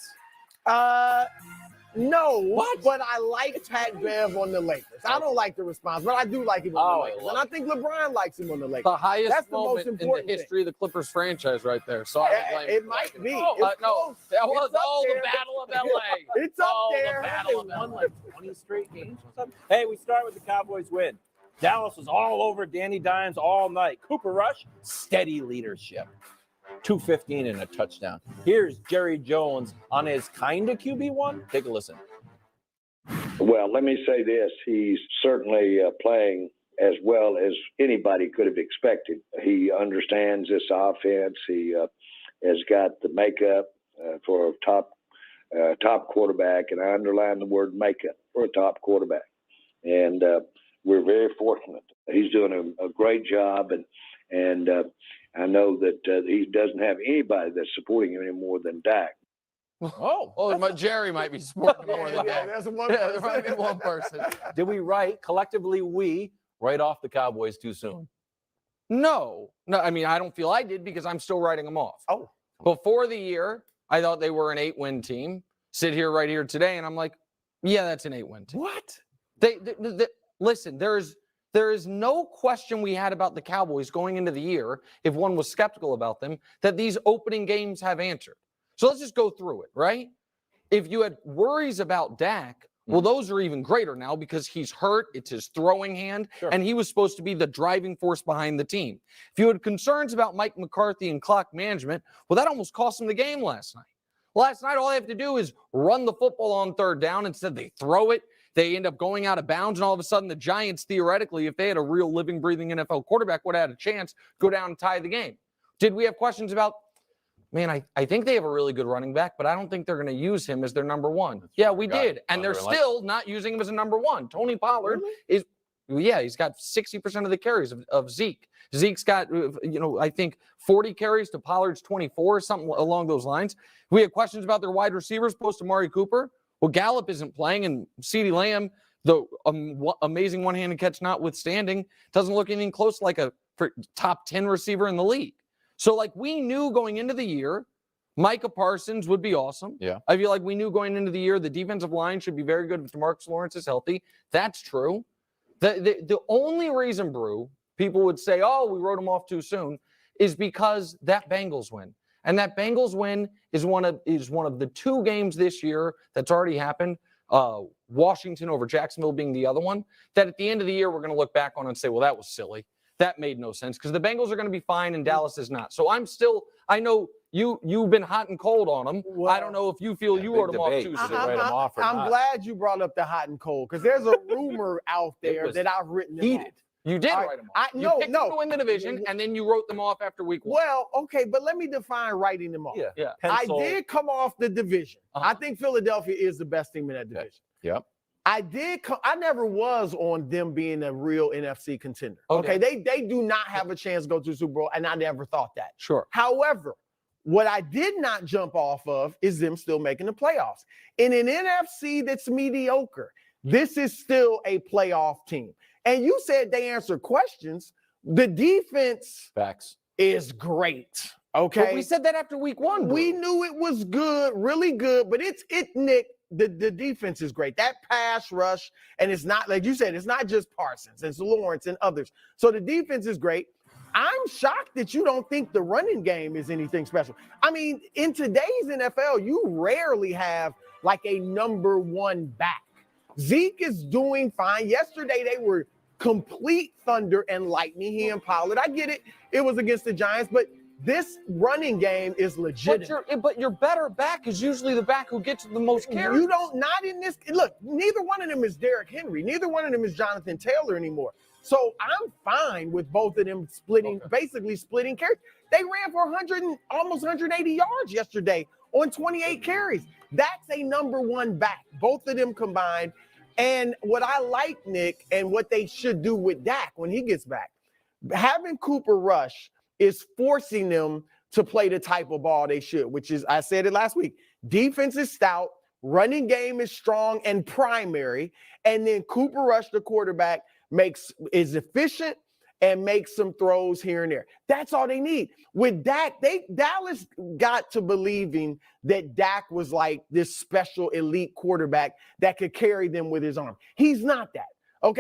No, but I like Pat Bev on the Lakers. I don't like the response, but I do like him on the Lakers. And I think LeBron likes him on the Lakers. The highest That's the moment most in important the history of the Clippers franchise right there. So I don't blame it might be. No, that was the Battle of L.A. It's up there. The Battle of won like 20 straight games or something. Hey, we start with the Cowboys win. Dallas was all over Danny Dimes all night. Cooper Rush, steady leadership. 215 and a touchdown. Here's Jerry Jones on his kind of QB1. Take a listen. Well, let me say this. He's certainly playing as well as anybody could have expected. He understands this offense. He has got the makeup for a top quarterback, and I underline the word makeup for a top quarterback. And we're very fortunate. He's doing a great job, and I know that he doesn't have anybody that's supporting him any more than Dak. Jerry might be supporting more than that. There might be one person. Did we collectively write off the Cowboys too soon? No, I mean, I don't feel I did because I'm still writing them off. Oh. Before the year, I thought they were an 8-win team. Sit here right here today, and I'm like, yeah, that's an 8-win team. What? Listen, there is no question we had about the Cowboys going into the year, if one was skeptical about them, that these opening games have answered. So let's just go through it, right? If you had worries about Dak, well, those are even greater now because he's hurt. It's his throwing hand, and he was supposed to be the driving force behind the team. If you had concerns about Mike McCarthy and clock management, well, that almost cost him the game last night. Last night, all they have to do is run the football on third down. Instead, they throw it. They end up going out of bounds, and all of a sudden the Giants, theoretically, if they had a real living, breathing NFL quarterback, would have had a chance, go down and tie the game. Did we have questions about, man, I think they have a really good running back, but I don't think they're going to use him as their number one. Yeah, we did. And they're still not using him as a number one. Tony Pollard is, he's got 60% of the carries of Zeke. Zeke's got, I think 40 carries to Pollard's 24, something along those lines. We had questions about their wide receivers post Amari Cooper. Well, Gallup isn't playing, and CeeDee Lamb, the amazing one-handed catch notwithstanding, doesn't look anything close to like a top 10 receiver in the league. So, we knew going into the year, Micah Parsons would be awesome. Yeah. I feel like we knew going into the year the defensive line should be very good if DeMarcus Lawrence is healthy. That's true. The only reason, Brew, people would say, oh, we wrote him off too soon, is because that Bengals win. And that Bengals win is one of the 2 games this year that's already happened, Washington over Jacksonville being the other one, that at the end of the year we're going to look back on and say, well, that was silly. That made no sense because the Bengals are going to be fine and Dallas is not. So I know you've been hot and cold on them. Well, I don't know if you feel you wrote them off too soon. I'm glad you brought up the hot and cold because there's a rumor out there that I've written them off. You did write them off. You picked them to win the division, and then you wrote them off after week 1. Well, okay, but let me define writing them off. Yeah. I did come off the division. I think Philadelphia is the best team in that division. Yep. I never was on them being a real NFC contender. Okay, they do not have a chance to go to the Super Bowl, and I never thought that. Sure. However, what I did not jump off of is them still making the playoffs. In an NFC that's mediocre, this is still a playoff team. And you said they answer questions. The defense is great. Okay. But we said that after week 1. Bro. We knew it was good, really good, but Nick, the defense is great. That pass rush, and it's not, like you said, it's not just Parsons, it's Lawrence and others. So the defense is great. I'm shocked that you don't think the running game is anything special. I mean, in today's NFL, you rarely have like a number 1 back. Zeke is doing fine. Yesterday, they were complete thunder and lightning, he and Pollard. I get it. It was against the Giants, but this running game is legit. But your better back is usually the back who gets the most carries. You don't, not in this. Look, neither one of them is Derrick Henry. Neither one of them is Jonathan Taylor anymore. So I'm fine with both of them basically splitting carries. They ran for almost 180 yards yesterday on 28 carries. That's a number 1 back, both of them combined. And what I like, Nick, and what they should do with Dak when he gets back, having Cooper rush is forcing them to play the type of ball they should, which is, I said it last week, defense is stout, running game is strong and primary, and then Cooper Rush, the quarterback, is efficient and makes some throws here and there. That's all they need. With Dak, Dallas got to believing that Dak was like this special elite quarterback that could carry them with his arm. He's not that.